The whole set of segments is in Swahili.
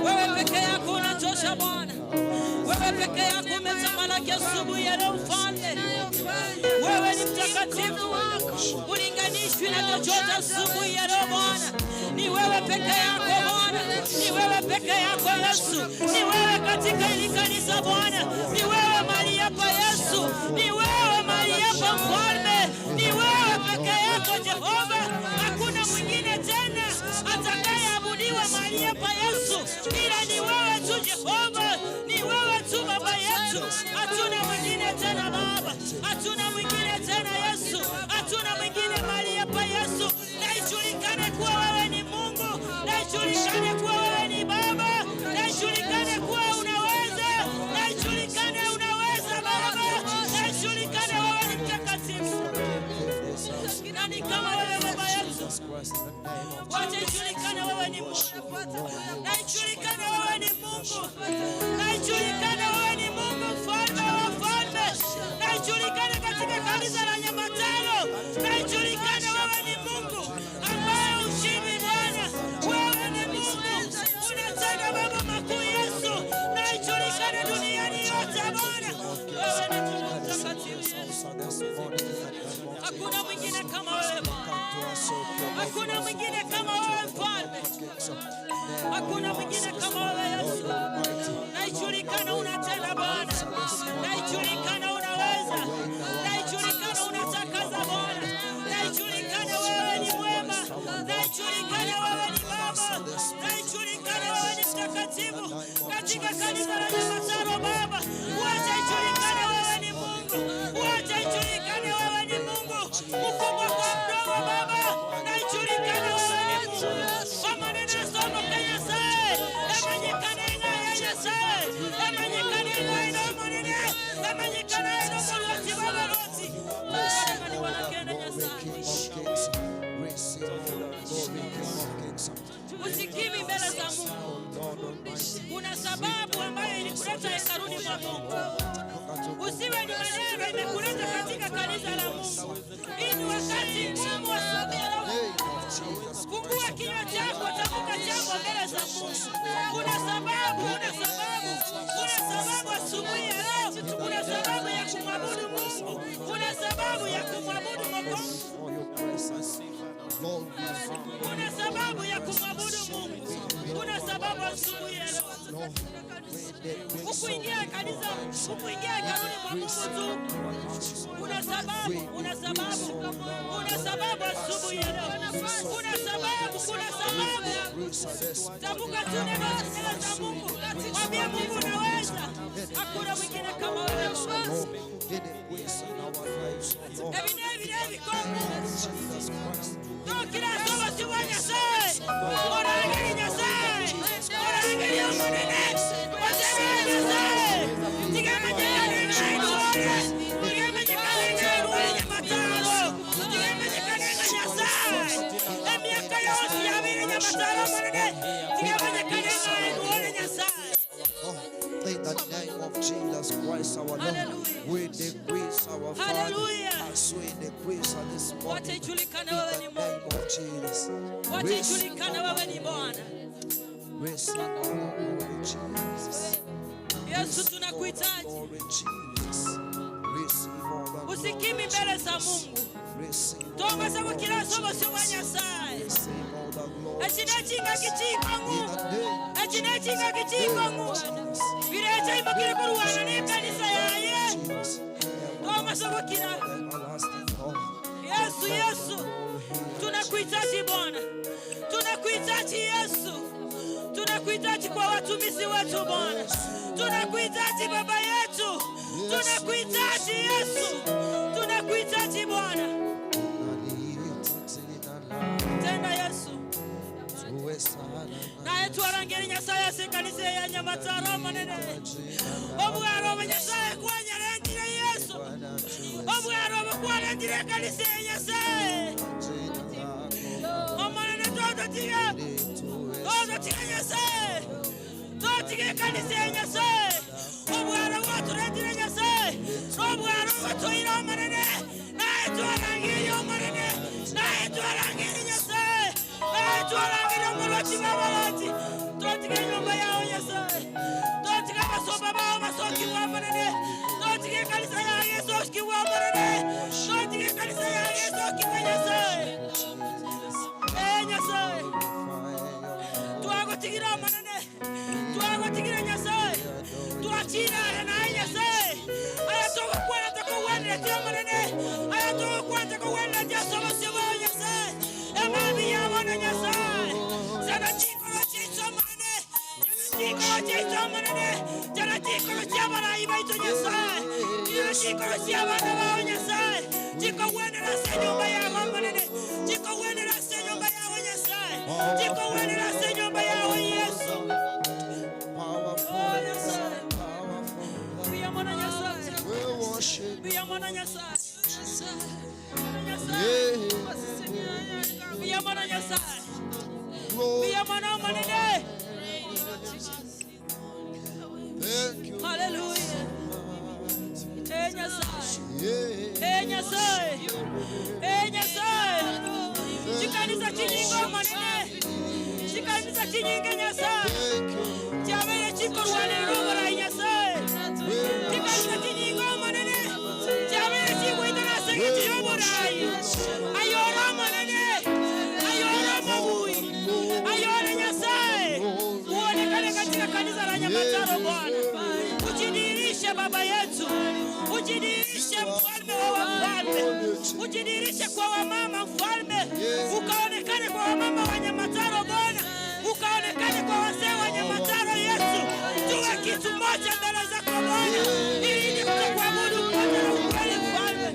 Wewe peke yako unatosha Bwana. Wewe peke yako umetamalaki asubuhi ya leo Mfalme. Wewe ni mtakatifu, ulinganishwi na chochote asubuhi ya leo Bwana. Ni wewe peke yako Bwana. Ni wewe peke yako Yesu. Ni wewe katika hili kanisa Bwana. Ni wewe mahali hapa Yesu. Ni wewe mahali hapa Mfalme. Ni wewe peke yako Jehova. Hakuna mwingine tena atakayeabudiwa mahali hapa Yesu, ila ni wewe tu Jehova. Ni wewe tu Baba yetu. Hatuna mwingine tena Baba. Hatuna mwingine tena Yesu. Hatuna mwingine mahali hapa Yesu. Na ijulikane kuwa wewe ni Mungu. Na ijulikane kuwa wewe ni Baba. Na ijulikane kuwa unaweza. Na ijulikane unaweza Baba. Na ijulikane wewe ni mtakatifu. Nani kama wewe Baba yetu? Wacha ijulikane wewe ni Mungu. Na ijulikane wewe ni Mungu. Na ijulikane wewe ni Mungu Mfalme wa wafalme. Na ijulikane katika kanisa la Nyamataro. Na ijulikane wewe ni Mungu ambaye ushindi Bwana. Wewe ni Mungu unatenda mambo makuu Yesu. Na ijulikane duniani yote Bwana. Wewe ni Mungu mtakatifu. Hakuna mwingine kama wewe Bwana. Hakuna mwingine kama wewe Mfalme. Hakuna mwingine kama wewe Yesu. Na ijulikane unatenda Bwana. Na ijulikane unaweza. Na ijulikane unatakaza Bwana. Na ijulikane wewe ni mwema. Na ijulikane wewe ni Baba. Na ijulikane wewe ni mtakatifu katika kanisa la Nyamataro Baba. Wacha ijulikane wewe ni Mungu. Wacha ijulikane wewe ni Mungu. Mkubwa kwa mdogo Baba. Na ijulikane wewe ni Mungu. Kama nina somo Kenya sai. Amanyikane ngaya sai. Amanyikane ngaya monene. Amanyikane ngaya Baba roti. Ni wanakenda nyasai. Usikivi mbele za Mungu. Kuna sababu ambayo ilikuleta hekaluni mwa Mungu. Usiwe ni maneno imekuleta katika kanisa la Mungu. Hii ni wakati Mungu asubiri. Fungua kinywa chako, tamka jambo mbele za Mungu. Kuna sababu asubuhi ya leo. Kuna sababu ya kumwabudu Mungu. Kuna sababu ya kumwabudu Mungu. Kuna sababu ya kumwabudu Mungu. Kuna sababu asubuhi ya leo. Ukuingia kanisa, ukuingia hekaluni mwa Mungu tu. Kuna sababu asubuhi ya leo. Kuna sababu. Tamka tu neno mbele za Mungu. Mwambie Mungu unaweza. Hakuna mwingine kama wewe. Evi kombo. Kila somo si wanya sai. Orangeli nyasai. Orangeli omonene. Wazemeni sai. Tigamanyekane ngainuore. Tigamanyekane ngainuore Nyamataro. Tigamanyekane nyasai. Emiaka yosi yabiri Nyamataro monene. Tigamanyekane ngainuore nyasai. In the name of Jesus Christ our Lord, we decrease our Father as we decrease at this moment. In the name of Jesus, receive all the glory, Jesus. Yesu tunakuhitaji. Usikimi mbele za Mungu. Tuongoze kwa kila somo sio wa Nyasaye. Echina chinga kichiko Mungu. Echina chinga kichiko Mungu. Birecha imokile kuruana ni kanisa yaye. Tuongoze kwa kila. Yesu, Yesu. Tunakuhitaji Bwana. Tunakuhitaji Yesu. Tunakuhitaji kwa watumishi wetu Bwana. Tunakuhitaji Baba yetu. Tunakuhitaji Yesu. Tunakuhitaji Bwana. Tenda Yesu. Na yetu arangeri Nyasaye sekanise ya Nyamataro manene. Obwaro Nyasaye kwa nyarendire Yesu. Obwaro kwa nyarendire kanise ya Nyasaye. Omanene toto tiga. Toto tiga Nyasaye. Toto tiga kanise ya Nyasaye. Obwaro watu rendire Nyasaye. Obwaro watu ira manene. Na yetu arangeri manene. Na yetu arangeri Nyasaye. Na yetu arangeri Muloti Babalati. Toto tiga nyumba yao Nyasaye. Toto tiga masoba bao masoki wa manene. Toto tiga kanisa ya Yesu ki wa manene. Toto tiga kanisa ya Yesu ki wa Nyasaye. Nyasaye. Tuago tigira manene. Tuago tigira Nyasaye. Tuachina na Nyasaye. Ayatoka kwa takuwenda tia manene. Ayatoka kwa takuwenda tia somo sio Nyasaye. Emami ya wana Nyasaye. Sana chikolo chicho manene. Chikolo chicho manene. Jana chikolo chiabara ibaito Nyasaye. Jana chikolo chiabara wa Nyasaye. Chiko wenda na senyumba ya manene. Chiko wenda na senyumba ya Nyasaye. Chiko wenda na senyumba ya Yesu. Oh Nyasaye. Bia mwana Nyasaye. Bia mwana Nyasaye. Bia mwana Nyasaye. Bia mwana manene. Hallelujah. Nyasaye. Nyasaye. Nyasaye. Chikanisa chinyingo manene. Chikanisa chinyingo Nyasaye. Chabele chiko wane rubara Nyasaye. Chikanisa chinyingo manene. Chabele chiko itana senge chiyoborai. Ayora manene. Ayora mabui. Ayora Nyasaye. Uonekane katika kanisa la Nyamataro Bwana. Ujidirishe Baba yetu. Ujidirishe mfalme wa wafalme. Ujidirishe kwa wamama mfalme. Ukaonekane kwa wamama wa Nyamataro Bwana. Ukaonekane kwa wazee wa Nyamataro Yesu. Tuwe kitu moja mbele zako Bwana. Ili tukuabudu mmoja na ukweli mfalme.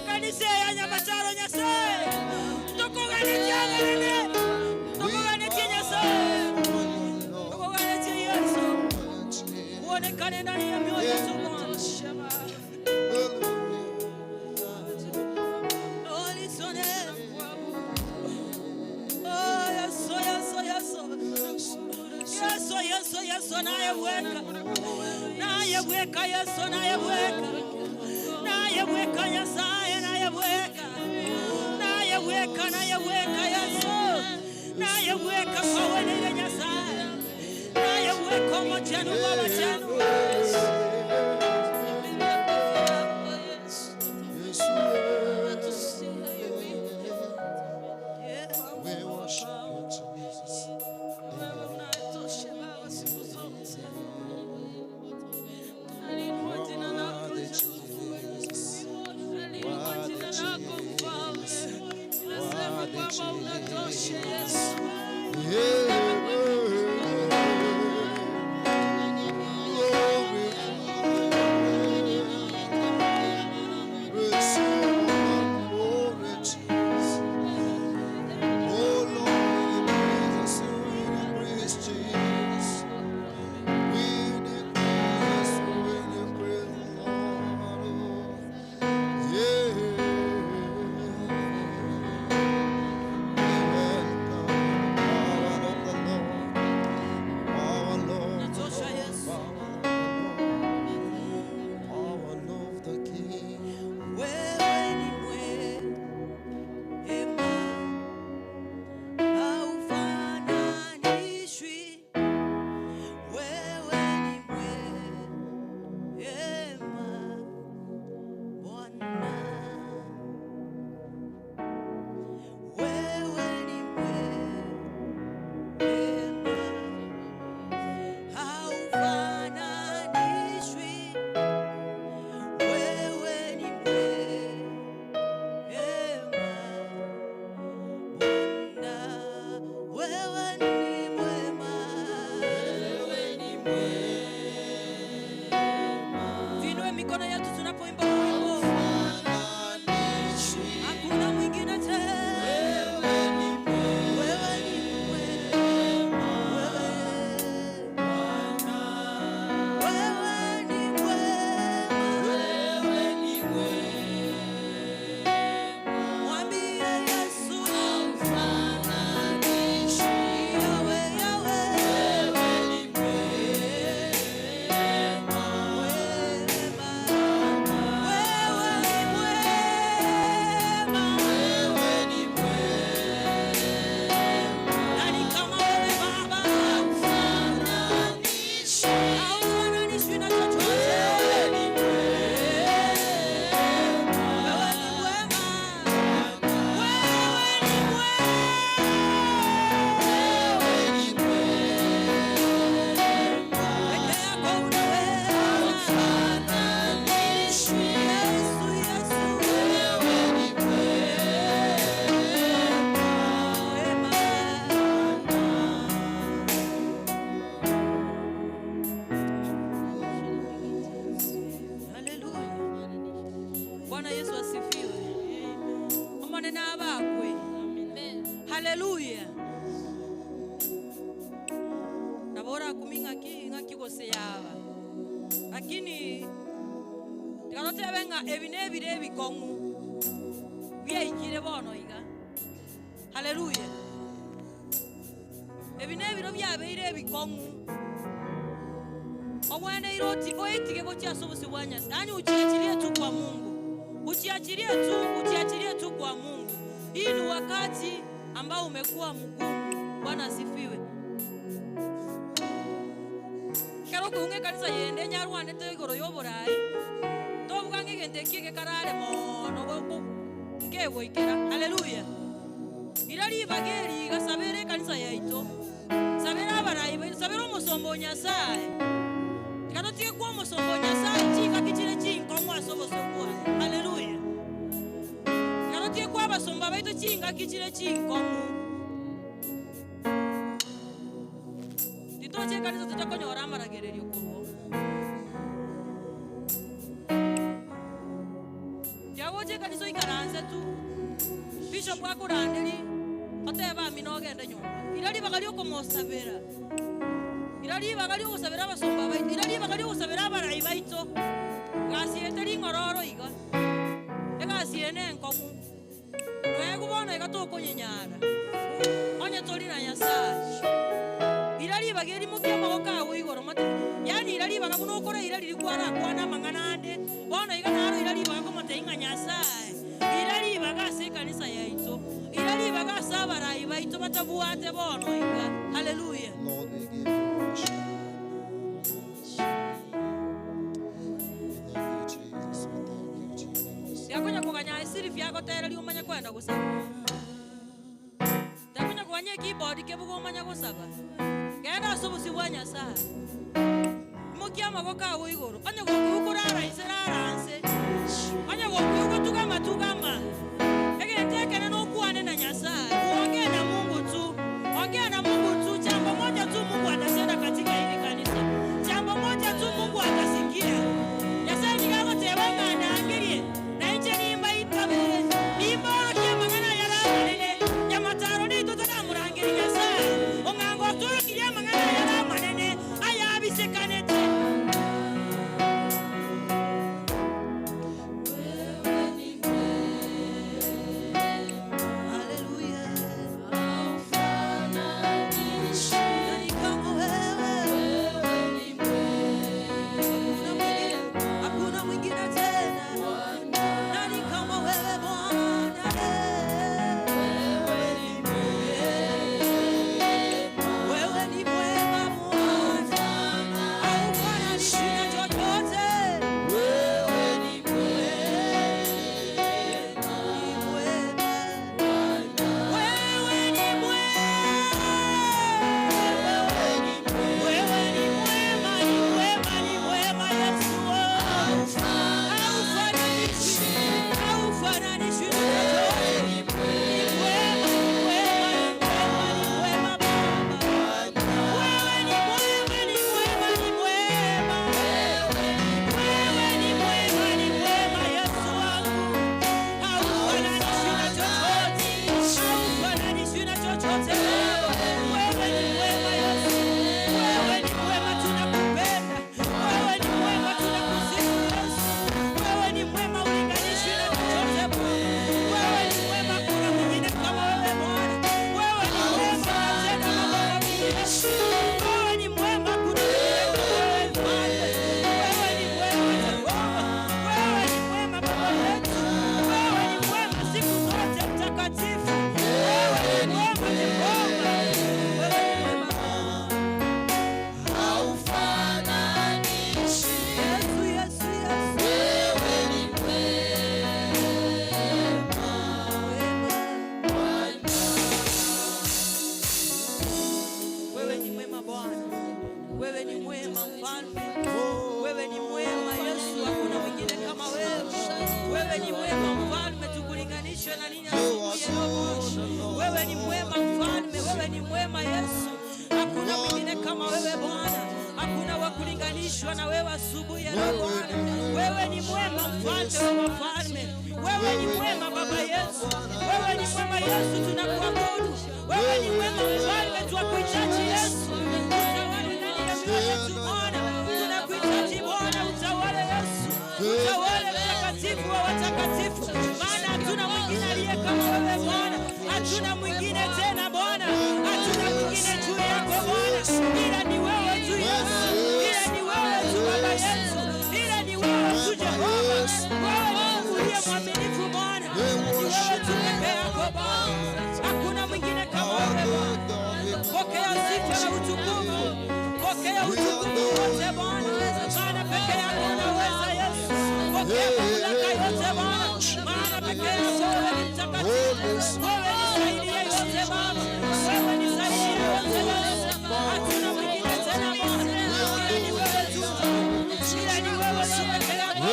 Kanisa ya Nyamataro Nyasaye. Tukugane tianene. Tukugane Nyasaye. Tukugane Yesu. Uonekane ndani ya mioyo yetu Bwana. Yesu nayeweka. Nayeweka Yesu nayeweka. Nayeweka Nyasaye nayeweka. Nayeweka nayeweka Yesu. Nayeweka kwa wewe Nyasaye. Nayeweka mchanu baba chanu. Yeah. Bwana Yesu asifiwe. Omone na abakwe. Haleluya. Nabora kuminga kigose yaba. Lakini tikalote benga ebinebire bikongu. Byayikire bono iga. Haleluya. Ebinebiro byabeire bikongu. Omwana iroti oitige gochasobusi bwanya. Yaani uchiachilie tu kwa Mungu. Uchiachilie tu kwa Mungu. Hii ni wakati ambao umekuwa mgumu. Bwana asifiwe. Kero kuunge kanisa yende nyarwande te igoro yoborai. Tobuga ngigende kige karare mono goku. Ngewo ikera. Haleluya. Irari bageri gasabere kanisa yaito. Sabera barai, sabera omusombo Nyasaye. Kano tie kwa omusombo Nyasaye chika kichire chinko mwasobosokwa. Haleluya. Kano tie kwa basomba baitu chinga kichire chinko. Titoche kanisa tutakonyora amaragererio kubo. Jawoje kanisa ikaranze tu. Bishop akurandiri oteba minoge ende nyumba. Irari bagalio komosabera. Irari bagalio gusabera abasomba baito. Irari bagalio gusabera abarai baito. Gasi eteri ngororo iga. Egasi ene enkomu. Nwegu bono igatokonyenyara. Onye tori na Nyasaye. Irari bageri mukia magoka awo igoro mate. Yani irari bagabuno okora irari likwara kwana manganande. Bono iga naro irari bagakomate inga Nyasaye. Irari bagase kanisa yaito. Irari bagasa abarai baito batabuate bono iga. Haleluya. Lord, we give you worship. Yakonya kuganya isiri vyako tayari umanya kwenda gusaba. Yakonya kuganya keyboard kebugo umanya gusaba. Genda asubusi bwa Nyasaye. Mukia magoka awo igoro. Anya gokurara iseraranse. Anya gokugama. Egenteke no kuane na Nyasaye. Ongea na Mungu tu. Ongea na Mungu tu. Jambo moja tu Mungu atasema katika hili kanisa. Jambo moja tu Mungu atasikia. Nyasaye nikago tewenga na angirie. Na inje nimba itabere. Nimba kia mangana ya ramanene. Ya mataro ni tutana murangiri Nyasaye. Ongango turu kia mangana ya ramanene. Aya abisekanete. Wewe ni mwema mfalme, wewe ni mwema Yesu. Hakuna mwingine kama wewe Bwana. Hakuna wa kulinganishwa na wewe asubuhi ya leo Bwana. Wewe ni mwema mfalme wa wafalme. wewe ni mwema Baba Yesu. Wewe ni mwema Yesu, tunakuabudu. Wewe ni mwema Mfalme, tunakuhitaji Yesu. Utawale ndani ya mioyo yetu Bwana. Tunakuhitaji Bwana, utawale Yesu. Utawale mtakatifu wa watakatifu. Maana hatuna mwingine aliye kama wewe Bwana. Hatuna mwingine tena Bwana. Hatuna mwingine juu yako Bwana. Ila ni wewe tu Yesu. Ila ni wewe tu Baba Yesu. Ila ni wewe tu Jehova. Wewe ni uliye mwaminifu Bwana. Ni wewe tu peke yako Bwana. Hakuna mwingine kama wewe Bwana. Pokea sifa na utukufu. Pokea utukufu wote Bwana. Maana peke yako unaweza Yesu. Pokea mamlaka yote Bwana. Maana peke yako wewe ni mtakatifu. Wewe ni zaidi ya yote Baba. Wewe ni zaidi ya yote Baba. Hatuna mwingine tena Bwana. Ila ni wewe tu. Ila ni wewe tu peke yako.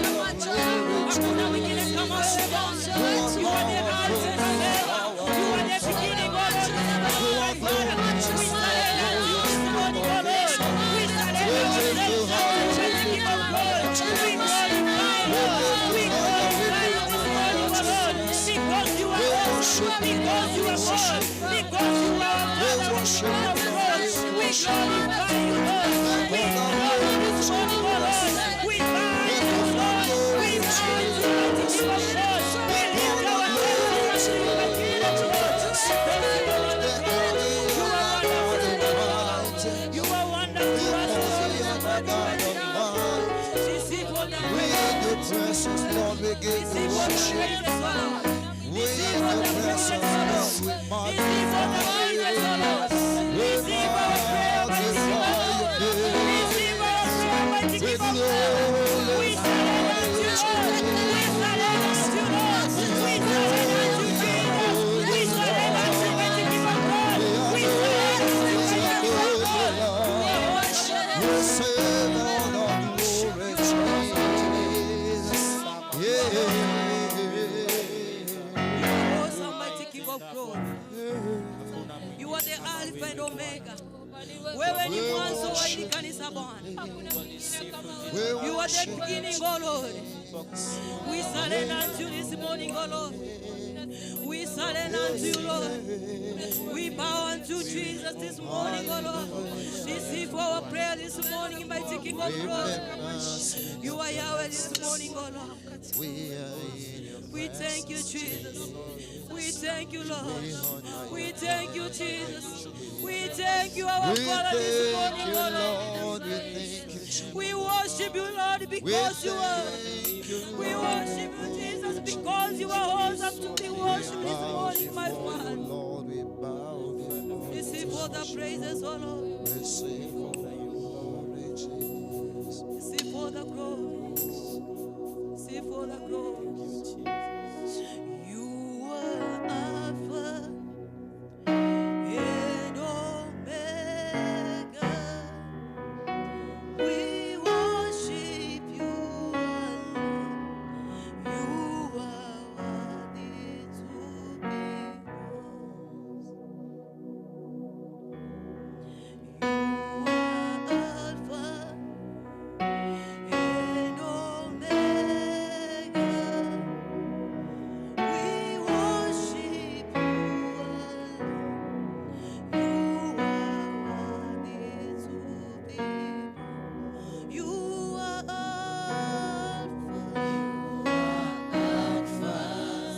Hakuna mwingine kama wewe Bwana. You are the Alpha and Omega. You are the beginning, God. We surrender to you this morning, God. We surrender ourselves to the King of glory. We glorify you, Lord. We glorify you this morning, God. Because you are awesome. Because you are God. Because you are our Father of God. We glorify you, Lord. We glorify you this morning, God. We bow to you, Lord. We bow to you, King of glory. We lift our hands to you, King of glory. You are wonderful. Precious Lord, we give you worship. We in your presence, we magnify you. We magnify you. We glorify you. You are the Alpha and Omega. Wewe ni mwanzo wa hili kanisa Bwana. You are the beginning, oh Lord. We surrender to you this morning, oh Lord. We surrender to you, Lord. We bow unto Jesus this morning, oh Lord. Receive our prayer this morning, mighty King of glory. You are Yahweh this morning, oh Lord. We thank you, Jesus. We thank you, Lord. We thank you, Jesus. We thank you, our Father, this morning, oh Lord. We worship you, Lord, because you are. We worship you, Jesus, because you are awesome to be worshipped this morning, my Father. Receive all the praises, oh Lord. Receive all the glory. Receive all the glory. You are Alpha and Omega. We worship you alone. You are worthy to be praised. You are Alpha and Omega. We worship you alone. You are worthy to be praised. You are Alpha.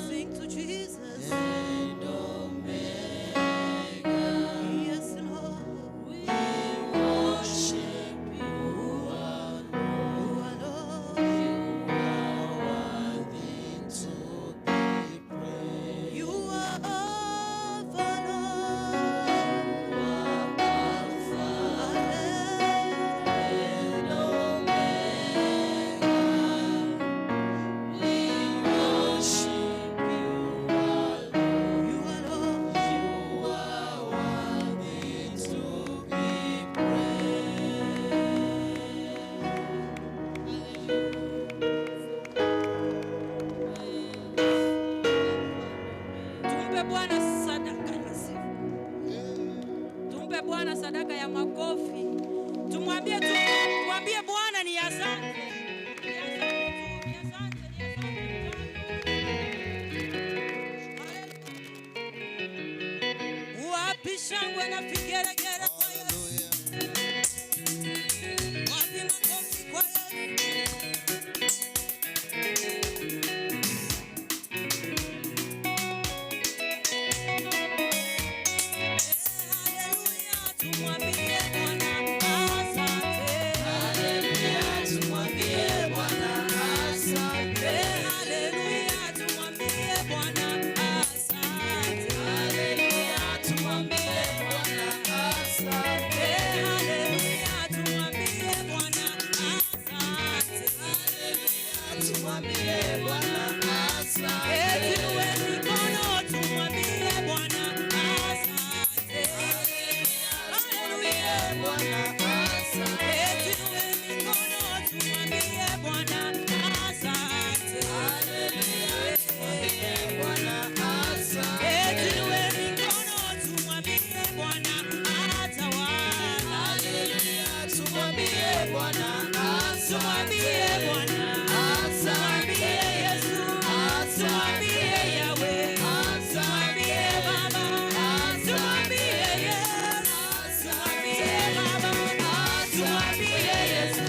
Sing to Jesus. And Omega. Yes, Lord. We worship you alone. You are worthy to be praised. You are Alpha, Lord. And Omega. We worship you alone. You alone. You are worthy to be praised. Tumpe Bwana sadaka ya sifa. Tumpe Bwana sadaka ya makofi. Tumwambie Bwana ni asante. Wapi shangwe na vigelegele kwa Yesu? Wapi makofi kwa Yesu? Haleluya, tumwambie Bwana asante. Haleluya, tumwambie Bwana asante. Haleluya, tumwambie Bwana asante. Haleluya, tumwambie Bwana asante. Haleluya, tumwambie Bwana asante. Haleluya, tumwambie Bwana asante. Tuinue mikono tumwambie Bwana asante. Haleluya, Bwana asante. Tuinue mikono tumwambie Bwana asante. Haleluya, tumwambie Bwana asante. Tuinue mikono tumwambie Bwana atawala. Haleluya, tumwambie Bwana asante. Tumwambie Bwana asante. Tumwambie Yesu, tumwambie Yahweh, tumwambie Baba, tumwambie Yesu, tumwambie Baba, tumwambie Yesu,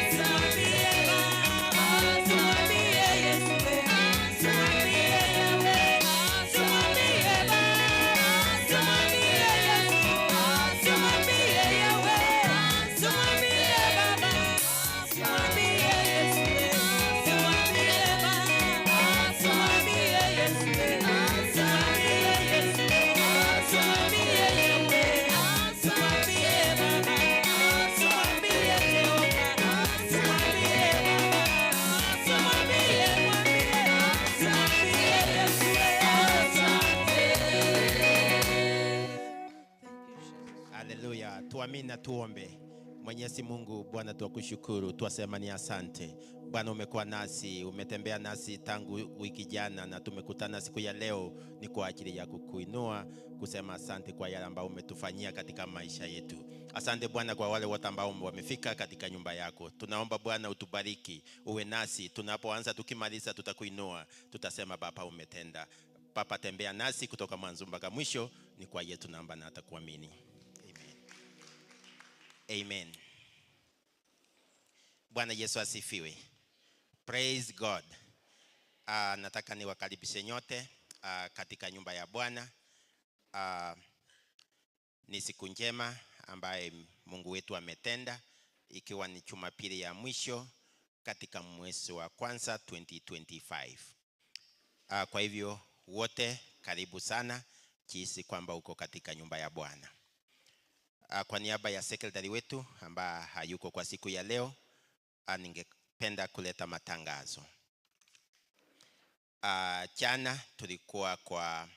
tumwambie Baba, tumwambie Yesu, tumwambie Yahweh, tumwambie Baba, tumwambie Yesu, tumwambie Yahweh, tumwambie Baba, tumwambie Yesu, tumwambie Baba, tumwambie Yesu, tumwambie Yesu, tumwambie Yahweh, tumwambie Baba, tumwambie Jehova, tumwambie Haleluya. Tuamini na tuombe. Mwenyezi Mungu, Bwana tukushukuru, tuasema ni asante. Bwana umekuwa nasi, umetembea nasi tangu wiki jana na tumekutana siku ya leo ni kwa ajili ya kukuinua, kusema asante kwa yale ambayo umetufanyia katika maisha yetu. Asante Bwana kwa wale wote ambao wamefika katika nyumba yako. Tunaomba Bwana utubariki, uwe nasi. Tunapoanza tukimaliza tutakuinua, tutasema Baba umetenda. Papa tembea nasi kutoka mwanzo mpaka mwisho, ni kwa yetu naomba na atakuamini. Amen. Bwana Yesu asifiwe. Praise God. Nataka niwakaribishe nyote katika nyumba ya Bwana. Ni siku njema ambaye Mungu wetu ametenda, ikiwa ni Jumapili ya mwisho katika mwezi wa kwanza 2025. Kwa hivyo wote karibu sana, jinsi kwamba uko katika nyumba ya Bwana. Kwa niaba ya secretary wetu ambaye hayuko kwa siku ya leo, ningependa kuleta matangazo. Jana tulikuwa kwa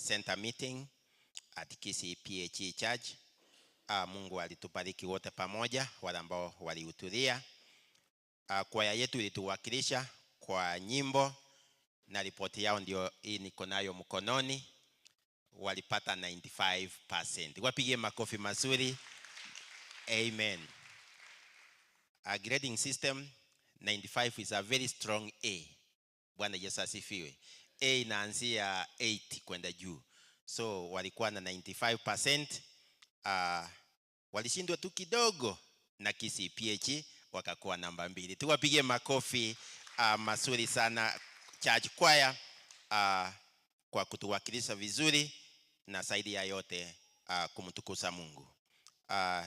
center meeting at Kisii PHE Church. Mungu alitubariki wote pamoja wale ambao walihudhuria. Kwaya yetu ilituwakilisha kwa nyimbo na ripoti yao ndio hii niko nayo mkononi. Walipata 95%. Wapigie makofi mazuri. Amen. A grading system 95 is a very strong A. Bwana Yesu asifiwe. A inaanzia 8 kwenda juu. So walikuwa na 95%. Walishindwa tu kidogo na Kisii PHE wakakuwa namba 2. Tuwapigie makofi mazuri sana church choir kwa kutuwakilisha vizuri na zaidi ya yote kumtukuza Mungu.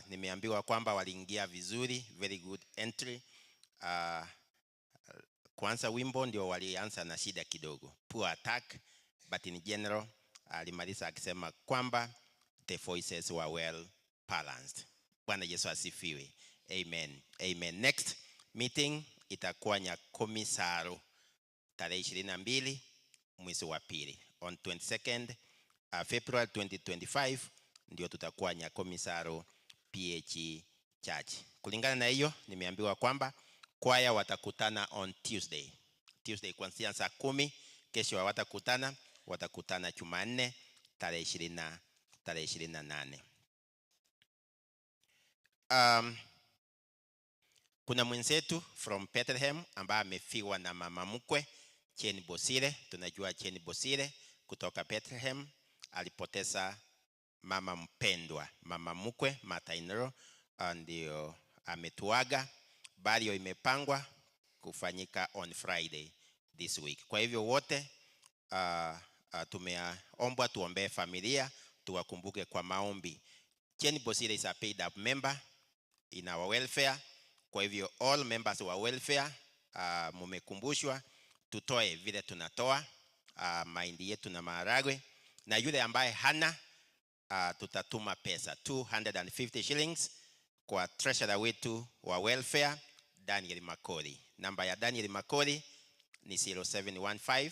Nimeambiwa kwamba waliingia vizuri, very good entry. Kwanza wimbo ndio walianza na shida kidogo, poor attack, but in general alimaliza akisema kwamba the voices were well balanced. Bwana Yesu asifiwe. Amen. Amen. Next meeting itakuwa Nyakomisaro tarehe 22 mwezi wa pili, on 22nd February 2025 ndio tutakuwa Nyakomisaro PHE Church. Kulingana na hiyo nimeambiwa kwamba kwaya watakutana on Tuesday kuanzia saa 10. Kesho watakutana Jumanne tarehe 28. Kuna mwenzetu from Bethlehem ambaye amefiwa na mama mkwe Jane Bosire. Tunajua Jane Bosire kutoka Bethlehem alipoteza mama mpendwa, mama mkwe Martha ndio ametuaga. Burial imepangwa kufanyika on Friday this week. Kwa hivyo wote tumeombwa tuombee familia, tuwakumbuke kwa maombi. Jane Bosire is a paid up member in our welfare. Kwa hivyo all members wa welfare mumekumbushwa tutoe vile tunatoa mahindi yetu na maharagwe, na yule ambaye hana tutatuma pesa 250 shillings kwa treasurer wetu wa welfare Daniel Makori. Namba ya Daniel Makori ni 0715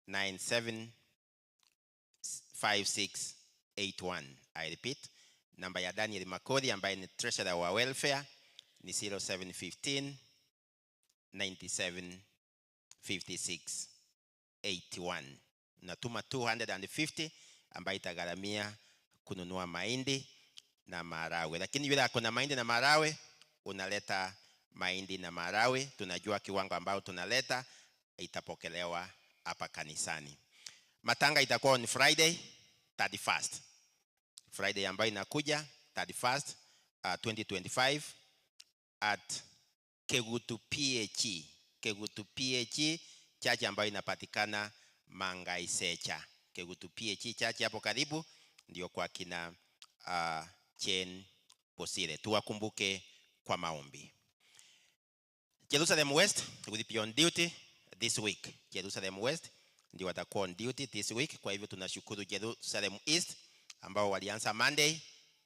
975681. I repeat, namba ya Daniel Makori ambaye ni treasurer wa welfare ni 0715 975681. Natuma 250 ambayo itagharamia kununua mahindi na maharagwe. Lakini yule akona mahindi na maharagwe, unaleta mahindi na maharagwe, tunajua kiwango ambao tunaleta itapokelewa hapa kanisani. Matanga itakuwa on Friday 31st. Friday ambayo inakuja 31st 2025 at Kegutu PH. Kegutu PH church ambayo inapatikana Mangai Secha. Kegutu PH church hapo karibu ndio kwa kina Jane Bosire. Tuwakumbuke kwa maombi. Jerusalem West will be on duty this week. Jerusalem West ndio watakuwa on duty this week. Kwa hivyo tunashukuru Jerusalem East ambao walianza Monday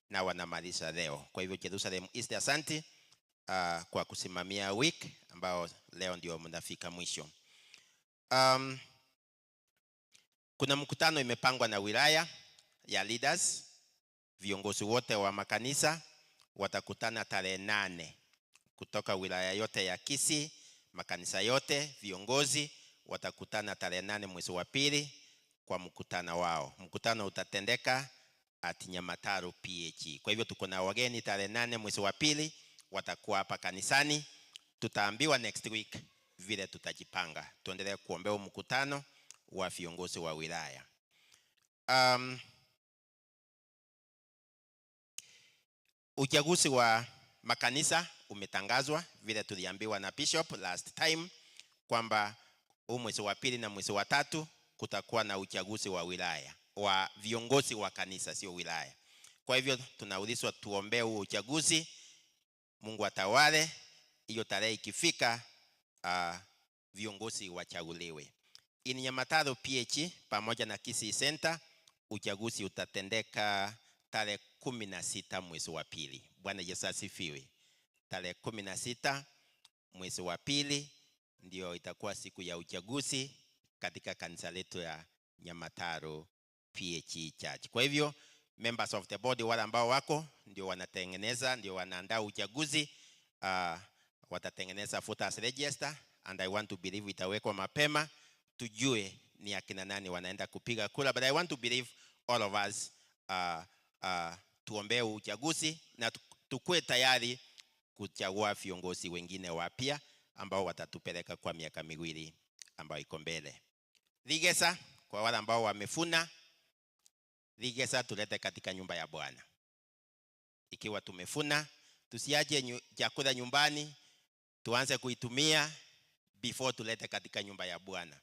na wanamaliza leo. Kwa hivyo Jerusalem East asante kwa kusimamia week ambao leo ndio mnafika mwisho. Kuna mkutano imepangwa na wilaya ya leaders. Viongozi wote wa makanisa watakutana tarehe 8 kutoka wilaya yote ya Kisii. Makanisa yote viongozi watakutana tarehe 8 mwezi wa pili kwa mkutano wao. Mkutano utatendeka at Nyamataro PH. Kwa hivyo tuko na wageni tarehe 8 mwezi wa pili watakuwa hapa kanisani. Tutaambiwa next week vile tutajipanga. Tuendelee kuombea mkutano wa viongozi wa wilaya. Uchaguzi wa makanisa umetangazwa vile tuliambiwa na Bishop last time kwamba mwezi wa pili na mwezi wa tatu kutakuwa na uchaguzi wa wilaya wa viongozi wa kanisa, sio wilaya. Kwa hivyo tunaulizwa tuombee uchaguzi, Mungu atawale, hiyo tarehe ikifika viongozi wachaguliwe. In Nyamataro PH pamoja na Kisii Center uchaguzi utatendeka tarehe 16 mwezi wa pili. Bwana Yesu asifiwe. Tarehe 16 mwezi wa pili ndio itakuwa siku ya uchaguzi katika kanisa letu ya Nyamataro PH Church. Kwa hivyo members of the body wale ambao wako ndio wanatengeneza, ndio wanaandaa uchaguzi, watatengeneza voters register, and I want to believe itawekwa mapema tujue ni akina nani wanaenda kupiga kura. But I want to believe all of us tuombee uchaguzi na tukue tayari kuchagua viongozi wengine wapya ambao watatupeleka kwa miaka miwili ambayo iko mbele. Ligesa kwa wale ambao wamefuna, ligesa tulete katika nyumba ya Bwana. Ikiwa tumefuna, tusiache chakula nyumbani, tuanze kuitumia before tulete katika nyumba ya Bwana.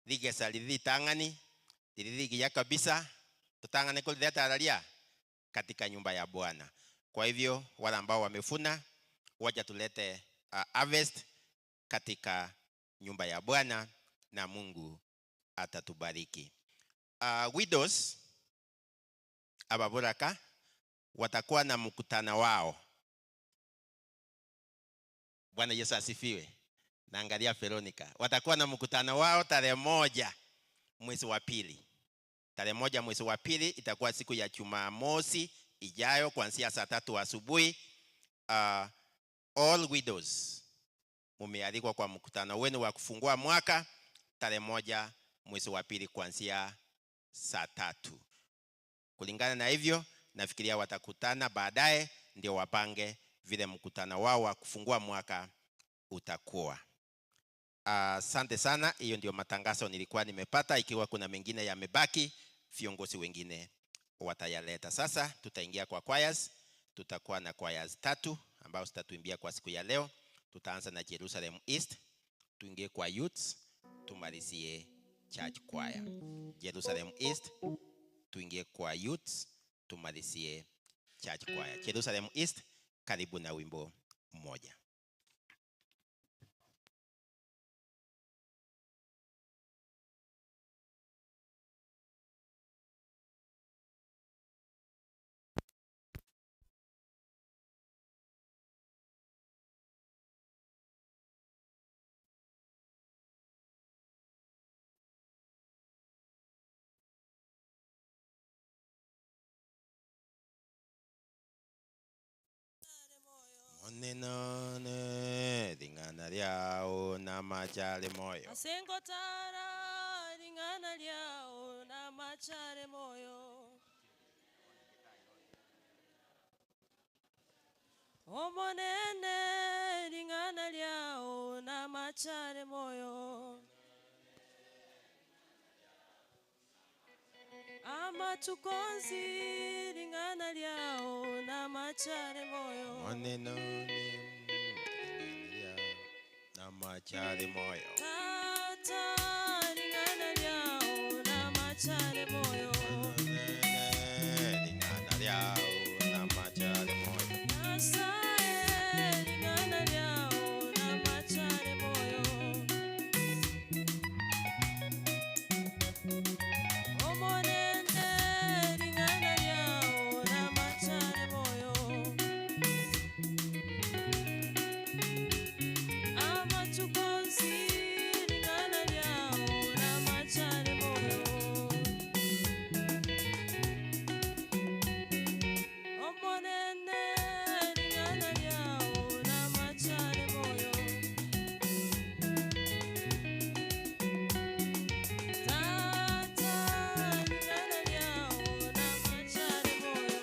Ligesa lilitangani, liligia kabisa, tutangane kuleta alalia katika nyumba ya Bwana. Kwa hivyo wale ambao wamefuna, wacha tulete harvest katika nyumba ya Bwana na Mungu atatubariki. Widows ababuraka watakuwa na mkutano wao. Bwana Yesu asifiwe. Naangalia Veronica. Watakuwa na mkutano wao tarehe 1 mwezi wa pili. Tarehe 1 mwezi wa pili itakuwa siku ya Jumamosi ijayo kuanzia saa 3 asubuhi. All widows mumealikwa kwa mkutano wenu wa kufungua mwaka tarehe 1 mwezi wa pili kuanzia saa 3. Kulingana na hivyo nafikiria watakutana baadaye ndio wapange vile mkutano wao wa kufungua mwaka utakuwa. Asante sana. Hiyo ndio matangazo nilikuwa nimepata. Ikiwa kuna mengine yamebaki, viongozi wengine watayaleta. Sasa tutaingia kwa choirs. Tutakuwa na choirs 3 ambao zitatuimbia kwa siku ya leo. Tutaanza na Jerusalem East, tuingie kwa youths, tumalizie church choir. Jerusalem East, tuingie kwa youths, tumalizie church choir. Jerusalem East, karibu na wimbo mmoja. Onenone lingana lyao na machale moyo. Asengotara lingana lyao na machale moyo. Omonene lingana lyao na machale moyo. Amatukonzi lingana lyao na machale moyo. Onenone na machale moyo. Tata lingana lyao na machale moyo. Onenone lingana lyao na machale moyo. Nasae lingana lyao na machale moyo. Omonene lingana lyao na machale moyo. Amatukonzi lingana lyao na machale moyo. Omonene lingana lyao na machale moyo. Tata lingana lyao na machale moyo.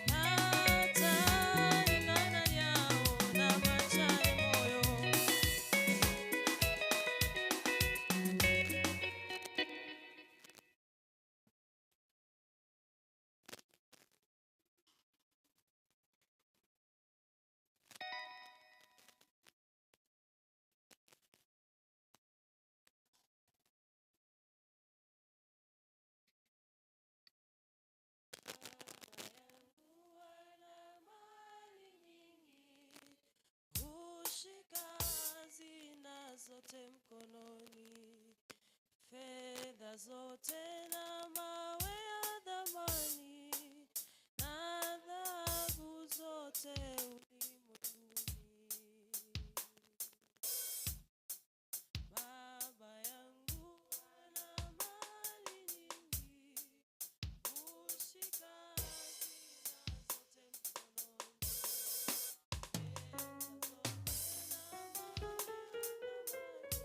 Tata lingana lyao na machale moyo. Wana mali nyingi, hushika hazina zote mkononi, fedha zote na mawe ya thamani, na dhahabu zote ulimwenguni. Baba yangu ana mali nyingi, hushika hazina zote mkononi, fedha zote na mawe ya thamani, na dhahabu zote ulimwenguni.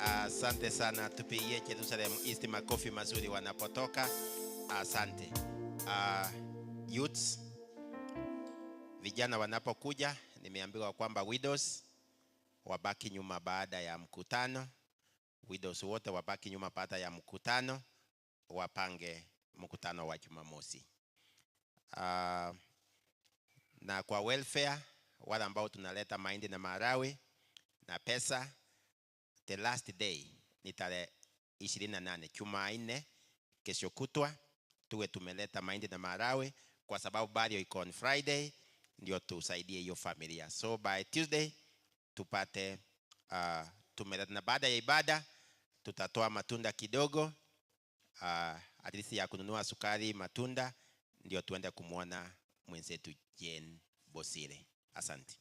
Asante sana, tupigie Jerusalem East makofi mazuri wanapotoka. Asante. Youths, vijana wanapokuja, nimeambiwa kwamba widows wabaki nyuma baada ya mkutano. Widows wote wabaki nyuma baada ya mkutano, wapange mkutano wa Jumamosi. Na kwa welfare, wale ambao tunaleta mahindi na maharagwe na pesa, the last day ni tarehe 28 Jumanne, kesho kutwa tuwe tumeleta mahindi na maharagwe, kwa sababu bado iko on Friday, ndio tusaidie hiyo familia. So by Tuesday tupate tumeleta, na baada ya ibada tutatoa matunda kidogo, at least ya kununua sukari, matunda, ndio tuende kumuona mwenzetu Jane Bosire. Asante.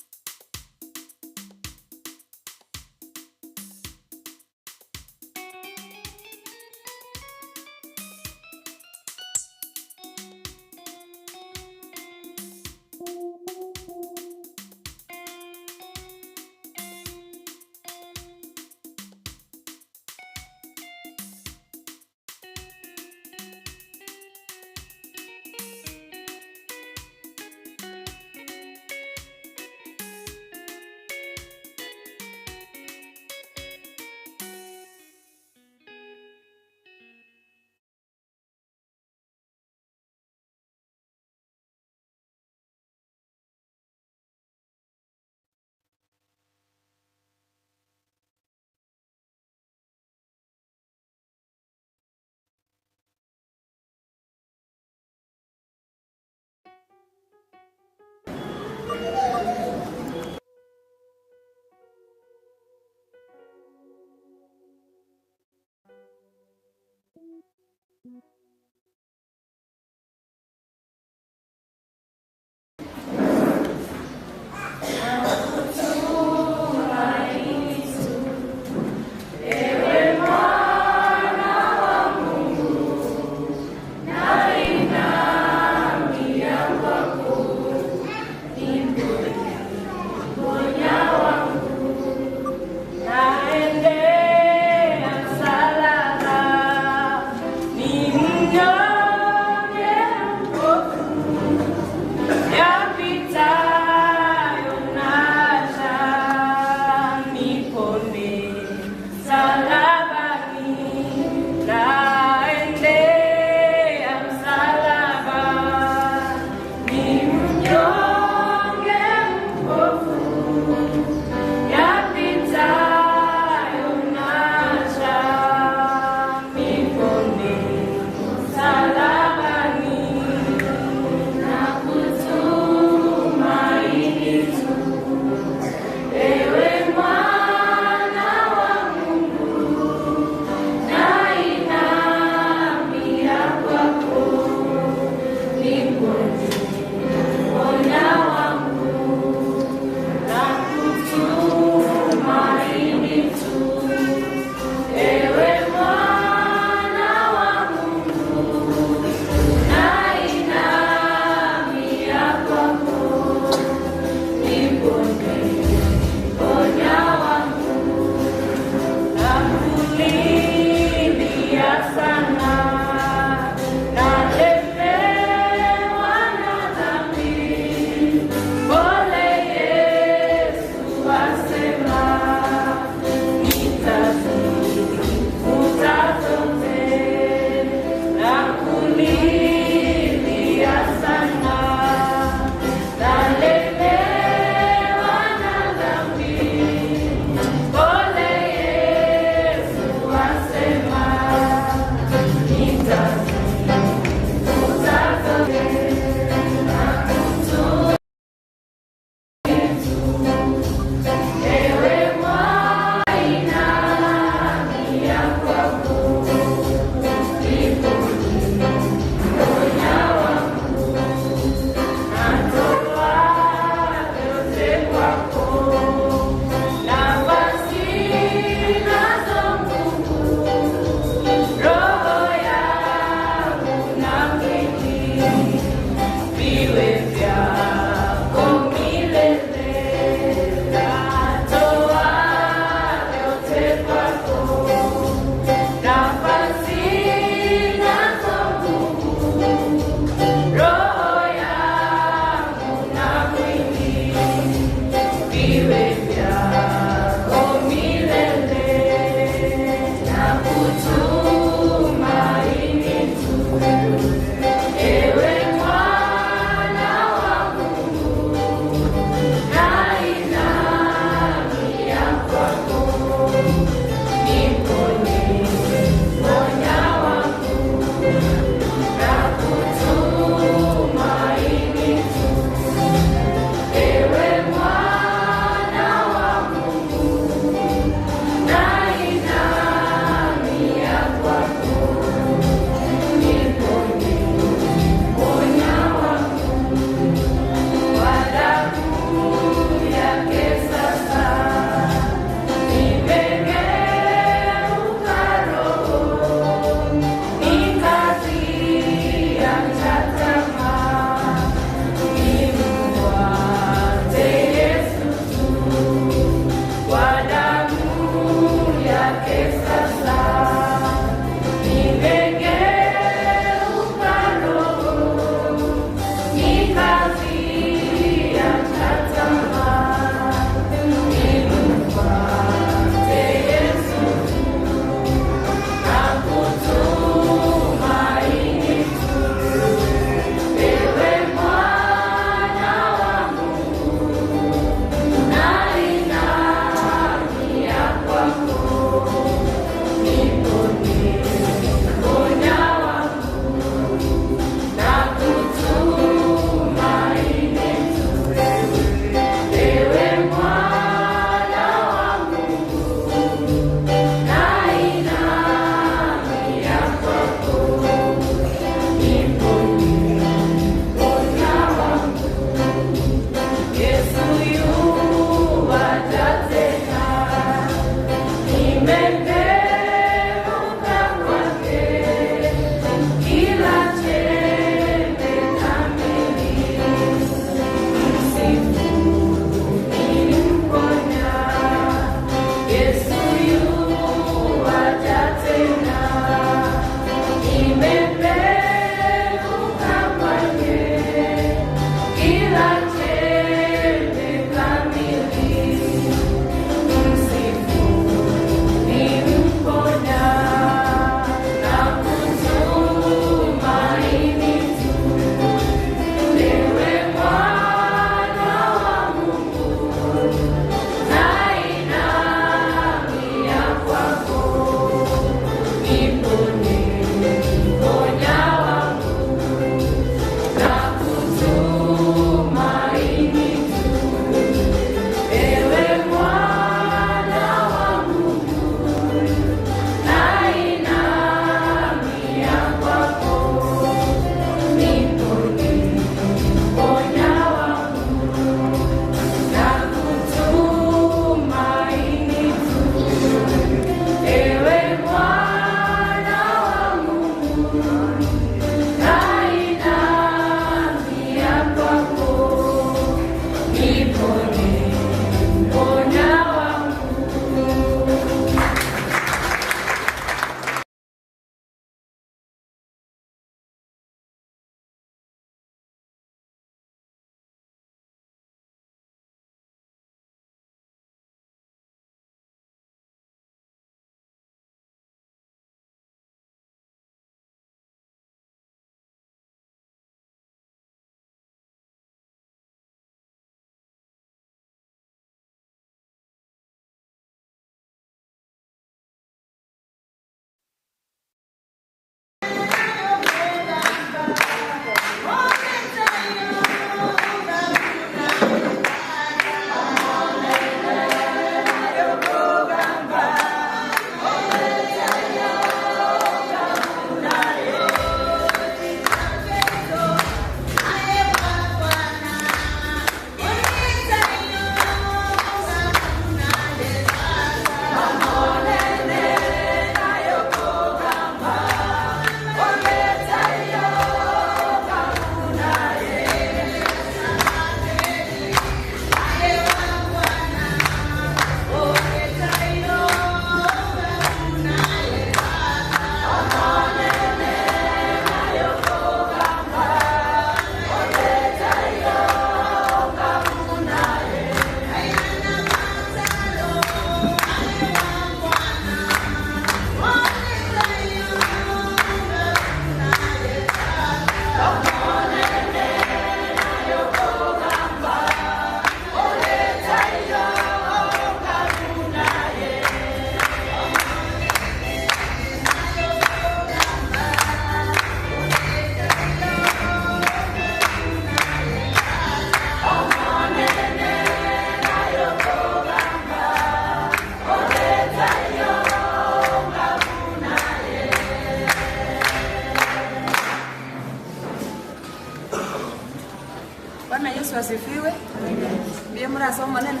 mura soma nene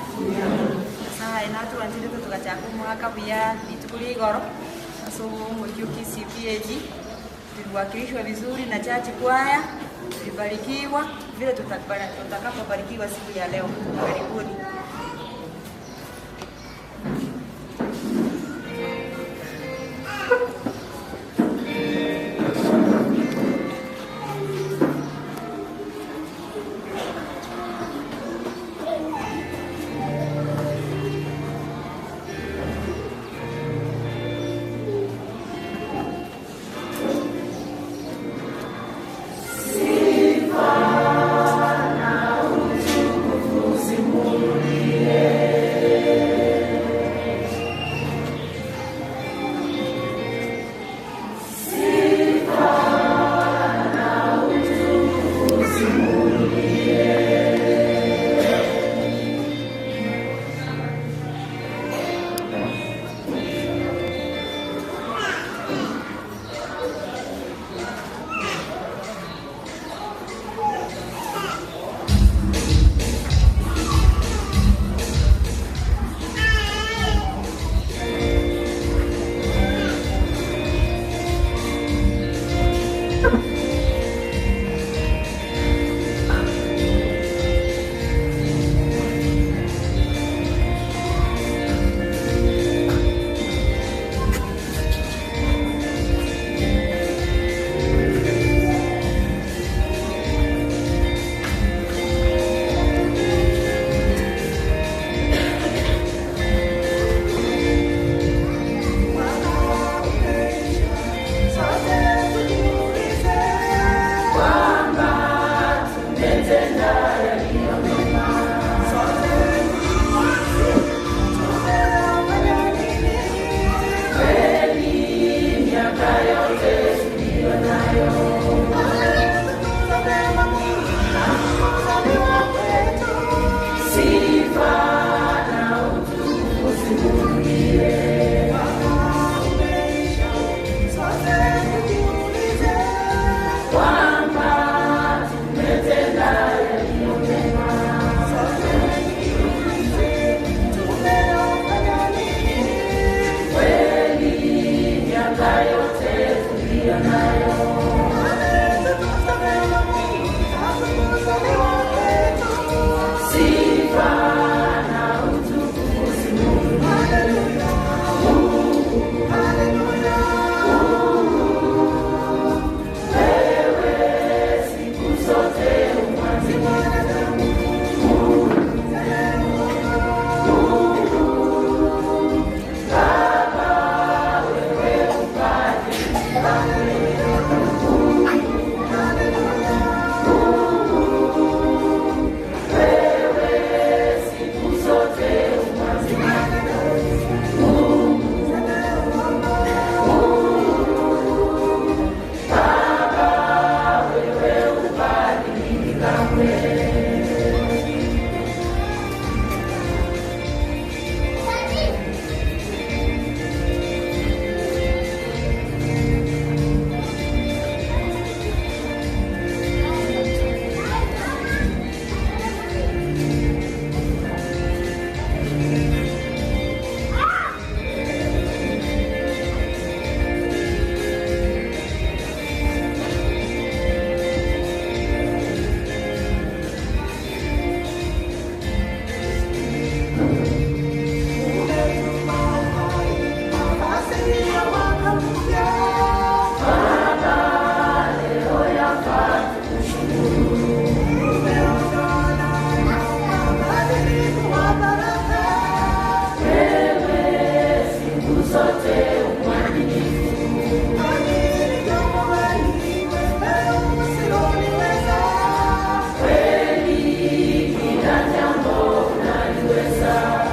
sai na tu anjire tu tukachaku mwaka pia itukuli goro so mjuki CPAG tuliwakilishwa vizuri na chachi kwaya, tulibarikiwa vile tutakapobarikiwa siku ya leo. Karibuni. Weza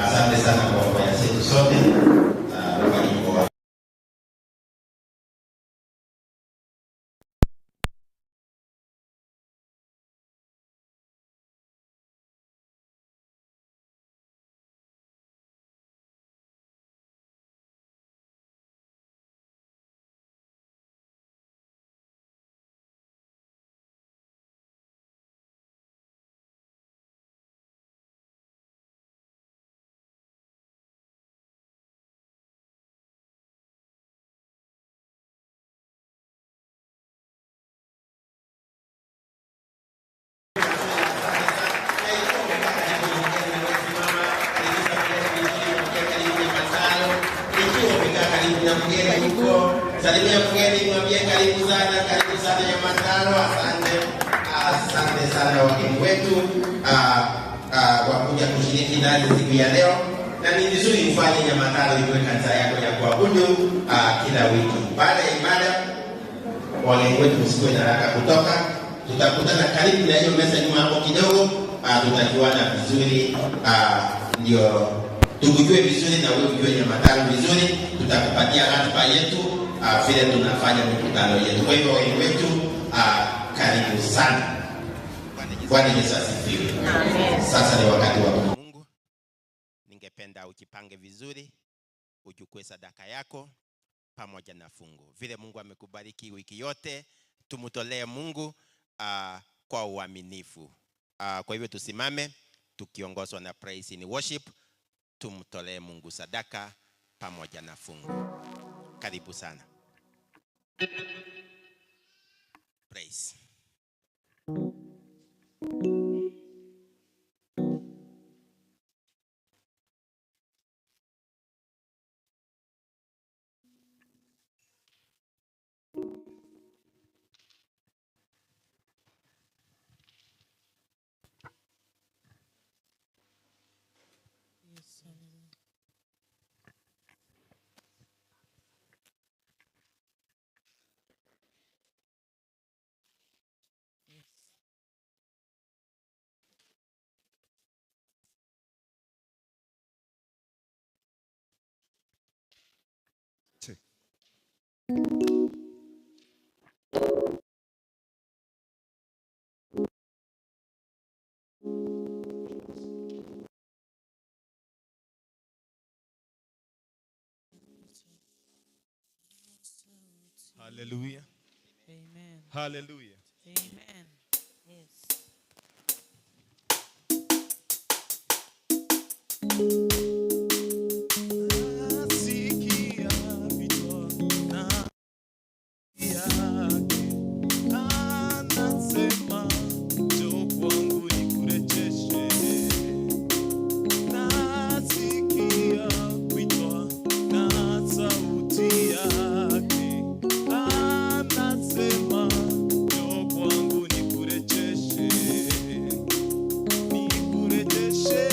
Asante sana kwa kwaya zetu sote. Salimia mgeni, mwambie karibu sana Nyamataro. Asante sana wageni wetu kwa kuja kushiriki nasi siku ya leo, na ni vizuri mfanye Nyamataro iwe kanisa yako ya kuabudu kila wiki. Baada ya ibada, wageni wetu msikuwe na haraka kutoka, tutakutana karibu na hiyo meza nyuma hapo kidogo, tutajuana vizuri, ndio tukujue vizuri na wewe ujue Nyamataro vizuri. Tutakupatia ratiba yetu vile tunafanya mikutano yetu. Kwa hivyo wageni wetu, karibu sana. Bwana Yesu asifiwe. Amen. Sasa ni wakati wa Mungu. Ningependa ujipange vizuri, uchukue sadaka yako pamoja na fungu. Vile Mungu amekubariki wiki yote, tumutolee Mungu kwa uaminifu. Kwa hivyo tusimame tukiongozwa na praise in worship, tumtolee Mungu sadaka pamoja na fungu. Karibu sana. Praise. Hallelujah. Amen. Hallelujah. Amen. Yes. Nasikia vichwa na yake anasema njoo kwangu nikurejeshe. Nasikia vichwa na sauti yake anasema njoo kwangu nikurejeshe. Nikurejeshe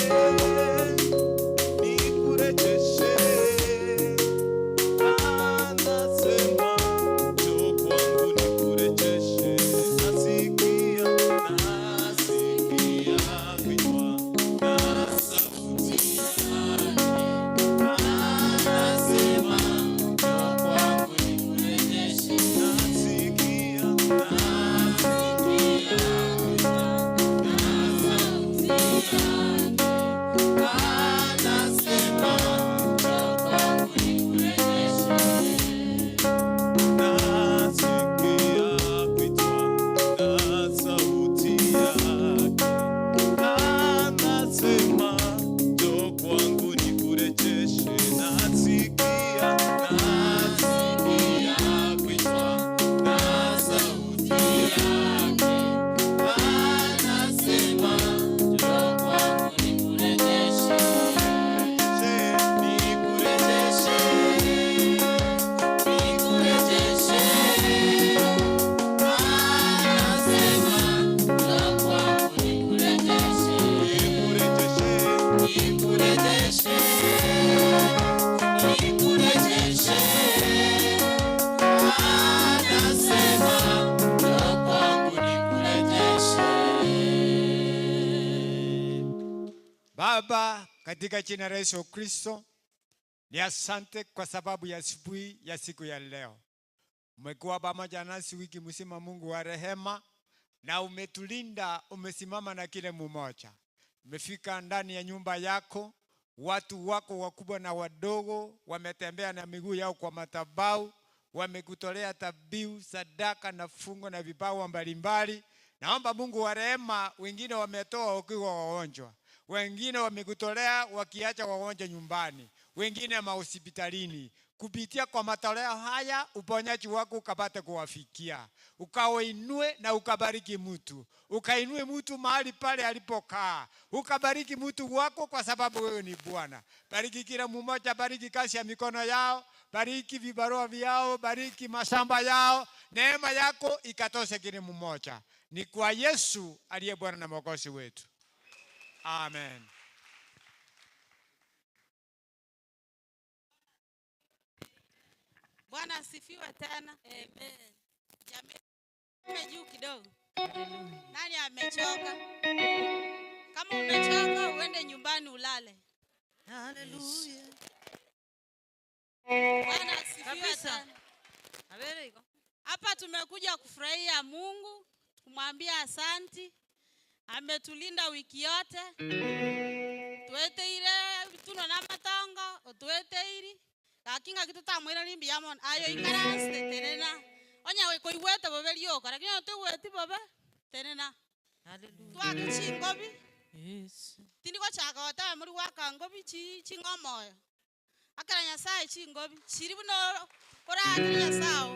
Baba, katika jina la Yesu Kristo, ni asante kwa sababu ya asubuhi ya siku ya leo. Umekuwa pamoja nasi wiki mzima, Mungu wa rehema, na umetulinda, umesimama na kile mmoja. Umefika ndani ya nyumba yako, watu wako wakubwa na wadogo wametembea na miguu yao kwa madhabahu, wamekutolea dhabihu, sadaka na fungo na vipawa mbalimbali. Naomba Mungu wa rehema, wengine wametoa wakiwa wagonjwa, wengine wamekutolea wakiacha wagonjwa nyumbani, wengine mahospitalini. Kupitia kwa matoleo haya, uponyaji wako ukapate kuwafikia. Ukawainue na ukabariki mtu. Ukainue mtu mahali pale alipokaa. Ukabariki mtu wako kwa sababu wewe ni Bwana. Bariki kila mmoja, bariki kazi ya mikono yao, bariki vibarua vyao, bariki mashamba yao. Neema yako ikatoshe kila mmoja. Ni kwa Yesu aliye Bwana na Mwokozi wetu. Amen. Bwana asifiwe tena. Amen. Jamii juu kidogo. Nani amechoka? Kama umechoka uende nyumbani ulale. Haleluya. Bwana asifiwe tena. Hapa tumekuja kufurahia Mungu, kumwambia asanti. Ametulinda wiki yote. Tuete ile tuno na matanga, tuete ili Kakinga kitu tamwira limbi yamon ayo ingarans tenena onya we koiwete bobelio kara kinyo tuweti baba tenena haleluya twa chingobi yes tindi ko chaka wata muri waka ngobi chingomoyo akara nyasaye chingobi chiri buno kora nyasawo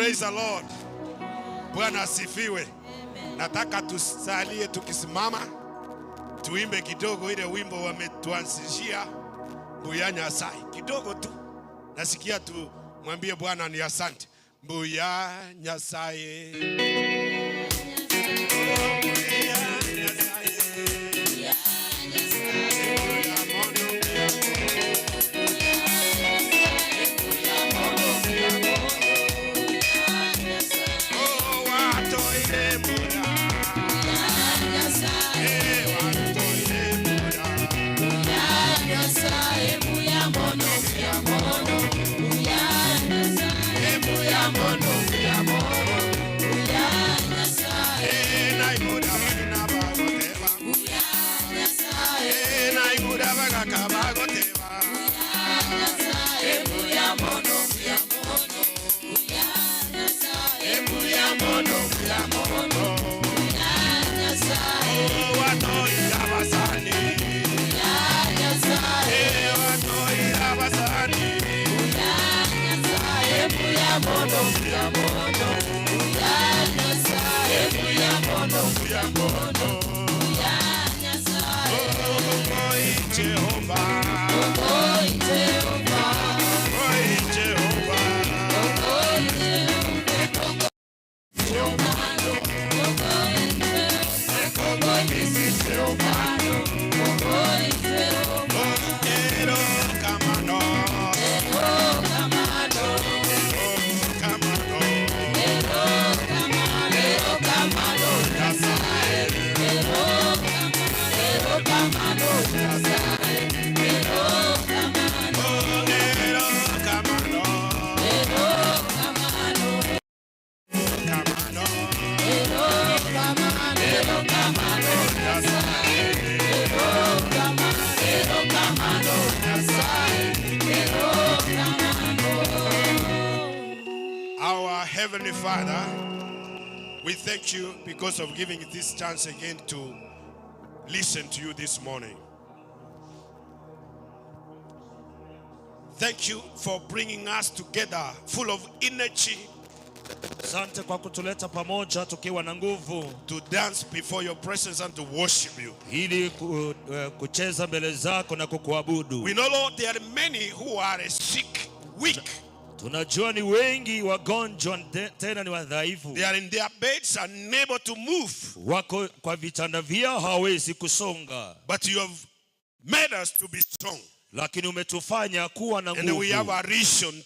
Praise the Lord. Bwana asifiwe. Nataka tusalie tukisimama tuimbe kidogo ile wimbo wametuanzishia Mbuya Nyasaye. Kidogo tu. Nasikia tu mwambie Bwana ni asante. Mbuya Nyasaye. Our Heavenly Father, we thank you because of giving this chance again to listen to you this morning. Thank you for bringing us together full of energy Asante kwa kutuleta pamoja tukiwa na nguvu to dance before your presence and to worship you. ili kucheza mbele zako na kukuabudu. We know, Lord, there are many who are sick, weak. Tunajua ni wengi wagonjwa tena ni wadhaifu. They are in their beds, unable to move. Wako kwa vitanda vyao hawezi kusonga. But you have made us to be strong. Lakini umetufanya kuwa na nguvu. And we have a reason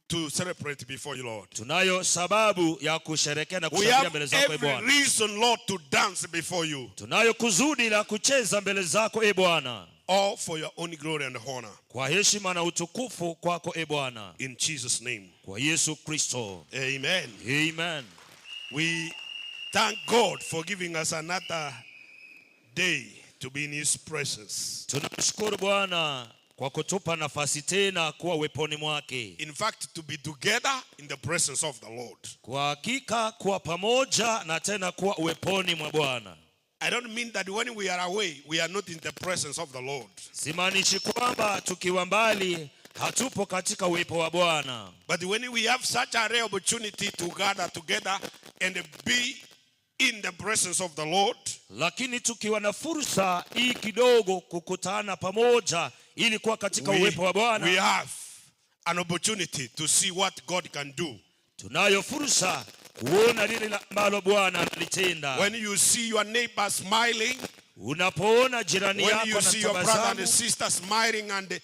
to celebrate before you, Lord. Tunayo sababu ya kusherehekea na We kushangilia mbele have zako every Bwana. reason, Lord, to dance before you. Tunayo kusudi la kucheza mbele zako Bwana. All for your own glory and honor. Kwa heshima na utukufu kwako Bwana. In Jesus' name. Kwa Yesu Kristo. Amen. Amen. We thank God for giving us another day to be in his presence. Tunamshukuru Bwana kwa kutupa nafasi tena kuwa weponi mwake. In fact, to be together in the presence of the Lord. Kwa hakika kuwa pamoja na tena kuwa weponi mwa Bwana. I don't mean that when we are away, we are not in the presence of the Lord. Simaanishi kwamba tukiwa mbali hatupo katika uwepo wa Bwana. But when we have such a rare opportunity to gather together and be in the presence of the Lord, lakini tukiwa na fursa hii kidogo kukutana pamoja ili kuwa katika uwepo wa Bwana, we have an opportunity to see what God can do. Tunayo fursa kuona lile ambalo Bwana analitenda. When you see your neighbor smiling, unapoona jirani yako when you see your brother and sister smiling and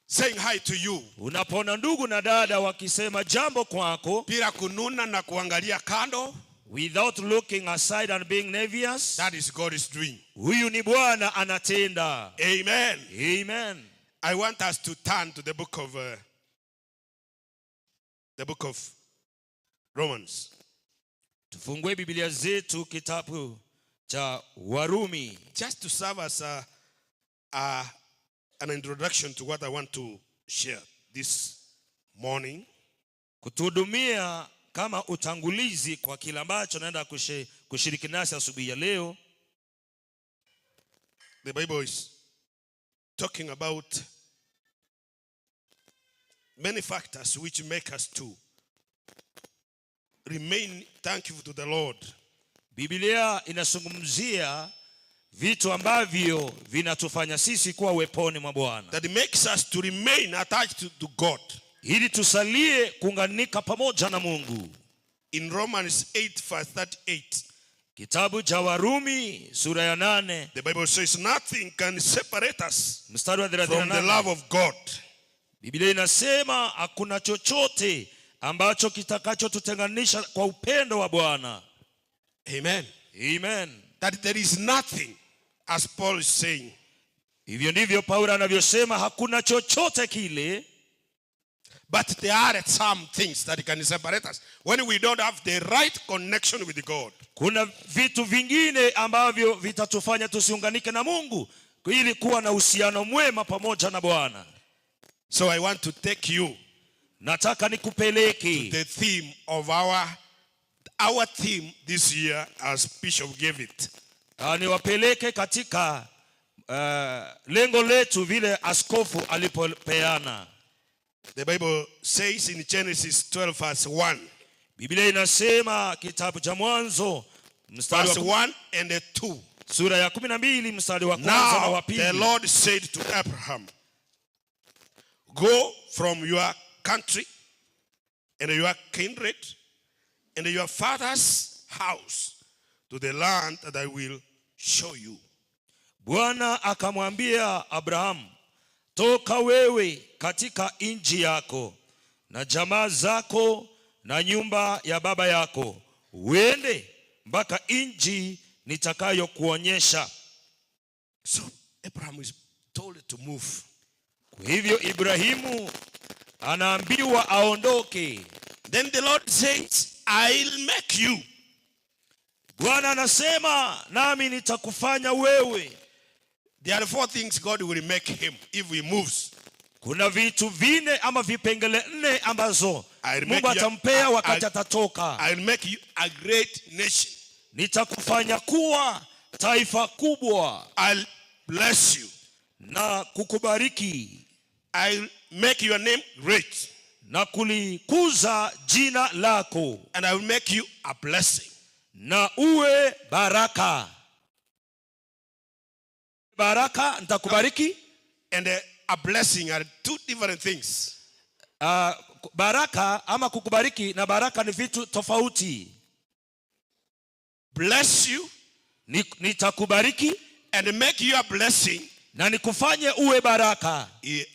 saying hi to you, unapoona ndugu na dada wakisema jambo kwako bila kununa na kuangalia kando, without looking aside and being envious, that is God is doing. Huyu ni Bwana anatenda. Amen. Amen. I want us to turn to the book of Romans. Tufungue Biblia zetu kitabu cha Warumi. Just to serve as an introduction to what I want to share this morning. Kutuhudumia kama utangulizi kwa kile ambacho naenda kushiriki nasi asubuhi ya leo. The Bible is talking about many factors which make us to remain thankful to the Lord. Biblia inazungumzia vitu ambavyo vinatufanya sisi kuwa weponi mwa Bwana. That makes us to remain attached to God. Ili tusalie kuunganika pamoja na Mungu. In Romans 8:38. Kitabu cha Warumi sura ya 8. The Bible says nothing can separate us Mstari wa from the love of God. Biblia inasema hakuna chochote ambacho kitakachotutenganisha kwa upendo wa Bwana. Amen. Amen. That there is nothing, as Paul is saying. Hivyo ndivyo Paulo anavyosema hakuna chochote kile. But there are some things that can separate us when we don't have the right connection with God. Kuna vitu vingine ambavyo vitatufanya tusiunganike na Mungu ili kuwa na uhusiano mwema pamoja na Bwana. So I want to take you Nataka nikupeleke the theme of our theme this year as Bishop gave it. Niwapeleke katika lengo letu vile askofu alipopeana. The Bible says in Genesis 12:1. Biblia inasema kitabu cha Mwanzo mstari Verse wa 1 and 2. sura ya 12 mstari wa kwanza na wa Now the pili. Lord said to Abraham, go from your country and your kindred and your father's house to the land that I will show you. Bwana akamwambia Abrahamu, toka wewe katika nchi yako na jamaa zako na nyumba ya baba yako, uende mpaka nchi nitakayokuonyesha. So Abraham is told to move. Kwa hivyo Ibrahimu anaambiwa aondoke. Then the Lord says, I'll make you. Bwana anasema nami nitakufanya wewe. There are 4 things God will make him if he moves. Kuna vitu vine ama vipengele 4 ambazo Mungu atampea wakati atatoka. I'll make you a great nation. Nitakufanya kuwa taifa kubwa. I'll bless you. Na kukubariki. I'll make your name great. Na kulikuza jina lako. And I will make you a blessing. Na uwe baraka. Baraka nitakubariki. And a blessing are 2 different things. Baraka ama kukubariki na baraka ni vitu tofauti. Bless you. Nitakubariki. And make you a blessing. Na nikufanye uwe baraka.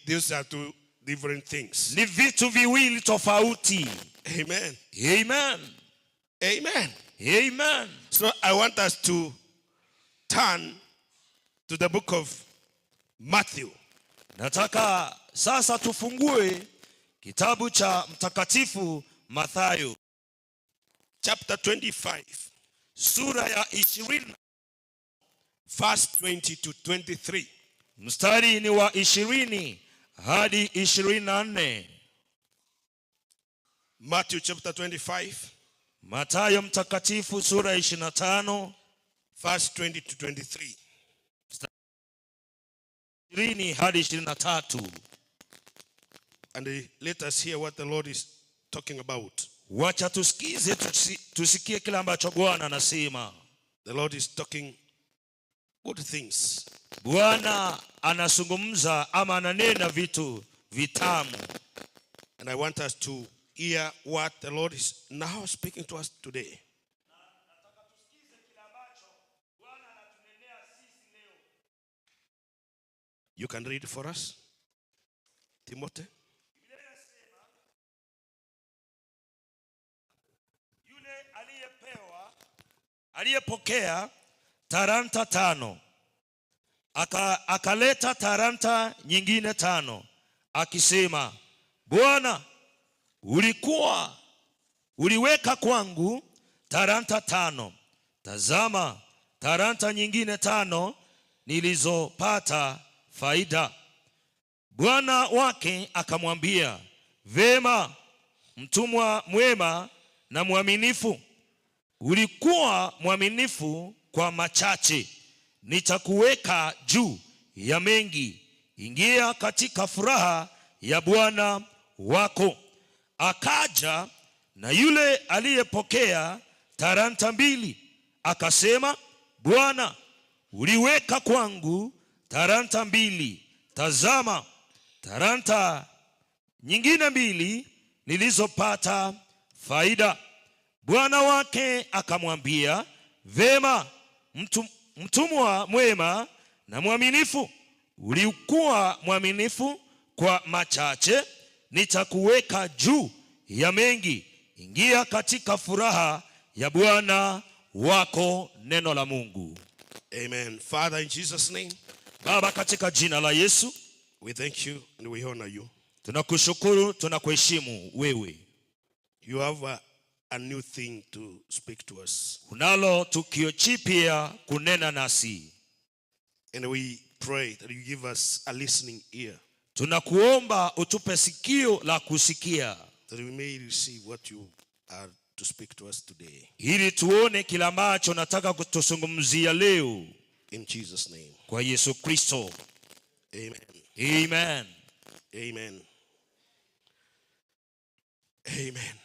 These are 2 different things. Ni vitu viwili tofauti. Amen. Amen. Amen. Amen. So I want us to turn to the book of Matthew. Nataka sasa tufungue kitabu cha mtakatifu Mathayo. Chapter 25. Sura ya 20. Verse 20 to 23. Mstari ni wa 20 hadi 24. Matthew chapter 25. Mathayo mtakatifu sura ya 25. Verse 20 to 23. 20 hadi 23. And let us hear what the Lord is talking about. Wacha tusikize tusikie kile ambacho Bwana anasema. The Lord is talking good things. Bwana anazungumza ama ananena vitu vitamu. And I want us to hear what the Lord is now speaking to us today. You can read for us, Timothy. Yule aliyepokea talanta 5 akaleta talanta nyingine 5 akisema, Bwana, uliweka kwangu talanta 5. Tazama, talanta nyingine 5 nilizopata faida. Bwana wake akamwambia, vema, mtumwa mwema na mwaminifu. Ulikuwa mwaminifu kwa machache, nitakuweka juu ya mengi. Ingia katika furaha ya Bwana wako. Akaja Na yule aliyepokea talanta 2 akasema, Bwana, uliweka kwangu talanta 2. Tazama, talanta nyingine 2 nilizopata faida. Bwana wake akamwambia, vema, mtumwa mwema na mwaminifu. Ulikuwa mwaminifu kwa machache, nitakuweka juu ya mengi. Ingia katika furaha ya Bwana wako. Neno la Mungu. Amen. Father, in Jesus' name, Baba, katika jina la Yesu, we thank you and we honor you. tunakushukuru, tunakuheshimu wewe. You have a new thing to speak to us. Unalo tukio jipya kunena nasi. And we pray that you give us a listening ear, Tunakuomba utupe sikio la kusikia, that we may receive what you are to speak to us today. ili tuone kila ambacho nataka kutuzungumzia leo. In Jesus' name. Kwa Yesu Kristo. Amen. Amen. Amen. Amen.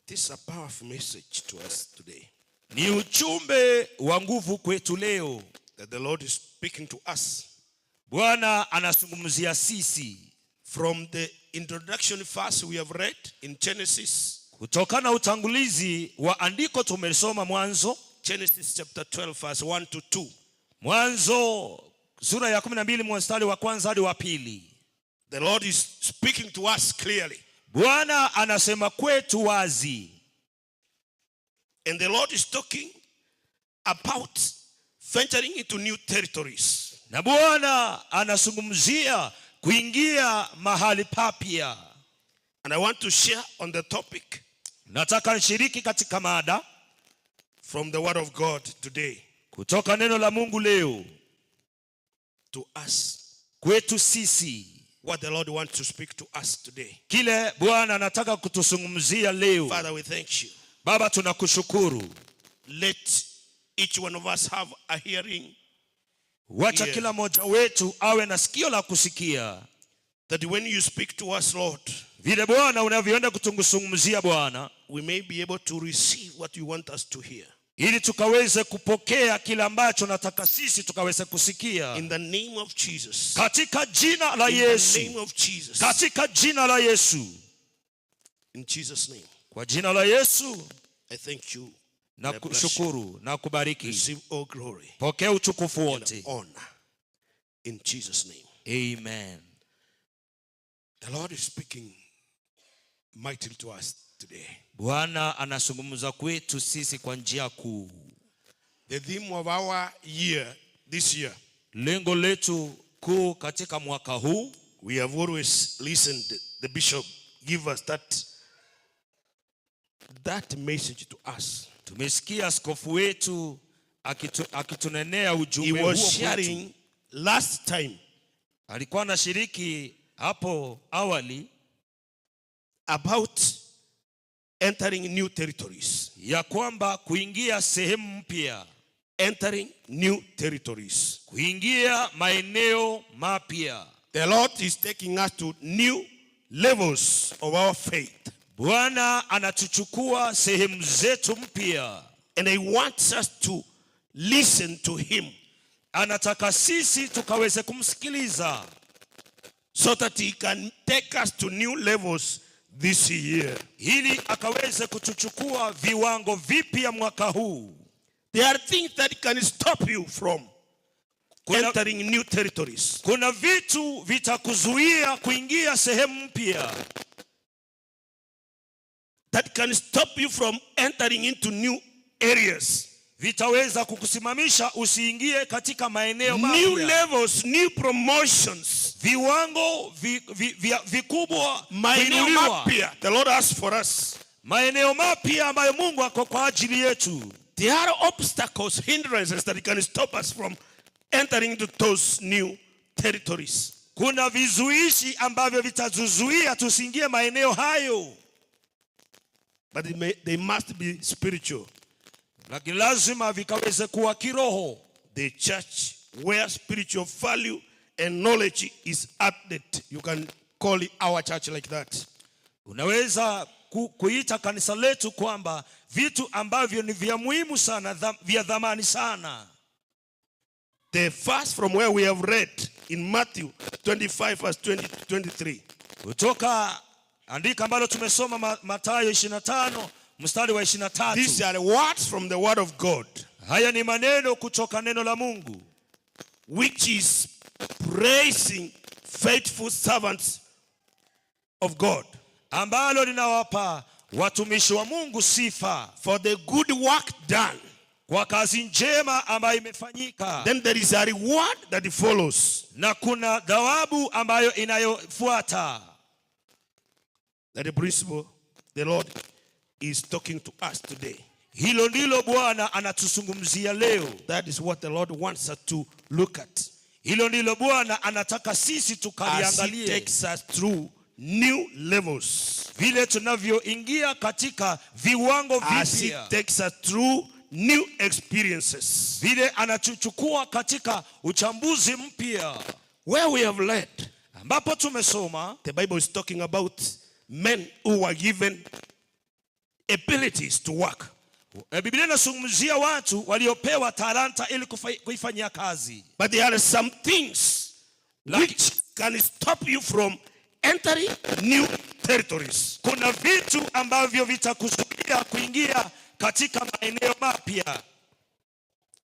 This is a powerful message to us today, Ni ujumbe wa nguvu kwetu leo. that the Lord is speaking to us. Bwana anazungumzia sisi. From the introduction verse we have read in Genesis, Kutokana utangulizi wa andiko tumesoma Mwanzo. Genesis chapter 12 verse 1 to 2. Mwanzo sura ya 12 mstari wa 1 hadi wa 2. The Lord is speaking to us clearly. Bwana anasema kwetu wazi. And the Lord is talking about venturing into new territories. Na Bwana anazungumzia kuingia mahali papya. And I want to share on the topic Nataka nishiriki katika mada from the word of God today kutoka neno la Mungu leo to us. kwetu sisi. What the Lord wants to speak to us today. Kile Bwana anataka kutuzungumzia leo. Father, we thank you. Baba, tunakushukuru. Let each one of us have a hearing, Wacha Yes. kila mmoja wetu awe na sikio la kusikia. that when you speak to us, Lord, Vile Bwana unavyoenda kutuzungumzia Bwana, we may be able to receive what you want us to hear. ili tukaweze kupokea kila ambacho nataka sisi tukaweze kusikia. In the name of Jesus. Katika jina la In the Yesu. name of Jesus. Katika jina la Yesu. In Jesus' name. Kwa jina la Yesu I thank you. na I bless you. kushukuru na kubariki. Receive all glory Pokea utukufu and wote. honor. In Jesus' name. Amen. The Lord is speaking mightily to us today. Bwana anazungumza kwetu sisi kwa njia kuu. The theme of our year, this year, Lengo letu kuu katika mwaka huu, we have always listened, the bishop give us that message to us. tumesikia askofu wetu akitunenea He ujumbe huo was kwetu. sharing last time Alikuwa anashiriki hapo awali about entering new territories. ya kwamba kuingia sehemu mpya, Entering new territories. kuingia maeneo mapya. The Lord is taking us to new levels of our faith. Bwana anatuchukua sehemu zetu mpya. And He wants us to listen to Him Anataka sisi tukaweze kumsikiliza, so that He can take us to new levels this year. ili akaweze kutuchukua viwango vipya mwaka huu. There are things that can stop you from Kuna- entering new territories. Kuna vitu vitakuzuia kuingia sehemu mpya, That can stop you from entering into new areas. vitaweza kukusimamisha usiingie katika maeneo New mapya. levels, new promotions. Viwango vikubwa Maeneo kuinuliwa. mapya. The Lord asks for us. Maeneo mapya ambayo Mungu ako kwa ajili yetu. There are obstacles, hindrances that can stop us from entering into those new territories. Kuna vizuishi ambavyo vitazuzuia tusiingie maeneo hayo, But they must be spiritual. lakini lazima vikaweze kuwa kiroho. The church where spiritual value and knowledge is added. You can call it our church like that. Unaweza kuita kanisa letu kwamba vitu ambavyo ni vya muhimu sana, vya dhamani sana. The first from where we have read in Matthew 25 verse 23. Kutoka andika ambalo tumesoma Mathayo 25 mstari wa 23. These are words from the word of God. Haya ni maneno kutoka neno la Mungu, which is praising faithful servants of God. Ambalo linawapa watumishi wa Mungu sifa for the good work done. Kwa kazi njema ambayo imefanyika. Then there is a reward that follows. Na kuna thawabu ambayo inayofuata. That the principle the Lord is talking to us today. Hilo ndilo Bwana anatuzungumzia leo. That is what the Lord wants us to look at. Hilo ndilo Bwana anataka sisi tukaliangalie. As he takes us through new levels. Vile tunavyoingia katika viwango vipya. As he takes us through new experiences. Vile anatuchukua katika uchambuzi mpya. Where we have read, ambapo tumesoma, the Bible is talking about men who were given abilities to work. Biblia inazungumzia watu waliopewa talanta ili kuifanyia kazi. But there are some things which can stop you from entering new territories. Kuna vitu ambavyo vitakuzuia kuingia katika maeneo mapya.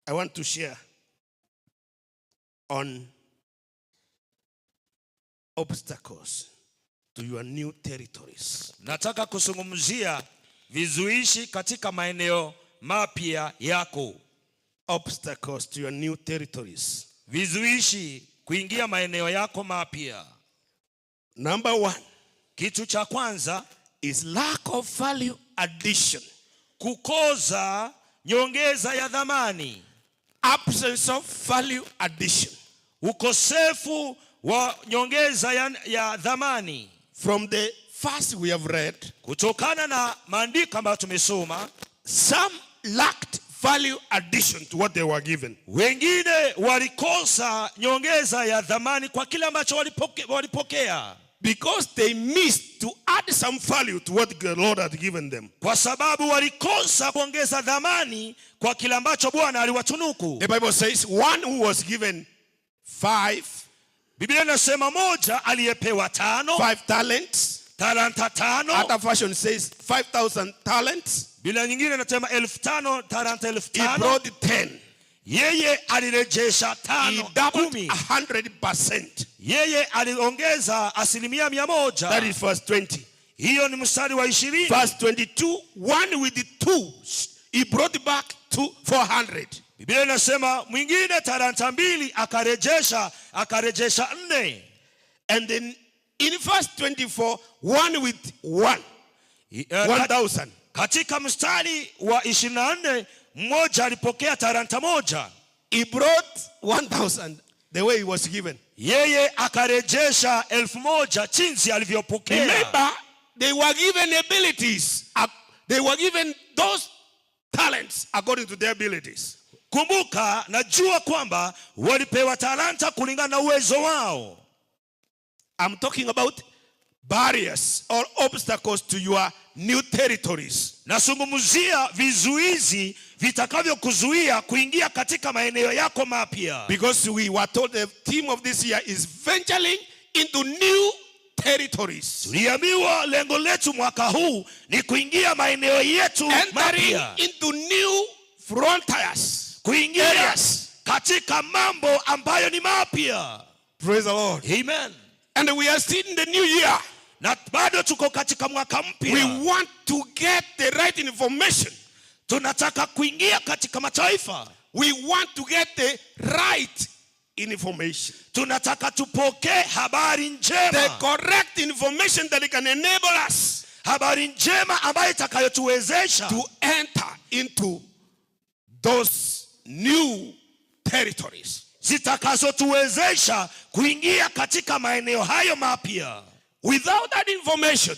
I want to share on obstacles to your new territories. Nataka kuzungumzia vizuishi katika maeneo mapya yako. Obstacles to your new territories. Vizuishi kuingia maeneo yako mapya. Number 1. Kitu cha kwanza is lack of value addition. Kukosa nyongeza ya dhamani. Absence of value addition. Ukosefu wa nyongeza ya dhamani. From the first we have read, kutokana na maandiko ambayo tumesoma, some lacked value addition to what they were given. Wengine walikosa nyongeza ya dhamani kwa kile ambacho walipokea. Because they missed to add some value to what the Lord had given them. Kwa sababu walikosa kuongeza dhamani kwa kile ambacho Bwana aliwatunuku. The Bible says one who was given 5. Biblia inasema moja aliyepewa 5 talents. Talanta 5. Other version says 5,000 talents. Biblia nyingine inasema 5,000 talanta 5,000. He brought 10. Yeye alirejesha 5. He doubled 100%. Yeye aliongeza 100%. That is verse 20. Hiyo ni mstari wa 20. Verse 22, one with the 2, he brought back 400. Biblia inasema mwingine talanta 2 akarejesha 4. And then in verse 24, one with 1,000. Katika mstari wa 24 mmoja alipokea talanta 1. He brought 1,000 the way he was given. Yeye akarejesha 1,000 jinsi alivyopokea. Remember, they were given abilities. They were given those talents according to their abilities. Kumbuka, najua kwamba walipewa talanta kulingana na uwezo wao. I'm talking about barriers or obstacles to your new territories. Nasungumzia vizuizi vitakavyokuzuia kuingia katika maeneo yako mapya. Because we were told the theme of this year is venturing into new territories. Tuliambiwa lengo letu mwaka huu ni kuingia maeneo yetu mapya. Into new frontiers. Kuingia katika mambo ambayo ni mapya. Praise the Lord. Amen. And we are still in the new year. Na bado tuko katika mwaka mpya. We want to get the right information. Tunataka kuingia katika mataifa. We want to get the right information. Tunataka tupokee habari njema. The correct information that can enable us. Habari njema ambayo itakayotuwezesha to enter into those new territories. Zitakazotuwezesha kuingia katika maeneo hayo mapya. Without that information,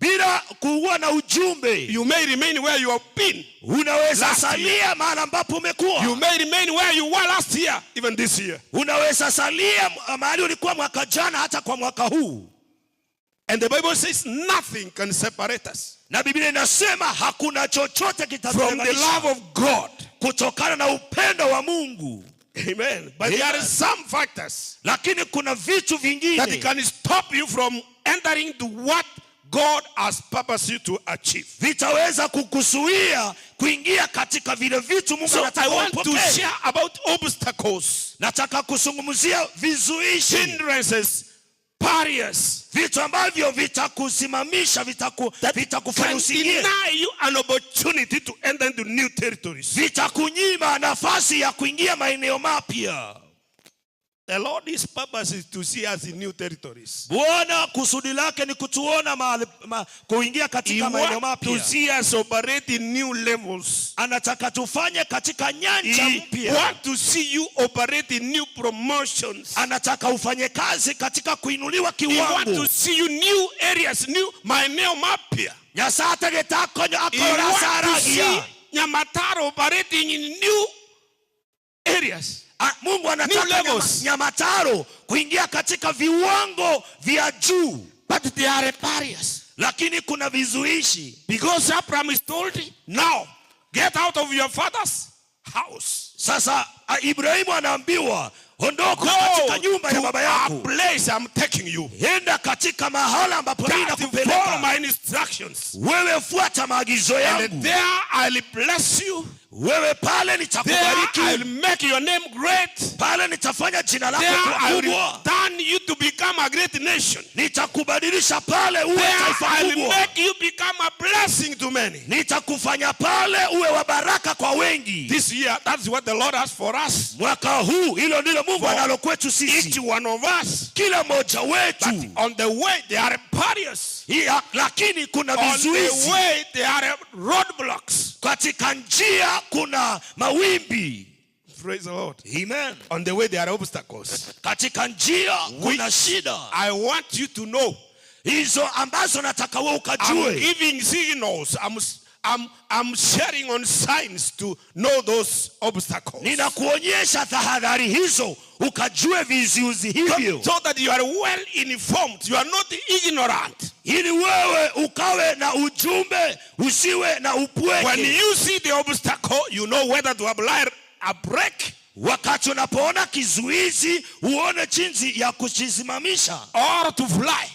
bila kuwa na ujumbe, you may remain where you have been. Unaweza salia mahali ambapo umekuwa. You may remain where you were last year, even this year. Unaweza salia mahali ulikuwa mwaka jana hata kwa mwaka huu. And the Bible says nothing can separate us Na Biblia inasema hakuna chochote from the kitatutenganisha love of God. kutokana na upendo wa Mungu. Amen. But there are some factors Lakini kuna vitu that vingine can stop you from entering to what God has purposed you to achieve. vitaweza kukuzuia kuingia katika vile vitu Mungu So I anataka want to upokee. share about obstacles, Nataka kuzungumzia vizuishi, hindrances, barriers vitu ambavyo vitakusimamisha, vitakufanya can usiingie, deny you an opportunity to enter into new territories. vitakunyima nafasi ya kuingia maeneo mapya. The Lord's purpose is to see us in new territories. Bwana kusudi lake ni kutuona kuingia He katika maeneo wants to mapya. see us operate in new levels. Anataka tufanye katika nyanja He mpya. wants to see you operate in new promotions. Anataka ufanye kazi katika kuinuliwa He wants kiwango. to see you new areas, new maeneo mapya. Nyasaye agetaka He akora wants to see saragia. Nyamataro operating in new areas. Mungu New anataka levels. Nyamataro kuingia katika viwango vya juu. But there are barriers. Lakini kuna vizuishi. Because Abraham is told, now get out of your father's house. Sasa Ibrahimu anaambiwa ondoka Go katika nyumba ya to baba a yako. place I'm taking you. Enda katika mahala ambapo mimi That follow nakupeleka. my instructions. Wewe fuata maagizo And yangu. there I'll bless you. Wewe pale There nitakubariki. I'll make your name great. Pale nitafanya jina lako There kuwa I'll kubwa. turn you to become a great nation. Nitakubadilisha pale uwe There taifa I'll kubwa. make you become a blessing to many. Nitakufanya pale uwe wa baraka kwa wengi. This year, that's what the Lord has for us. Mwaka huu hilo ndilo Mungu For analo kwetu Each sisi. one of us. Kila mmoja But wetu. on the way, there are barriers. Lakini kuna On the vizuizi. way, there are roadblocks. Katika njia kuna mawimbi. Praise the Lord. Amen. On the way, there are obstacles. Katika njia kuna shida. I want you to know. Hizo ambazo nataka wewe I'm ukajue. giving signals. I'm sharing on signs to know those obstacles. Ninakuonyesha tahadhari hizo ukajue vizuizi hivyo. So that you are well informed. You are not ignorant. Ili wewe ukawe na ujumbe, usiwe na When upweke. you see the obstacle, you know whether to apply a brake Wakati unapoona kizuizi, uone jinsi ya kukisimamisha or to fly.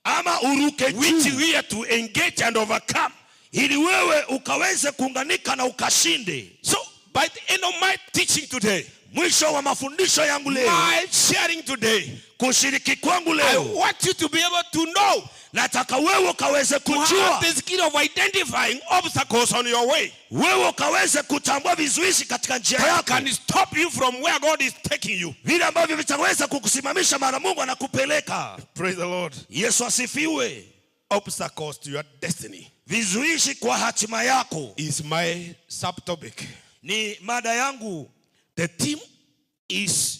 ama uruke Which juu. we are to engage and overcome. Ili wewe ukaweze kuunganika na ukashinde. So, by the end of my teaching today, Mwisho wa mafundisho yangu leo, my sharing today, kushiriki kwangu I leo, want you to be able to know, nataka wewe ukaweze to have kujua, the skill of identifying obstacles on your way wewe ukaweze kutambua vizuizi katika njia that yako, can stop you from where God is taking you. vile ambavyo vitaweza kukusimamisha mara Mungu anakupeleka. Praise the Lord. Yesu asifiwe. Obstacles to your destiny Vizuizi kwa hatima yako is my subtopic. ni mada yangu. The theme is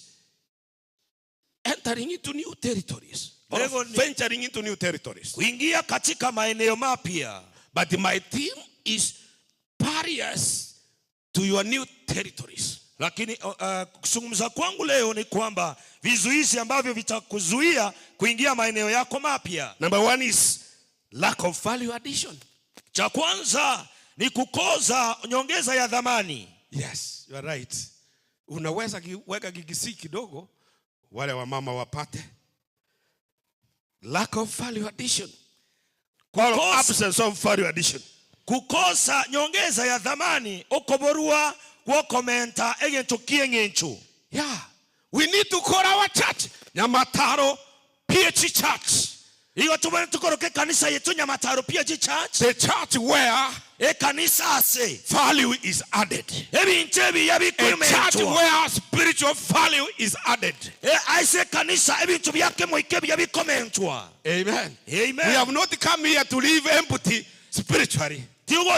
entering into new territories. Or Lengo ni- venturing into new territories. Kuingia katika maeneo mapya. But my theme is barriers to your new territories. Lakini kuzungumza kwangu leo ni kwamba vizuizi ambavyo vitakuzuia kuingia maeneo yako mapya. Number one is lack of value addition. Cha kwanza ni kukosa nyongeza ya dhamani. Yes, you are right. Unaweza weka kigisi kidogo wale wa mama wapate. Lack of value addition. Or absence of value addition. Kukosa nyongeza ya dhamani okoborua kuokomenta egentu kiengenchu. Yeah. We need to call our church Nyamataro PH Church. Iyo tubone tukoroke kanisa yetu Nyamataro PH Church. The church where Kanisa ase value is added. ebintu A church where spiritual value is added. aise kanisa ebintu byake moike byabikomentwa. Amen. Amen. We have not come here to live empty spiritually.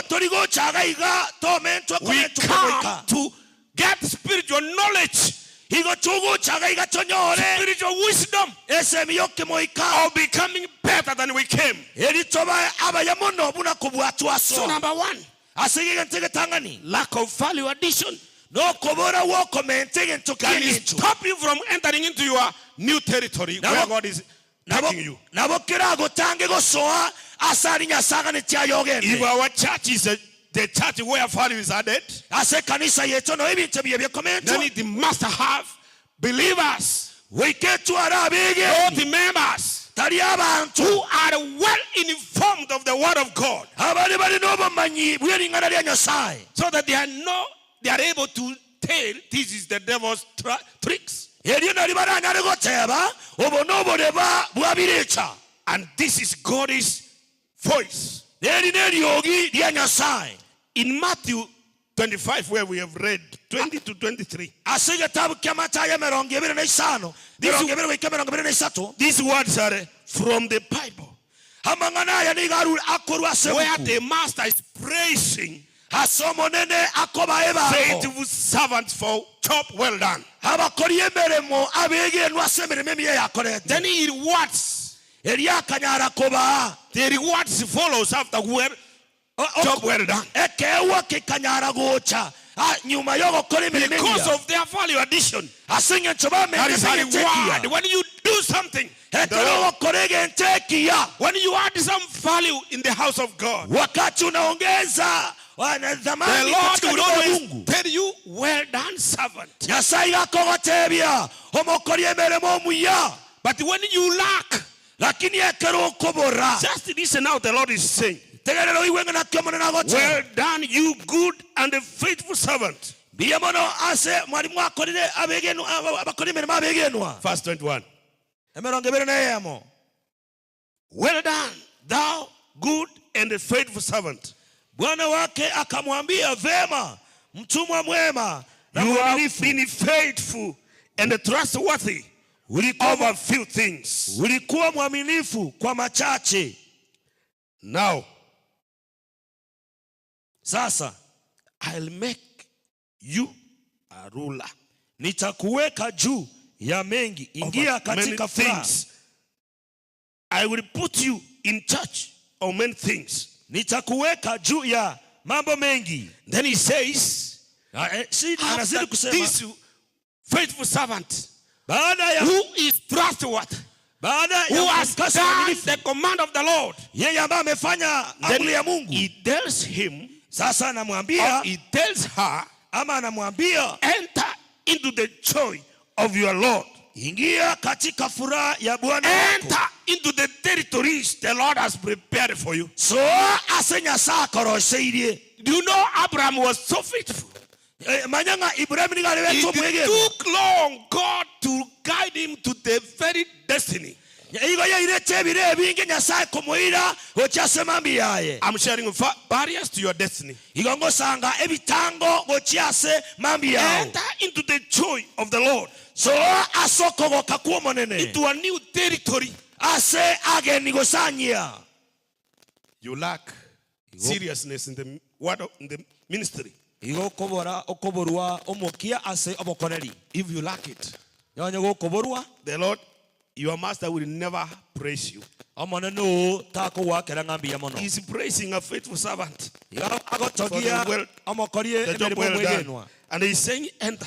Torigo chagaiga tomentwa We komentwa come to get spiritual knowledge, Higo tugu chagaiga tonyore spiritual wisdom ese miyoke moika of becoming better than we came. elitoba abayamono buna kubwatwa So so number one, asige ntege tangani lack of value addition no kobora wo komente can ntokiencho stop you from entering into your new territory Now- where God is taking you. nabo kirago tange gosoa asari nyasaga ne If tyayogende our church is the church where value is added, ase kanisa yetu no ebintu bye then komento it must have believers, weketu arabege not the members, tali abantu who are well informed of the word of God, abali bali n'obumanyi bw'eringana lya nyasaye so that they are able to tell this is the devil's tricks, eryo nali baranya ligoteba obo n'oboleba bwabirecha and this is God's voice. eri n'eryogi lya nyasaye. In Matthew 25, where we have read 20 to 23, ase gitabu kya Matayo 25 23 these words are from the Bible, amang'ana aya nigaru akorwa where sebuku the master is praising asomo nene akobaye babo faithful servants for job well done. abakori emeremo abegenwa semeremo emiye yakorete Then he rewards. eri akanyara koba The rewards follows after job well done. ekewa kikanyara gocha nyuma yo gukora emirimo Because emiya of their value addition. asinge nchoba That is a reward. When you do something, ekero okorege ntekiya when you add some value in the house of God, wakati unaongeza the dhamani Lord katika will nyumba ya always Mungu tell you, well done, servant. nyasaye gakogotebya omukori emirimo omuya But when you lack, lakini ekero okobora just listen how the Lord is saying, tegerero iwe ngana kyomono nagocha well done, you good and faithful servant. biye mono ase mwalimu akorire abegenu abakori emirimo abegenwa Verse 21. emirongo ebere neyemo Well done, thou good and faithful servant. bwana wake akamwambia vema mtumwa mwema na You have mwaminifu been faithful and trustworthy over few things. ulikuwa mwaminifu kwa machache Now, sasa I'll make you a ruler nitakuweka juu ya mengi ingia over many katika furaha things. I will put you in charge of many things. nitakuweka juu ya mambo mengi. Then he says, Anazidi after kusema this faithful servant baada ya who is trustworthy, who has mkasi done mwaminifu, the command of the Lord, yeye ambaye amefanya amri ya then Mungu, he tells him, sasa or anamwambia he tells her, ama anamwambia enter into the joy of your Lord. ingia katika furaha ya Bwana wako. Enter into the territories the Lord has prepared for you. So asenya saa koroseirie. Do you know Abraham was so faithful? Manyanga Ibrahim ni gale wetu mwege. It took long God to guide him to the very destiny. Igo ya irete bire binge nyasaye kumuira okyasema mbiyaye. I'm sharing barriers to your destiny. Igo ngosanga ebitango gokyase mambi yawo. Enter into the joy of the Lord. So asoko gokakuo monene. Into a new territory. Ase ageni gosanyia. You lack seriousness in the word of, in the ministry. Igo kobora okoborwa omokia ase obokoneri. If you lack it, Yonye go koborwa the Lord, your master, will never praise you. omoneno tako wakera ngambi ya mono. He's praising a faithful servant. Igo agotogia omokorie The job emerimo well done. mwegenwa. And he's saying, enter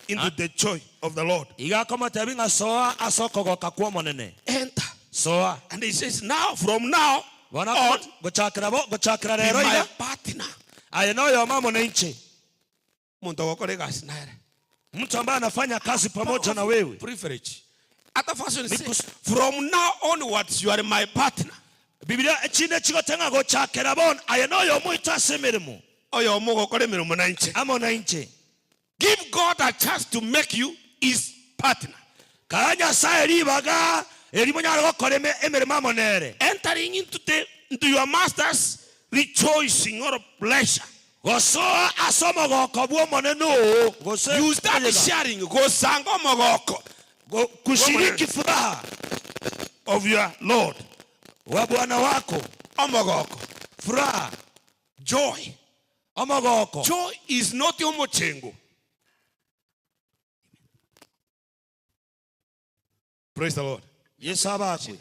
into the joy of the Lord. Iga kama tabinga soa asoko gokakuo monene. Enter. Soa. And he says, now, from now Wana on, gochakra be rero my iga. partner. Ayeno yo mamo na nchi. Muntu wakore kasi naere. Mtu ambaye anafanya kazi pamoja na wewe. Privilege. Other version says, Because- from now onwards, you are my partner. Biblia chine chigotenga gochakra bon ayeno yo muita semeremo. Oyo omugo kore mirimo na nche. Amo na nchi. Give God a chance to make you his partner. Kanya sa eribaga erimo nyaro gokora emeremo amonere. Entering into your master's rejoicing or pleasure. Gosoa asomo gokobwo moneno. Gose You start sharing go sango mogoko kushiriki furaha of your Lord. wa Bwana wako. Omogoko. Furaha. Joy. Omogoko. Joy is not omochengo. Praise the Lord. Yesu abakwe.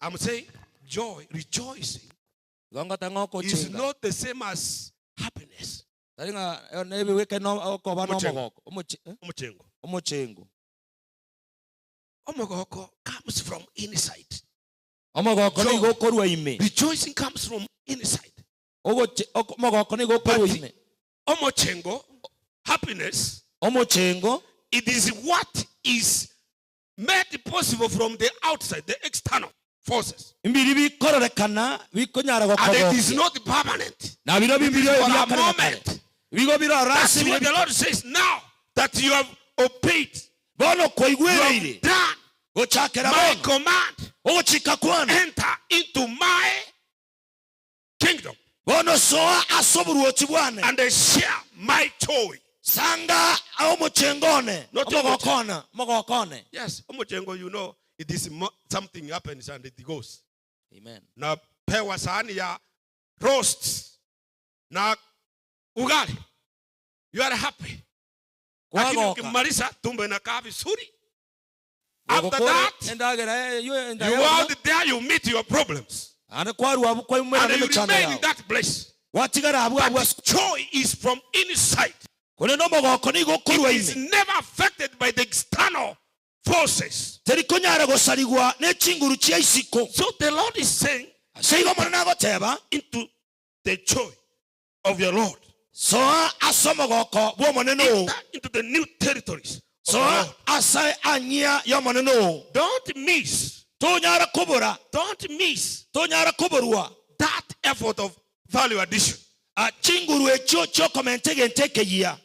I'm saying joy, rejoicing Gonga tangoko is chinga. not the same as happiness. Taringa nebe weke no okoba no Omochengo. mogoko. Omochengo. Omochengo. omogoko comes from inside. Omogoko ni Joy. gokorwa ime. Rejoicing comes from inside. Omogoko ni gokorwa ime. Omochengo, happiness, Omochengo, it is what is made possible from the outside, the external forces. imbiri bikororekana bikonyara And it is gokoboka. not permanent. Na biro It is bimbiro for a byakare. moment. Bigo biro That's rasi what the Lord says now that you have obeyed. bono You koigwereire. have done Gochakera my bono. command. Ogochika kwana. Enter into my kingdom Bono soa asoburuoti bwane. and share my joy. Sanga omochengone. Not Omogokona. Mogokone. Yes, omochengo, you know, it is something happens and it goes. Amen. Na pewa sahani ya roasts na ugali. You are happy. Lakini Kwagoka. ukimaliza tumbo inakaa vizuri. After that, endagera you out there, you meet your problems. ane kwaru abu kwa umera And you nemechanda remain in yao. that place. Watigara abu abu. But joy is from inside. Kone no mogoko ni gokorwa It is ime. never affected by the external forces. Terikonyara gosaligwa ne chinguru chia isiko. So the Lord is saying, Seigo mwana nagoteba. into the joy of your Lord. Soa asomogoko bwo moneno. Enter into the new territories of the Soa Lord. asai anyia ya moneno. Don't miss Tonyara kubura. Tonyara kuburwa. that effort of value addition. A chinguru echo choko mentege nteke yia.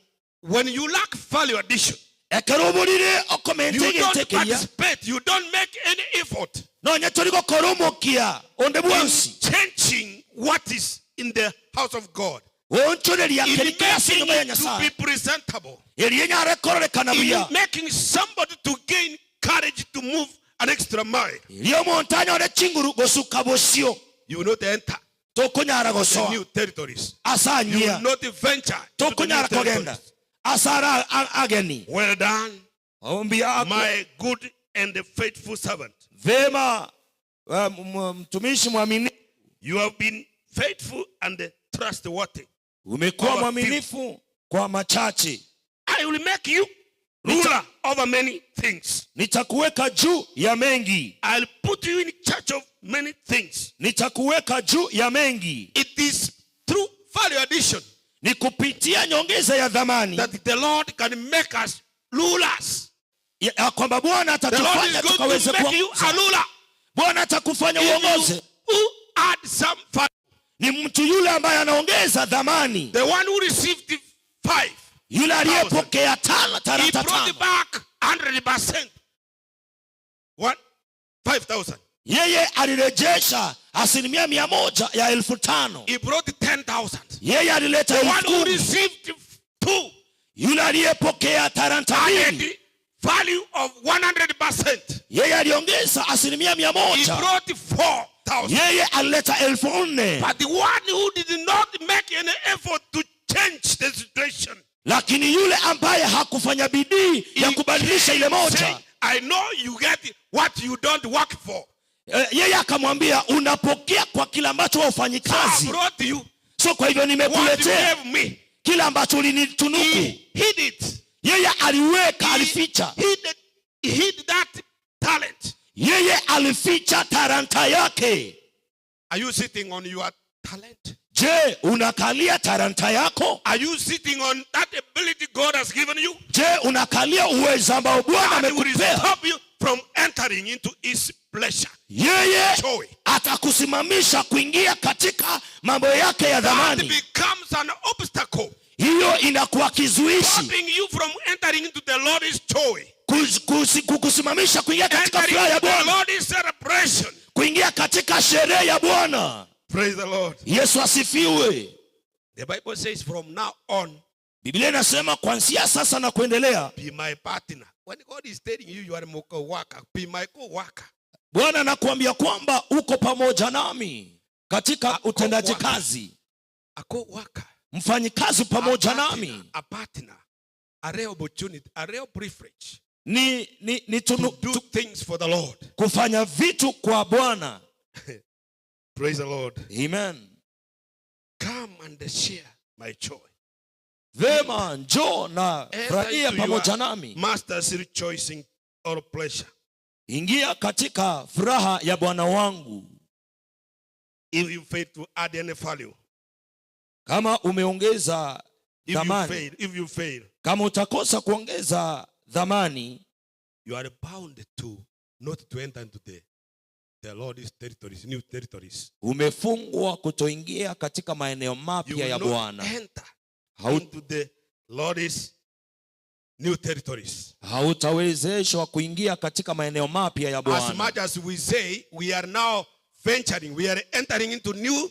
When you lack value addition, Ekerobulire you okomentege don't nteke yia. participate, you don't make any effort No nyatoriko koromokia. Onde in bwansi. changing what is in the house of God. Onchole liya In kerika making yasinga ya it to nyasa. be presentable. Eliyenyare korore kanabuya. In making somebody to gain courage to move an extra mile. Eliyo montanya ore chinguru gosuka bosio. You will not enter Tokonyara the gosoa. new territories. You Asanyia. will not venture into the new Tokonyara kogenda. territories. Asara ageni. Well done, Ombi yako. my good and faithful servant. Vema mtumishi mwaminifu. You have been faithful and trustworthy. Umekuwa Over mwaminifu kwa machache. I will make you ruler over many things. Nitakuweka juu ya mengi. I'll put you in charge of many things. Nitakuweka juu ya mengi. It is through value addition Ni kupitia nyongeza ya dhamani that the Lord can make us rulers. ya kwamba Bwana The Lord is atatufanya going tukaweze to make you a kuongoza. ruler. Bwana atakufanya If uongoze. you who add some value, Ni mtu yule ambaye anaongeza dhamani. the one who received 5, Yule aliyepokea tano he talanta brought tano. back 100%. What? 5,000. Yeye alirejesha 100% ya 5,000. He brought 10,000. Yeye alileta The one who 10,000. received 2 Yule aliyepokea talanta added mbili. value of 100%. Yeye aliongeza 100%. He brought 4,000. Yeye alileta 4,000. But the one who did not make any effort to change the situation, Lakini yule ambaye hakufanya bidii ya he kubadilisha ile came saying, moja, I know you get what you don't work for. yeye akamwambia unapokea kwa kile ambacho hufanyi So I kazi. brought you So kwa hivyo what you nimekuletea gave me. kile ambacho ulinitunuku. He hid it. Yeye aliweka, He alificha. hid that talent. Yeye alificha talanta yake. Are you sitting on your talent? Je, unakalia talanta yako? Are you sitting on that ability God has given you? Je, unakalia uwezo ambao Bwana That will amekupea? stop you from entering into His pleasure. Yeye Joy. atakusimamisha kuingia katika mambo yake ya That dhamani. becomes an obstacle, Hiyo inakuwa kizuishi stopping you from entering into the Lord's joy. kukusimamisha kuingia katika Entering furaha ya into the Bwana, Lord's celebration. kuingia katika sherehe ya Bwana. Praise the Lord. Yesu asifiwe. The Bible says from now on, Biblia inasema kuanzia sasa na kuendelea, be my partner. When God is telling you you are my co-worker, be my co-worker. Bwana anakuambia kwamba uko pamoja nami katika utendaji kazi, A co-worker. mfanyikazi pamoja nami. A partner. A rare opportunity, a rare privilege Ni to do things for the Lord. kufanya vitu kwa Bwana. Praise the Lord. Amen. Come and share my joy. Vema, njoo na Enter furahia into pamoja your nami. master's rejoicing or pleasure. Ingia katika furaha ya Bwana wangu. If you fail to add any value, Kama umeongeza dhamani, if you fail, kama utakosa kuongeza dhamani, you are bound to not to enter into the Lord's territories, new territories. umefungwa kutoingia katika maeneo You mapya will ya not Bwana. enter into the Lord's new territories. Hautawezeshwa kuingia katika maeneo mapya ya As Bwana. much as we say we are now venturing, we are entering into new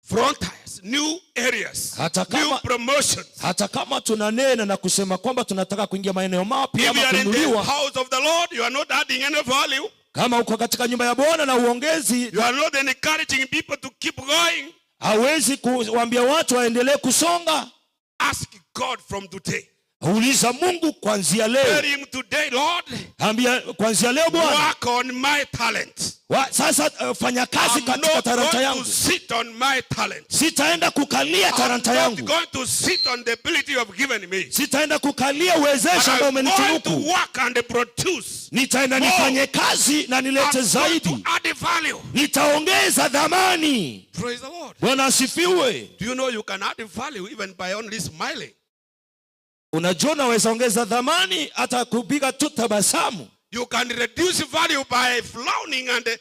frontiers, new areas, Hata new kama- promotions. Hata kama tunanena na kusema kwamba tunataka kuingia maeneo mapya If ama you are in the kuinuliwa, house of the Lord, you are not adding any value. kama uko katika nyumba ya Bwana na uongezi, You are not encouraging people to keep going. hawezi kuambia watu waendelee kusonga. Ask God from today. Uliza Mungu kuanzia Tell leo. him today, Lord, Ambia kuanzia leo Bwana, work on my talent. sasa fanya kazi I'm katika not talanta going yangu. to sit on my talent. Sitaenda kukalia I'm talanta not yangu. going to sit on the ability you have given me. Sitaenda kukalia uwezesho But ambao I'm going to umenitunuku. work and produce. Nitaenda nifanye kazi na I'm nilete going zaidi. to add value. Nitaongeza dhamani. Praise the Lord. Bwana asifiwe. Do you know you can add value even by only smiling? Unajua unaweza ongeza dhamani hata kupiga tu tabasamu. You can reduce value by frowning and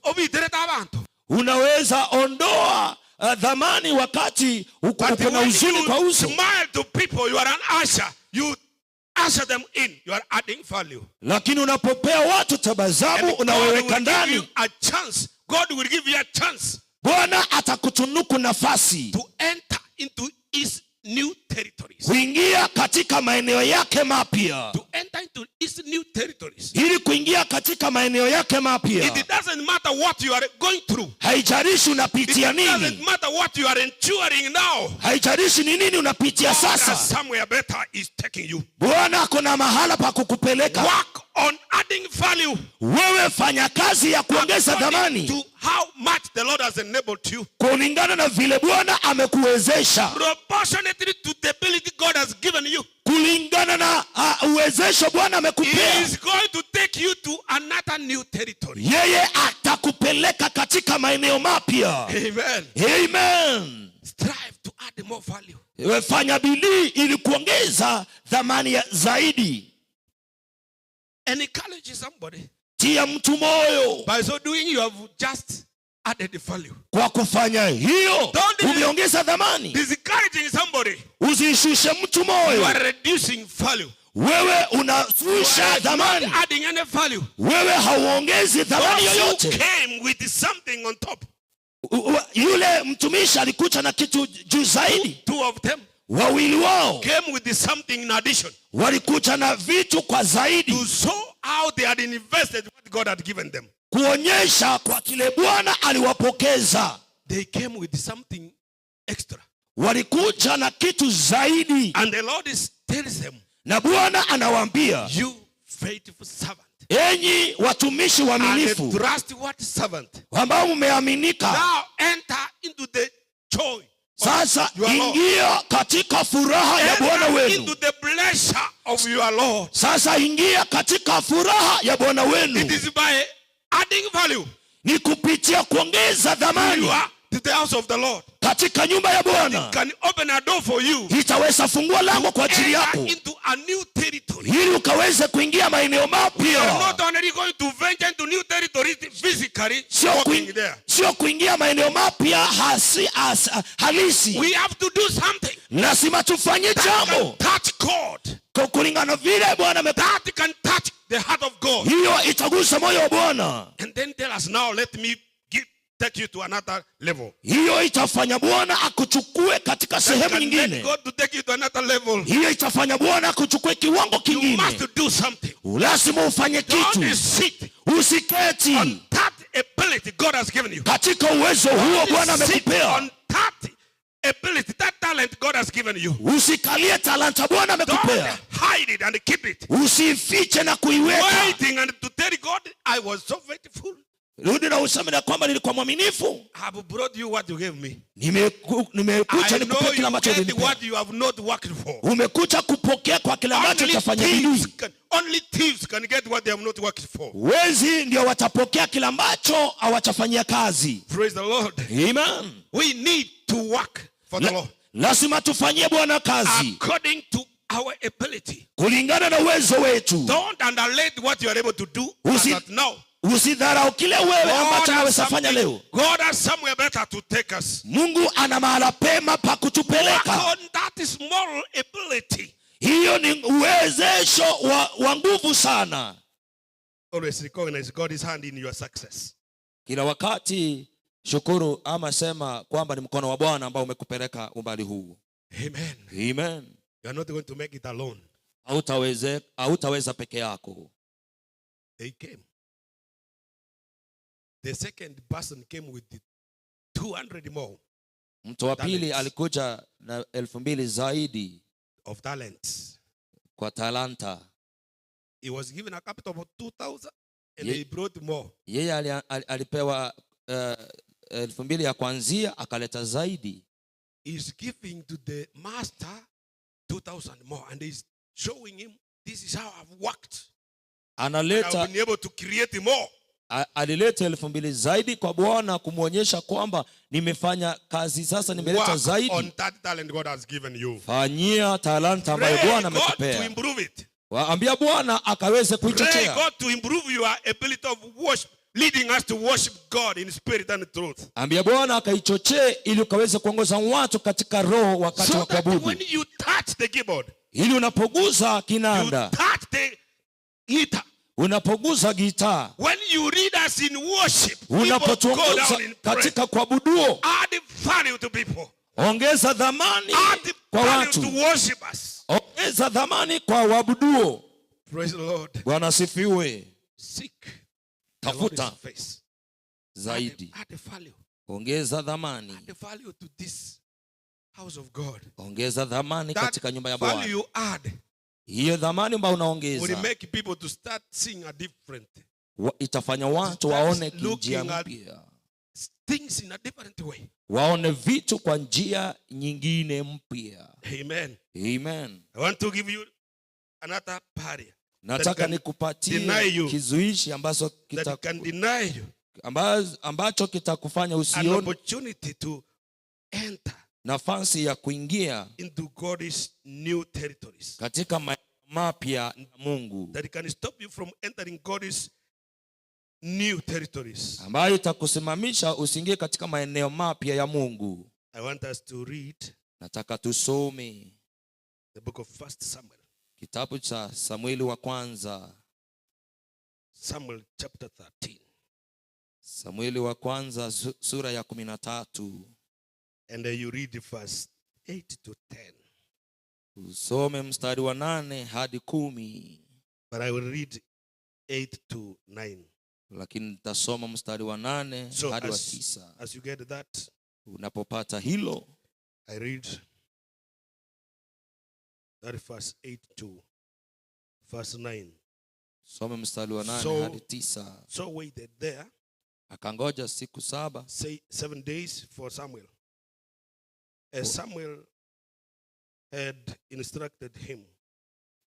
obitereta abantu. Unaweza ondoa dhamani wakati uko But na when huzuni kwa you uso. smile to people, you are an usher. You usher them in. You are adding value. Lakini unapopea watu tabasamu, And God unawaweka will give you ndani. a chance. God will give you a chance Bwana atakutunuku nafasi to enter into His new territories. kuingia katika maeneo yake mapya. To enter into His new territories. Ili kuingia katika maeneo yake mapya, It doesn't matter what you are going through. haijalishi It unapitia doesn't nini, matter what you are enduring now. haijalishi ni nini unapitia God has sasa. somewhere better is taking you. Bwana kuna mahala pa kukupeleka. Work on adding value Wewe fanya kazi ya kuongeza according dhamani to how much the Lord has enabled you. kulingana na vile Bwana amekuwezesha, Proportionately to the ability God has given you. kulingana na uwezesho Bwana He amekupea. is going to take you to another new territory. Yeye atakupeleka katika maeneo mapya. Amen. Amen. Strive to add more value. Wewe fanya bidii ili kuongeza dhamani zaidi. And encourage somebody. Tia mtu moyo. By so doing, you have just added value. Kwa kufanya hiyo umeongeza dhamani. Discouraging somebody, Usishushe mtu you moyo. are reducing value. Wewe You unashusha are not dhamani. adding any value. Wewe hauongezi dhamani Those who yoyote. came with something on top. Yule mtumishi alikuja na kitu juu zaidi. Two of them Wawili wao came with something in addition walikuja na vitu kwa zaidi, to show how they had invested what God had given them. kuonyesha kwa kile Bwana aliwapokeza. They came with something extra. Walikuja na kitu zaidi, And the Lord tells them, na Bwana anawaambia, you faithful servant enyi watumishi and waaminifu a trustworthy servant, ambao mmeaminika, now enter into the joy. sasa your Lord. ingia katika furaha ya Bwana Enter wenu. into the pleasure of your Lord. Sasa ingia katika furaha ya Bwana It wenu. is by adding value Ni kupitia kuongeza you dhamani are to the house of the Lord. katika nyumba ya Bwana. Can open a door for you Itaweza fungua lango kwa ajili enter yako into a new territory. ili ukaweze kuingia maeneo You are mapya. not only going to venture into new territories physically, Sio walking there. sio kuingia maeneo mapya halisi. We have to do something Lazima tufanye that can jambo touch God, kulingana na vile Bwana that can touch the heart of God. hiyo itagusa moyo wa Bwana. And then tell us now, let me take you to another level. Hiyo itafanya Bwana akuchukue katika sehemu Can nyingine. let God to take you to another level. Hiyo itafanya Bwana akuchukue kiwango You kingine. must do something. Lazima ufanye Don't kitu. sit Usiketi on that ability God has given you. katika uwezo huo Bwana Sit amekupea. on that ability, that talent God has given you. Usikalie talanta Bwana Don't amekupea. hide it and keep it. Usifiche na kuiweka. Waiting and to tell God, I was so faithful. Rudi na useme na kwamba nilikuwa mwaminifu. I have brought you what you gave me. Nimekuja I know nikupe kile you ambacho get ulinipea. what you have not worked for. Umekuja kupokea kwa kile ambacho utafanya bidii. Only thieves can get what they have not worked for. Wezi ndio watapokea kile ambacho hawachafanyia kazi. Praise the Lord. Amen. We need to work for the Lord. Lazima tufanyie Bwana kazi according to our ability. kulingana na uwezo wetu. Don't underrate what you are able to do as at now. Usidharau kile wewe ambacho unaweza fanya leo. God has somewhere better to take us. Mungu ana mahala pema pa kutupeleka. Work on that is moral ability. Hiyo ni uwezesho wa nguvu sana. Always recognize God's hand in your success. Kila wakati shukuru ama sema kwamba ni mkono wa Bwana ambao umekupeleka umbali huu. Amen. Amen. You are not going to make it alone. Hautaweza peke yako. They came. The second person came with 200 more. Mtu wa pili alikuja na 2,000 zaidi of talents. Kwa talanta. He was given a capital of 2,000 and he brought more. Yeye alipewa 2,000 ya kwanzia akaleta zaidi. He is giving to the master 2,000 more and he is showing him this is how I've worked. Analeta, I've been able to create more. Alileta 2,000 zaidi kwa Bwana kumuonyesha kwamba nimefanya kazi sasa, nimeleta zaidi. On that talent God has given you. Fanyia talanta ambayo Bwana amekupea. God to improve it. Waambia Bwana akaweze kuichochea. Pray God to improve your ability of worship, leading us to worship God in spirit and truth. Ambia Bwana akaichochee ili ukaweze kuongoza watu katika roho wakati wa kuabudu. When you touch the keyboard, ili unapoguza kinanda, you touch the guitar, unapoguza gitaa, when you lead us in worship, unapotuongoza katika kuabudu, add value to people. Ongeza dhamani kwa watu. To worship us. Ongeza dhamani kwa waabuduo. Praise the Lord. Bwana asifiwe. Seek. Tafuta zaidi. Add value. Ongeza dhamani. Add value to this house of God. Ongeza dhamani katika nyumba ya Bwana. Value you add. Hiyo dhamani ambayo unaongeza will make people to start seeing a different. Itafanya watu waone njia mpya. Things in a different way. Waone vitu kwa njia nyingine mpya. Amen. Amen. I want to give you another barrier. Nataka nikupatie kizuishi ambacho ambacho kitakufanya usione an opportunity to enter nafasi ya kuingia into God's new territories. Katika mapya ya Mungu. That can stop you from entering God's new territories. Ambayo itakusimamisha usiingie katika maeneo mapya ya Mungu. I want us to read. Nataka tusome the book of 1 Samuel. Kitabu cha Samueli wa kwanza. Samuel chapter 13. Samueli wa kwanza sura ya 13. And you read verse 8 to 10. Usome mstari wa 8 hadi 10. But I will read 8 to 9. Lakini nitasoma mstari wa 8 hadi wa 9. As you get that, unapopata hilo, I read that verse 8 to verse 9. Soma mstari wa 8 hadi 9. So waited there. Akangoja siku 7. Say 7 days for Samuel. As Samuel had instructed him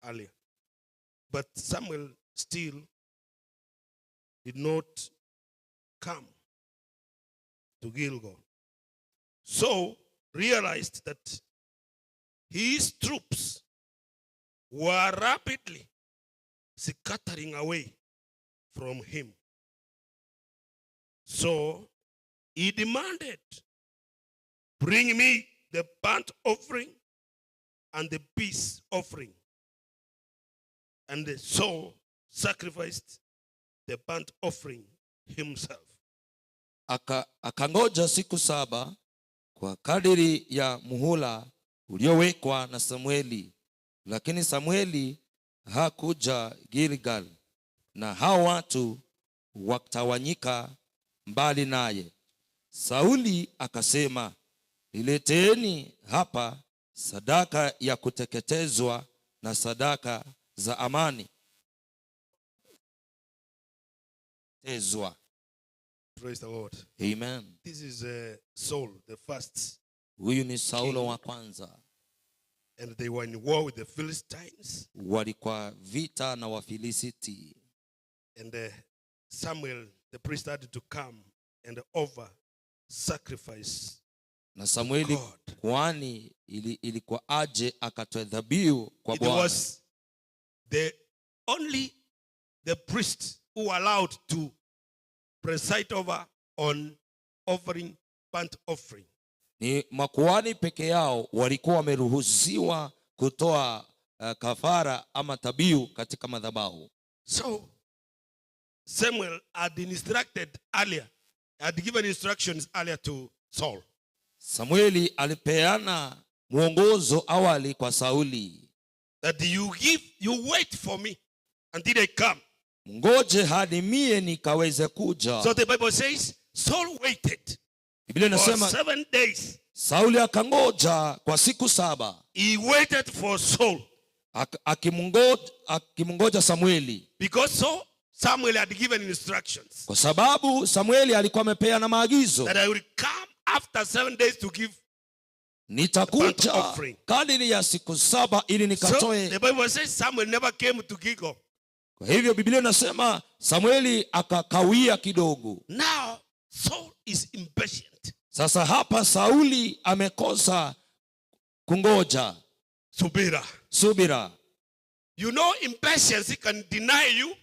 earlier. But Samuel still did not come to Gilgal. So realized that his troops were rapidly scattering away from him. So he demanded, bring me the burnt offering and the peace offering. And Saul sacrificed the burnt offering himself. Akangoja siku 7 kwa kadiri ya muhula uliowekwa na Samueli. Lakini Samueli hakuja Gilgal, na hao watu wakatawanyika mbali naye. Sauli akasema, nileteeni hapa sadaka ya kuteketezwa na sadaka za amani. Praise the Lord. Amen. This is Saul, the first. Huyu ni Saulo wa kwanza. And they were in war with the Philistines. Walikuwa vita na Wafilisti. And Samuel, the priest, had to come and offer sacrifice. Na Samueli kuhani ilikuwa aje akatoe dhabihu kwa Bwana. It was only the priest who were allowed to preside over on offering burnt offering. Ni makuhani peke yao walikuwa wameruhusiwa kutoa kafara ama dhabihu katika madhabahu. So Samuel had instructed earlier, had given instructions earlier to Saul. Samueli alipeana mwongozo awali kwa Sauli. That you wait for me until I come. Ngoje hadi mie nikaweze kuja. So the Bible says Saul waited. Biblia inasema 7 days. Sauli akangoja kwa siku 7. He waited for Saul. Akimngoja Samueli. Because Samuel had given instructions. Kwa sababu Samueli alikuwa amepeana maagizo. That I will come after 7 days to give. Nitakuja kadiri ya siku 7 ili nikatoe. So the Bible says Samuel never came to Gilgal. Kwa hivyo Biblia inasema Samueli akakawia kidogo. Now Saul is impatient. Sasa hapa Sauli amekosa kungoja. Subira. You know, impatience can deny you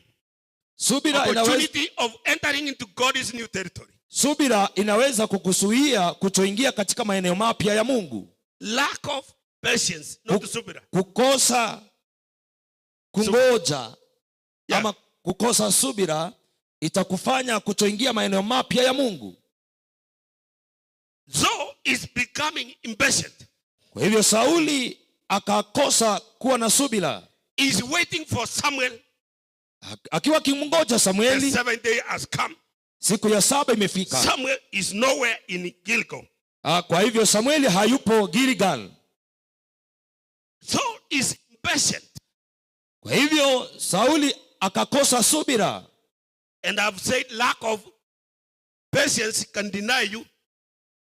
subira opportunity of entering into God's new territory. Subira inaweza kukuzuia kutoingia katika maeneo mapya ya Mungu. Lack of patience, not subira. Kukosa kungoja ama kukosa subira itakufanya kutoingia maeneo mapya ya Mungu. Saul is becoming impatient. Kwa hivyo Sauli akakosa kuwa na subira. He is waiting for Samuel. Akiwa kimngoja Samueli. The 7th day has come. Siku ya 7 imefika. Samuel is nowhere in Gilgal. Kwa hivyo Samueli hayupo Gilgal. Saul is impatient. Kwa hivyo Sauli akakosa subira. And I've said lack of patience can deny you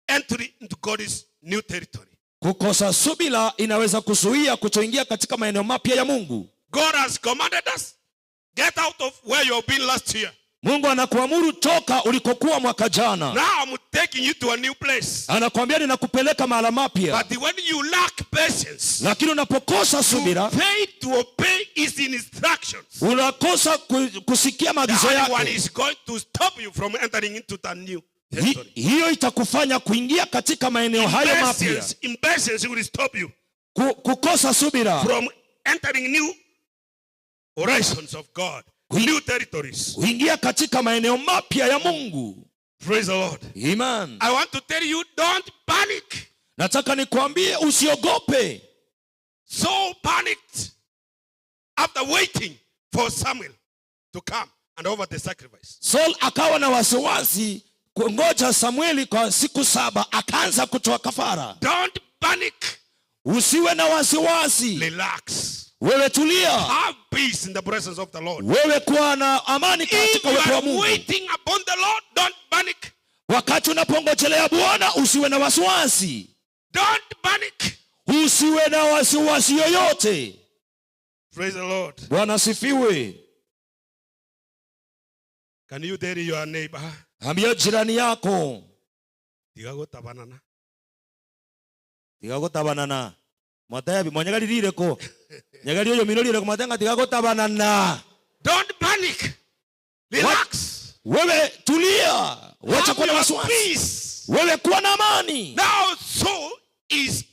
entry into God's new territory. Kukosa subira inaweza kuzuia kutoingia katika maeneo mapya ya Mungu. God has commanded us, get out of where you have been last year. Mungu anakuamuru toka ulikokuwa mwaka jana. Now I'm taking you to a new place. Anakuambia ninakupeleka mahali mapya. But when you lack patience, lakini unapokosa subira, you fail to obey his instructions. Unakosa kusikia maagizo yake. One is going to stop you from entering into the new territory. Hiyo itakufanya kuingia katika maeneo hayo mapya. Impatience will stop you. Kukosa subira from entering new horizons of God. New territories. Kuingia katika maeneo mapya ya Mungu. Praise the Lord. Amen. I want to tell you, don't panic. Nataka nikwambie usiogope. So panicked after waiting for Samuel to come and offer the sacrifice. Saul akawa na wasiwasi kungoja Samueli kwa siku 7 akaanza kutoa kafara. Don't panic. Usiwe na wasiwasi. Relax. Wewe tulia. Have peace in the presence of the Lord. Wewe kuwa na amani katika uwepo wa Mungu. Waiting upon the Lord, don't panic. Wakati unapongojelea Bwana usiwe na wasiwasi. Don't panic. Usiwe na wasiwasi yoyote. Praise the Lord. Bwana asifiwe. Can you tell your neighbor? Ambia jirani yako. Tigagotabanana. Tigagotabanana. Matayabi mwanyagalirire ko. Nyagali yo minolire ko matenga tigagotabanana. Don't panic. Relax. Wewe tulia. Wacha kuwa na wasiwasi. Wewe kuwa na amani. Now Saul is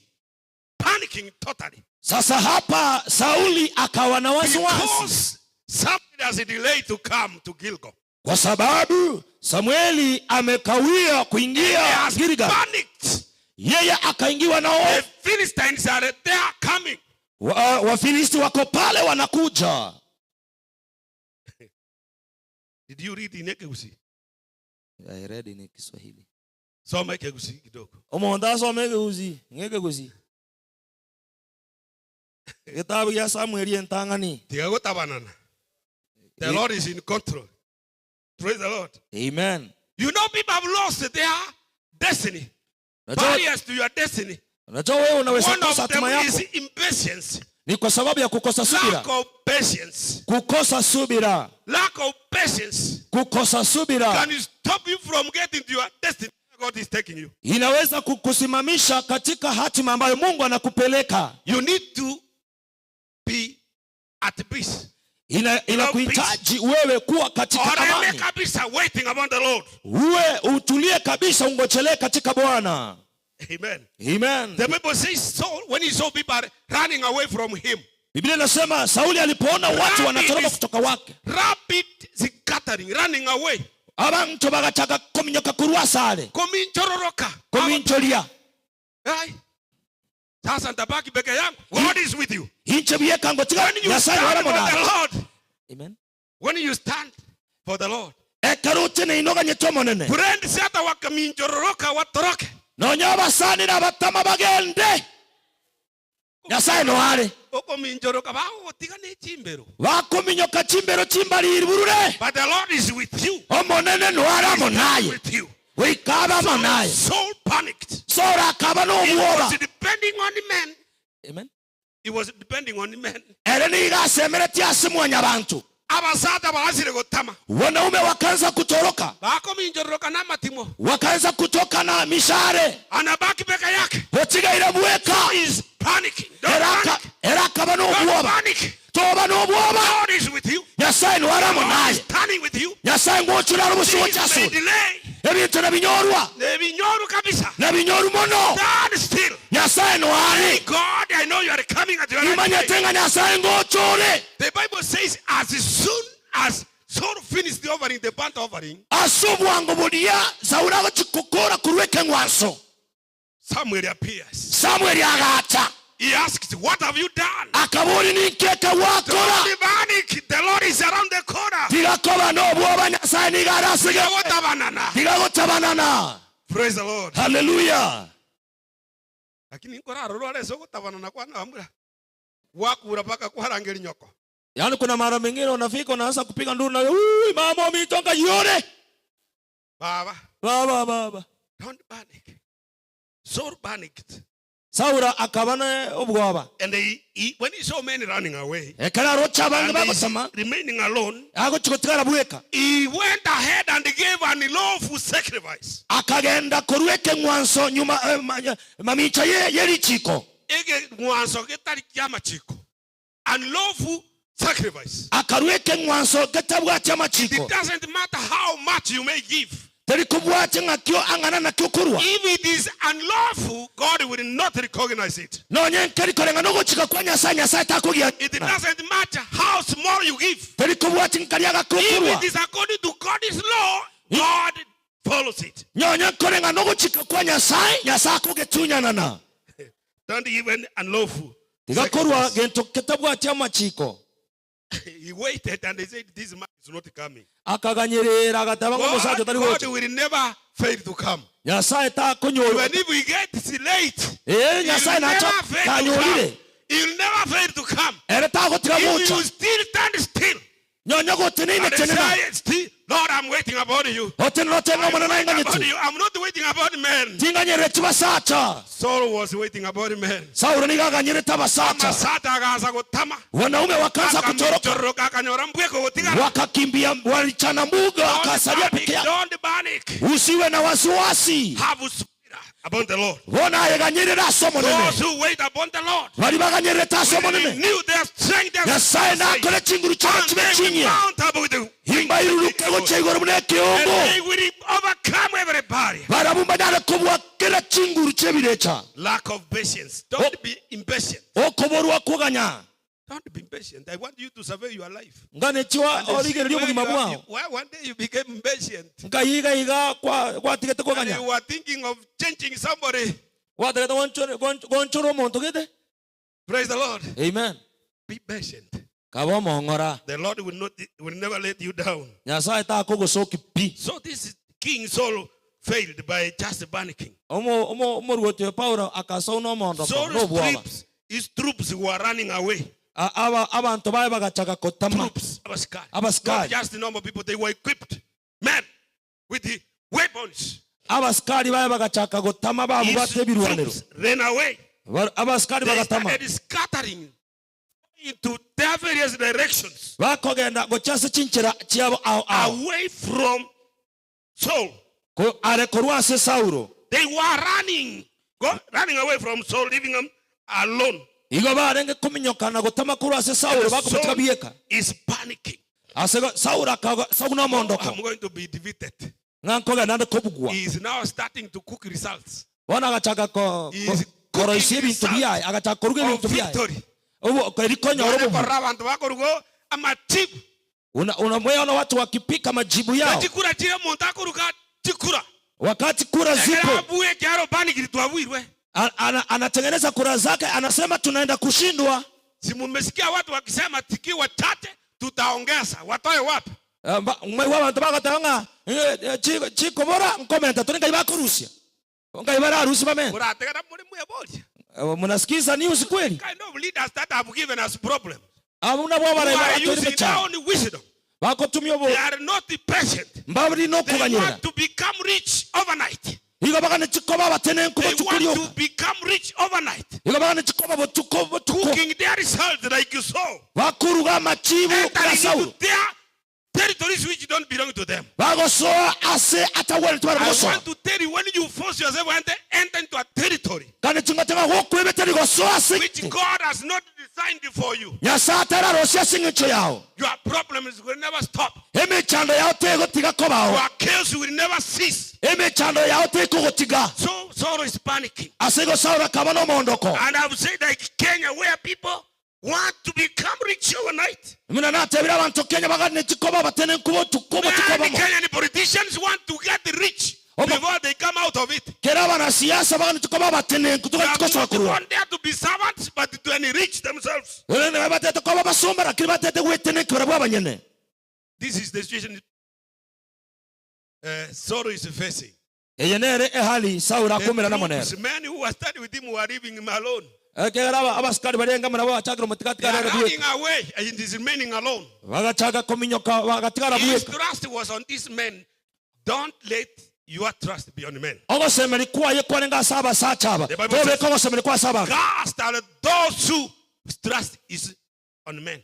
panicking totally. Sasa hapa Sauli akawa na wasiwasi. Because Samuel has a delay to come to Gilgal. Kwa sababu Samueli amekawia kuingia Gilgal. Yeye akaingiwa na hofu. The Philistines are there coming. Wafilisti wako pale wanakuja. Did you read in Ekegusi? I read in Kiswahili. Soma Ekegusi kidogo. Omonda soma Ekegusi. Kitabu ya Samueli entangani. Tigagotabanana. The Lord is in control. Praise the Lord. Amen. You know, people have lost their destiny. Barriers to your destiny. Unajua wewe unaweza One kukosa of them hatima is yako impatience. ni kwa sababu ya kukosa subira. Lack of patience. Kukosa subira. Lack of patience Kukosa subira can stop you from getting to your destiny. God is taking you. inaweza kukusimamisha katika hatima ambayo Mungu anakupeleka. You need to be at peace. Inakuhitaji wewe kuwa katika amani. Kabisa, waiting upon the Lord. Uwe utulie kabisa, ungojelee katika Bwana. Amen. Amen. The Bible says Saul, when he saw people running away from him, Biblia inasema Sauli alipoona watu wanatoroka kutoka wake, rapid scattering, running away. Abantu bagachaka kominyoka kurwasale. Kominchororoka. Komincholia. Ai. Sasa nitabaki peke yangu. God is with you. Hinche bieka ngotiga When you stand for the Lord. Amen. When you stand for the Lord. Ekaruti ne inoga nyetomo nene. Friend sata wakaminchororoka watoroke. Nonyoba sani na batama bagende. Nyasaye no hale. Oko minchoroka bao tigane chimbero. Wako minyoka chimbero chimbali irburure. But the Lord is with you. Omo nene no hale monaye. With you. Wikaba monaye. Saul panicked. Sora akaba no He uoba. was depending on the men. Amen. He was depending on the men. Ere ni gasemere tiasimwanya abantu. Abasata baasire gotama. Wanaume wakaanza kutoroka. Bako minchoroka na matimo. Wakaanza kutoka na mishare. Anabaki peke yake. Otiga ila buweka. He is panicking. Don't panic. Eraka bano Don't uoba. panic. Toba no uoba. God is with you. Nyasaye no hale God monaye. is standing with you. Nyasaye ngochula rubusi Things may wochasu. delay. Ebintu na binyorwa. Nebinyoru kabisa. Na binyoru mono. Stand still. Nyasaye no hale. God, I know you are coming at your right Imanya time. tenga Nyasaye ngochole. The Bible says as soon as Saul finished the offering, the burnt offering, Asubwango budia Saula chikokora kurweke ngwanso. Samuel appears. Samuel agata. He asks, what have you done? Akaburi ni keke wakora. Don't panic. The Lord is around the corner. Tigakoba no buoba Nyasaye ni garasige. Tigawota banana. Tigagota banana. Praise the Lord. Hallelujah. Lakini nkoraro rwale soko tabanana kwa naamura. Wakura paka kwa rangeli nyoko. Yaani kuna mara mengine unafika unaanza kupiga nduru na ui mama mitonga yone. Baba. Don't panic. Saul panicked. Saura akabana ubwoba. And when he saw men running away, Ekara rocha bangi and bagosama. remaining alone, Ago chikotikara buweka. he went ahead and gave an lawful sacrifice. Akagenda kurweke ngwanso nyuma mamicha yeri chiko. Ege mwanso getari kyama chiko. Unlawful sacrifice. Akarweke ngwanso getabwa chama chiko. It doesn't matter how much you may give. Terikubwache ngakyo angana na kyokurwa. If it is unlawful, God will not recognize it. Nonye nkeri korenga nogo chika kwa Nyasaye takugia. It doesn't matter how small you give. Terikubwache nkariaga If kyokurwa. it is according to God's law, God follows it. Nonye korenga nogo chika kwa Nyasaye kugetunya nana. Don't even unlawful. Tigakorwa gento ketabwa chama chiko. He waited and they said, this man is not coming. Akaganyerera agatabanga musacho tari God wote. will never fail to come. Nyasaye takonyorwa. Even if we get late, Nyasaye nacho kanyolire. he'll never fail to come. Ere takotira If mucha. you still stand still, Nyonya gotenine and chenena. say still, Lord, I'm waiting upon you. Otenno tenga mwana na I'm inganyitu. not waiting upon men. Tinganyere tibasacha. Saul was waiting upon men. Sauro nigaganyere tabasacha. Amasata akaanza kutama. Wanaume wakaanza kutoroka. Akamtoroka akanyora mbweko kutika. Wakakimbia walichana mbuga wakasalia peke yao. Don't panic. Usiwe na wasiwasi. Have spirit upon the Lord. Wona yeganyerera somo Those nene. who wait upon the Lord Bali baganyerera tasomo will nene. renew their strength. Nyasaye nakole chinguru chama And they will chimechinya. mount up with you. Himba iruruke gochegora mune And kiongo. they will overcome everybody. Barabumba dale kubwa kila chinguru chebirecha. Lack of patience. Don't be impatient. Okoborwa kuganya. Don't be impatient. I want you to survey your life. Ngane chiwa And see origere lyo bugima bwao. why one day you became impatient. Ngayiga kwa tigete And kuganya. you were thinking of changing somebody. Wa tigete gonchoro omuntu gete. Praise the Lord. Amen. Be patient. Kabo mongora. The Lord will never let you down. Nyasaye ta kugosoki pi. So this King Saul failed by just panicking. Omo ruote Paulo akaso no mondo no bwaba. His troops were running away. Abantu bae bagachaka kotama. Troops, Abaskari. not just normal people. They were equipped men with weapons. abasikari baya bagachaka gotama babu His bate birwaniro troops ran away. abasikari They bagatama started scattering into various directions bakogenda gochase chinchira chiabo away from Saul. ko are korwase Saulo They were running away from Saul, leaving him alone. igo barenge kuminyokana gotama korwase Saulo And bakometika Saul bieka is panicking. asego Saulo akaga saguna mondoko I'm going to be defeated. ngankoga nande kobugwa He is now starting to cook results bona agachaka ko Is koroisi cooking ebintu results byaye agachaka koruga of ebintu byaye victory. ubu kerikonya Wale orobo korra abantu bakorugo amatibu. unamwona watu wakipika majibu yao Chikura chire muntu akoruga chikura. wakati kura zipo Abuye kyaro banikiri twabwirwe. anatengeneza kura zake anasema tunaenda kushindwa. Si mumesikia watu wakisema tikiwa chache tutaongeza. Watoe wapi? Mwe abantu bagatanga chiko bora nkomenta tuninga ibakurusia ngai bara harusi bamenda Murategera muri muyeboria. mnasikiza news kweli Kind of leaders that have given us problems. abuna bo Who bara are batori using their becha own wisdom. bako tumyo bo They are not patient. mbabri no They kuganyira want to become rich overnight. igo bagane chikoba batene nkubo They tukulyo want to become rich overnight. igo bagane chikoba bo tuko Cooking their results like you saw. bakuruga machibu Entering ya Saulo into their territories which don't belong to them. bago so ase atawele tubara I goso want to tell you, when you force yourself to enter into a territory kandi chingatenga hokwebe teri goso ase which God has not designed for you, nyasatara rosia singicho yao your problems will never stop. emichando yao tego tiga kobao Your chaos will never cease. emichando yao teko gotiga So sorrow is panicking. asego Saulo kabano mondoko And I've said, like Kenya, where people want to become rich overnight. mina natebira abantu Kenya bagane chikoba batene nkubo tukobo tukoba Many mo Kenyan politicians want to get rich before they come out of it. kera bana siasa bagane chikoba batene They kutoka are chikoso not kurwa want there to be servants, but to enrich themselves. wele ne batete koba basomba lakini batete wetene kura bwa banyene This is the situation sorrow is facing. eyenere ehali Saulo The akomera na monera troops, men who were studying with him were leaving him alone. kera abasikari barenga mara bachakira mutikati They are kana running away and he is remaining alone. bagachaga kominyoka bagatigara His bweka trust was on these men. Don't let your trust be on men. ogo semeli kwa ye kwa nga saba sachaba The Bible tobe says- kogo semeli kwa saba Cast out those whose trust is on men.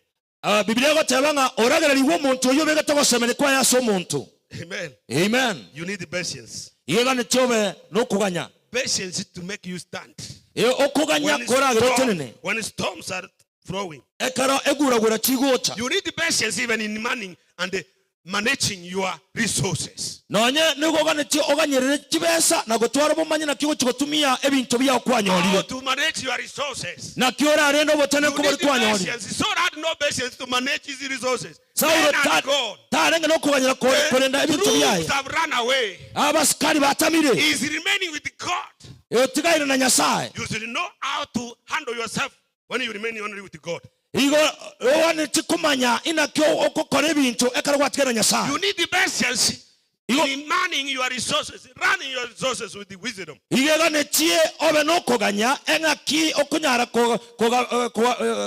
Biblia go tebanga oragera liwo muntu oyo bega togo semeli kwa ya so muntu Amen. amen You need patience. yega ne tobe no kuganya Patience to make you stand. okuganya koragera tenene When storms are throwing. ekara eguragura chigocha You need patience even in manning and managing your resources. nonye nigoga ne ti oganyerere chibesa na gotwara bomanye na kigo chigotumia ebintu bya How kwanyolire to manage your resources. na kiora rendo botene You kubori need kwanyolire patience. Saul had no patience to manage his resources. Saulo Men and God. tarenge no kuganyira korenda ebintu Troops byaye have run away. abasikari batamire He is remaining with God. yotigaire na nyasaye You should know how to handle yourself when you remain only with God. igo owane tikumanya inakyo okokora ebintu ekara gwatigana nyasaye You need the patience Igo- in manning your resources, running your resources with the wisdom. igega ne tie obe no kuganya engaki okunyara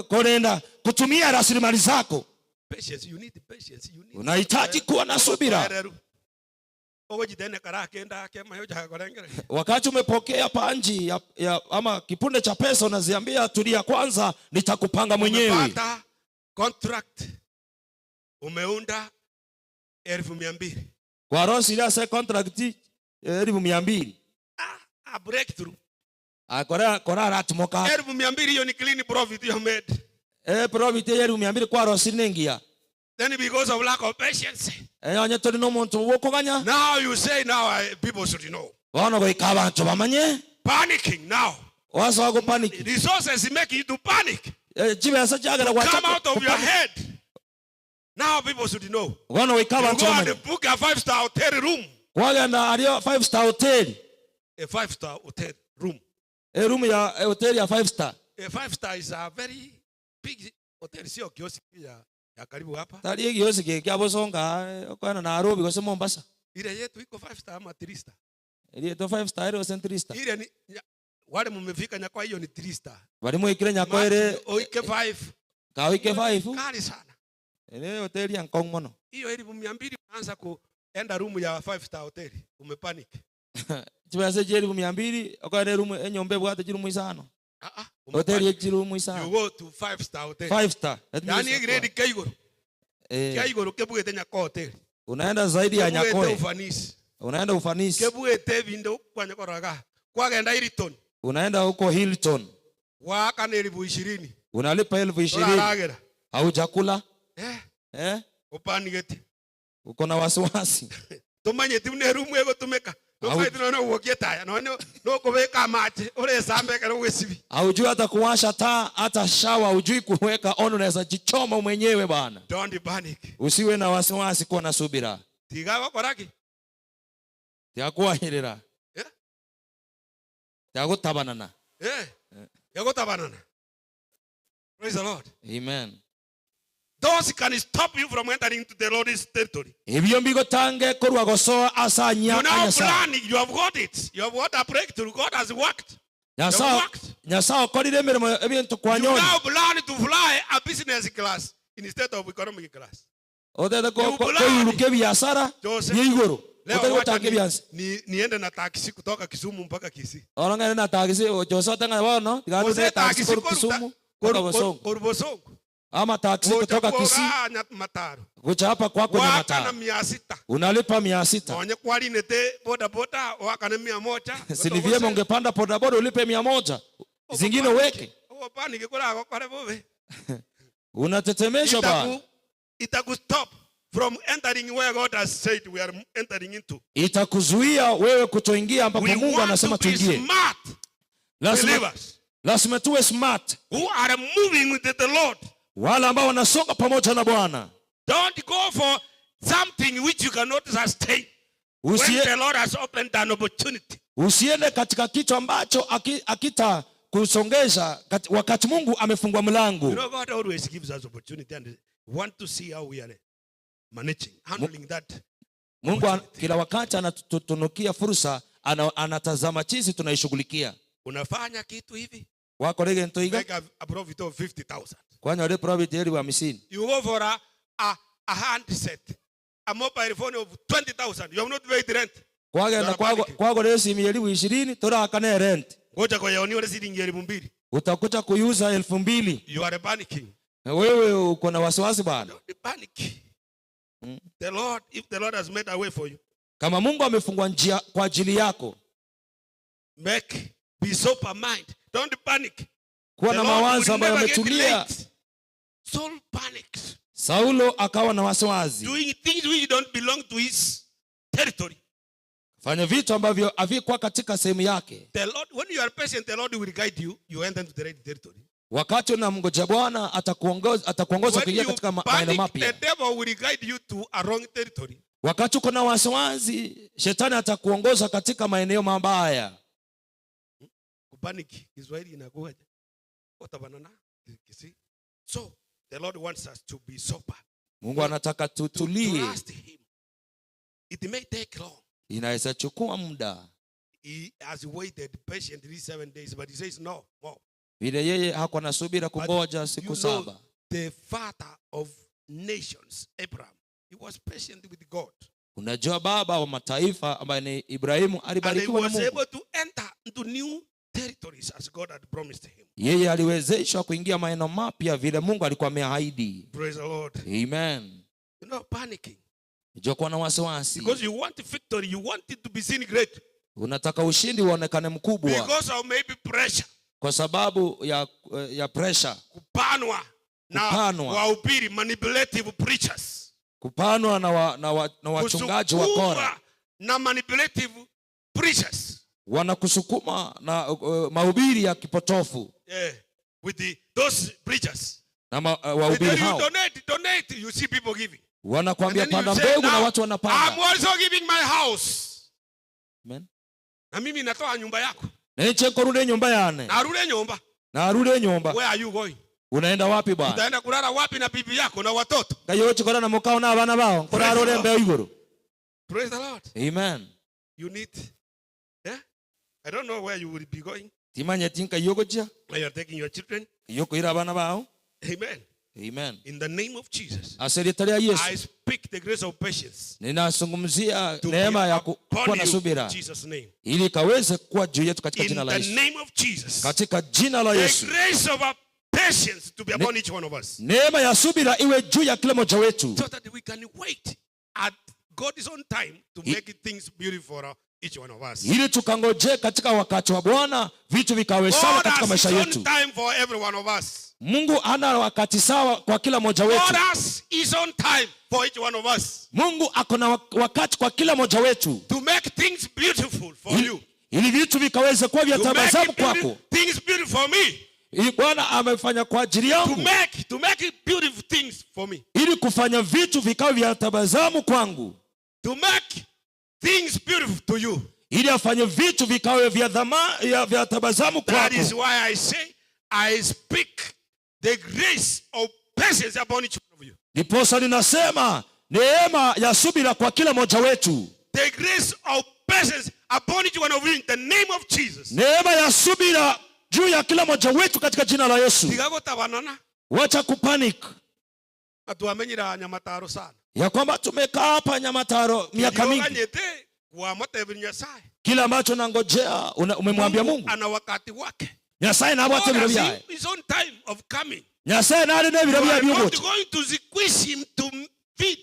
korenda kutumia rasilimali zako Patience, you need the patience. You need unahitaji kuwa na subira wakati umepokea panji ama kipunde cha pesa unaziambia tulia kwanza nitakupanga mwenyewe Umepata contract umeunda 200,000. kwa rosi ile sa contract 200,000 A breakthrough. akora ratmoka 200,000 hiyo ni clean profit you made. profit ya 200,000 kwa rosi nengia Then because of lack of patience, onye tuli no muntu wokuganya now you say people should know. wana goika abantu bamanye Panicking now. wasa go panic Resources make you to panic. chibesa chagera Come out of your head. Now people should know. wana goika You abantu go bamanye and book a 5-star hotel room. kwagenda alio 5-star hotel A 5-star hotel room. room ya hotel ya 5-star A 5-star is a very big hotel. Sio kioski ya karibu hapa. tali egiosi kya bosonga kwana na Nairobi gose Mombasa Ile yetu iko 5-star ama 3-star. ile to 5-star ile centrista Ile ni wale mmefika nyakwa hiyo ni 3-star. bali mwikire nyako ile Oike 5. kawike 5 Kali sana. ile hotel ya Ngong mono Hiyo 200,000 unaanza enda room ya 5-star hotel, umepanic. Chibase jeri 200 okare room enyombe bwate jiru muisano. Hotel umepanic. yejiru muisano. You go to 5-star hotel. 5 star. Yani grade kaigoro. Kaigoro kebuete nya hotel. Unaenda zaidi ya Nyakoe. Ufanisi. Unaenda ufanisi. Kebuete bindo kwa Nyakoraga. Kwa genda Hilton. Unaenda huko Hilton. Waka ni 20,000. Unalipa 20,000. Haujakula? Upanigeti. Uko na wasiwasi. Tumanye timne room ego tumeka. Tunaona uokie taya. No kubeka maji. Ule sambe kana wesibi. Haujui hata kuwasha taa, hata shawa hujui kuweka on, unaweza jichoma mwenyewe bana. Don't panic. Usiwe na wasiwasi, kuwa na subira. Tigawa koraki. Yakuahirira. Yagutabanana. Yagutabanana. Praise the Lord. Amen. Those can stop you from entering into the Lord's territory. Ibyo mbigo tange korwa gosoa asanya You now anyasa. plan, you have got it. You have got a breakthrough. God has worked. Nyasa okorire mirimo ebintu kwa You nyoni. now plan to fly a business class instead of economic class. Odede ko yuruke biashara yigoro. Odede utange biashara. Niende na taxi kutoka Kisumu mpaka Kisii. Olanga na taxi Jose tanga wano, digano ne taxi kutoka Kisumu kutoka Bosongo. Ama taxi kutoka Kisii kucha hapa kwako ni Mataro. Unalipa 600. Onye kwali nete boda boda waka na 100. Si ni vyema ungepanda boda boda ulipe 100. Zingine weke. Opani kikora kwa bove. Unatetemeshwa ba. Itakustop from entering where God has said we are entering into. Itakuzuia wewe kutoingia ambapo Mungu anasema tuingie. Lazima tuwe smart. Who are moving with the Lord. Wala ambao wanasonga pamoja na Bwana. Don't go for something which you cannot sustain. When the Lord has opened an opportunity. Usiende katika kitu ambacho akita kusongesha wakati Mungu amefungua mlango. You know, God always gives us opportunity and want to see how we are managing, handling that. Mungu kila wakati anatutunukia fursa, anatazama jinsi tunaishughulikia. Unafanya kitu hivi. Wako lege ntoiga. Like a profit of 50,000. Kwani ile profit yeli wa 50. You go for a handset, a mobile phone of 20,000. You have not paid rent. Kwako leo simu yeli 20 tora akane rent. Ngoja kwa yoni wale shilingi 2,000. Utakuta kuyuza 2,000. You are panicking. Wewe uko na wasiwasi bana. Don't panic. The Lord, if the Lord has made a way for you. Kama Mungu amefungua njia kwa ajili yako. Be sober mind. Don't panic. Kuwa na mawazo ambayo yametulia. Saul panics. Saulo akawa na wasiwasi. Doing things which don't belong to his territory. Fanya vitu ambavyo havikuwa katika sehemu yake. The Lord, when you are patient, the Lord will guide you. You enter into the right territory. Wakati unamngoja Bwana atakuongoza kuingia katika maeneo mapya. The devil will guide you to a wrong territory. Wakati uko na wasiwasi, shetani atakuongoza katika maeneo mabaya. Panic Kiswahili inakuja. Utabanana. So the Lord wants us to be sober. Mungu anataka tutulie. It may take long. Inaweza chukua muda. He has waited patiently 7 days, but he says no more. Vile yeye hakuwa na subira kungoja siku 7. The father of nations, Abraham, he was patient with God. Unajua baba wa mataifa ambaye ni Ibrahimu alibarikiwa na Mungu. And he was able to enter into new territories as God had promised him. Yeye aliwezeshwa kuingia maeneo mapya vile Mungu alikuwa ameahidi. Praise the Lord. Amen. You're not panicking. Unajua na wasiwasi. Because you want victory, you want it to be seen great. Unataka ushindi uonekane mkubwa. Because of maybe pressure. Kwa sababu ya pressure. Kupanwa na wahubiri, manipulative preachers. Kupanwa na wachungaji wa kora. Na manipulative preachers. Wanakusukuma na mahubiri ya kipotofu. With those preachers. Na wahubiri hao. Donate, you see people giving. Wanakuambia panda mbegu na watu wanapanda. I'm also giving my house. Amen. Na mimi natoa nyumba yako. Neche korudi nyumba yane. Narudi nyumba. Where are you going? Unaenda wapi bwana? Utaenda kulala wapi na bibi yako na watoto? Kayo chikora na mukao na abana bao. Kora rore mbeo iguru. Praise the Lord. Amen. You need, I don't know where you will be going. Timanya tinka yogoja. Where you are taking your children. Yoko ira abana bao. Amen. Amen. In the name of Jesus, Aseritalia Yesu. I speak the grace of patience Ninazungumzia to be neema ya kuwa upon na you subira in Jesus' name. ili kaweze kuwa juu yetu katika In jina la the Yesu. name of Jesus, Katika jina la the Yesu. grace of our patience to be upon each one of us, Neema ya subira iwe juu ya kila mmoja wetu, so that we can wait at God's own time to make things beautiful for each one of us. ili tukangoje katika wakati wa Bwana vitu vikawe sawa God katika has maisha his own yetu. time for every one of us. Mungu ana wakati sawa kwa kila mmoja God wetu. has his own time for each one of us Mungu ako na wakati kwa kila mmoja wetu to make things beautiful for you. ili vitu vikaweze kuwa vya To make tabasamu kwako. things beautiful for me. Ili Bwana amefanya kwa ajili To yangu, make it beautiful things for me. ili kufanya vitu vikawe vya tabasamu kwangu, To make things beautiful to you. ili afanye vitu vikawe vya tabasamu That is kwako. why I say I speak the grace of patience upon each one of you. Ndiposa ninasema neema ya subira kwa kila mmoja wetu. The grace of patience upon each one of you in the name of Jesus. Neema ya subira juu ya kila mmoja wetu katika jina la Yesu. Tigagotabanana Wacha kupanic atuamenyira nyamataro sana. ya kwamba tumekaa hapa Nyamataro miaka mingi. Yoganyete kwa motevini Nyasaye. Kila ambacho nangojea umemwambia Mungu. Ana wakati wake. Nyasaye na watu biro byaye. His own time of coming. Nyasaye na ne biro byaye You are by'ubuti. not going to squeeze him to fit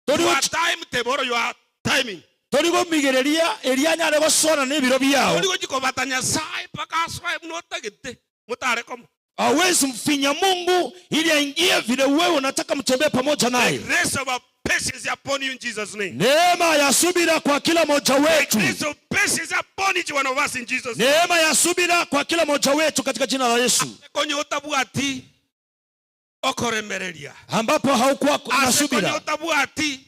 Tori your uchi- time teboro your timing. Tori go migereria elianya ne gosona ne biro byao. Tori go jikobata Nyasaye paka aswa mnotagete mutare komo. Hawezi mfinya Mungu ili aingie vile wewe unataka mtembee pamoja The naye. grace of our patience upon you in Jesus' name. Neema ya subira kwa kila mmoja The wetu. grace of patience upon each one of us in Jesus' name. Neema ya subira kwa kila mmoja wetu katika jina la Yesu. Konye otabwati okoremereria. Ambapo haukuwa na Konye subira. otabwati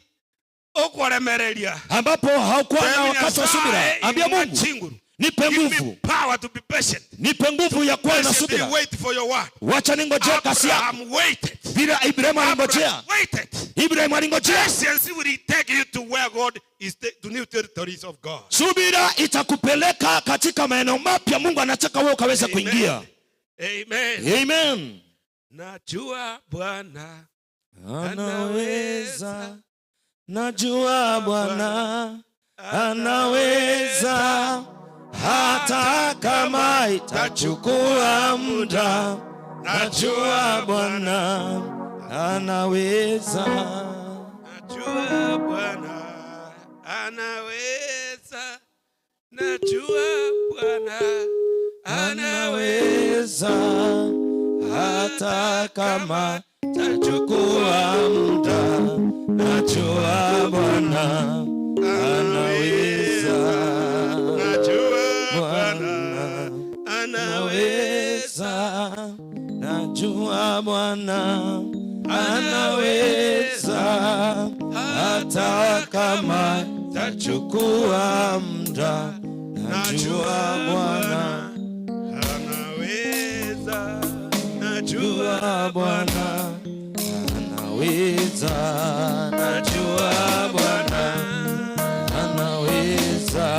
okoremereria. Ambapo haukuwa na wakati wa subira. Ambia Mungu, nipe Give me nguvu. power to be patient. Nipe nguvu ya kuwa na Patiently subira. wait for your word. Wacha ningojea kasi yako. Abraham waited. Bila Ibrahimu alingojea. Abraham waited. Ibrahimu alingojea. Patience will take you to where God is, to new territories of God. Subira itakupeleka katika maeneo mapya Mungu anataka wewe ukaweza kuingia. Amen. Amen. Najua Bwana Anaweza. Najua Bwana anaweza. Hata kama itachukua muda. Najua Bwana anaweza. Najua Bwana anaweza. Najua Bwana anaweza. Hata kama itachukua muda. Najua Bwana anaweza. Najua Bwana Anaweza. Najua Bwana anaweza. Hata kama itachukua muda. Najua Bwana anaweza. Najua Bwana anaweza. Najua Bwana anaweza.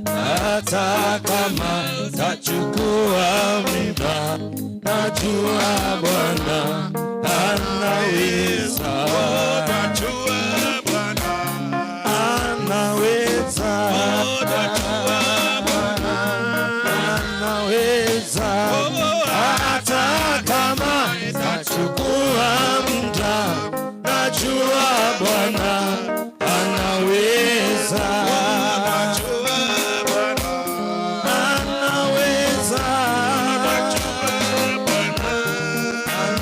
Hata kama itachukua muda. Najua Bwana anaweza. Najua Bwana Anaweza. Anaweza. Hata kama itachukua muda. Najua Bwana anaweza. Anaweza.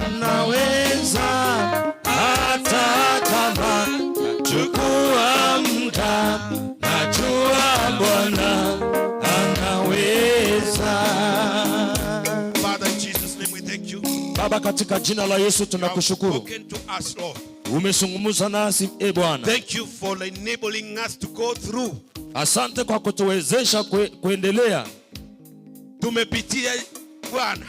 Anaweza. Hata kama itachukua muda. Najua Bwana anaweza. Father, in Jesus' name we thank you. Baba, katika jina la Yesu You have tunakushukuru. spoken to us, Lord. Umezungumza nasi Bwana. Thank you for enabling us to go through. Asante kwa kutuwezesha kuendelea. Tumepitia Bwana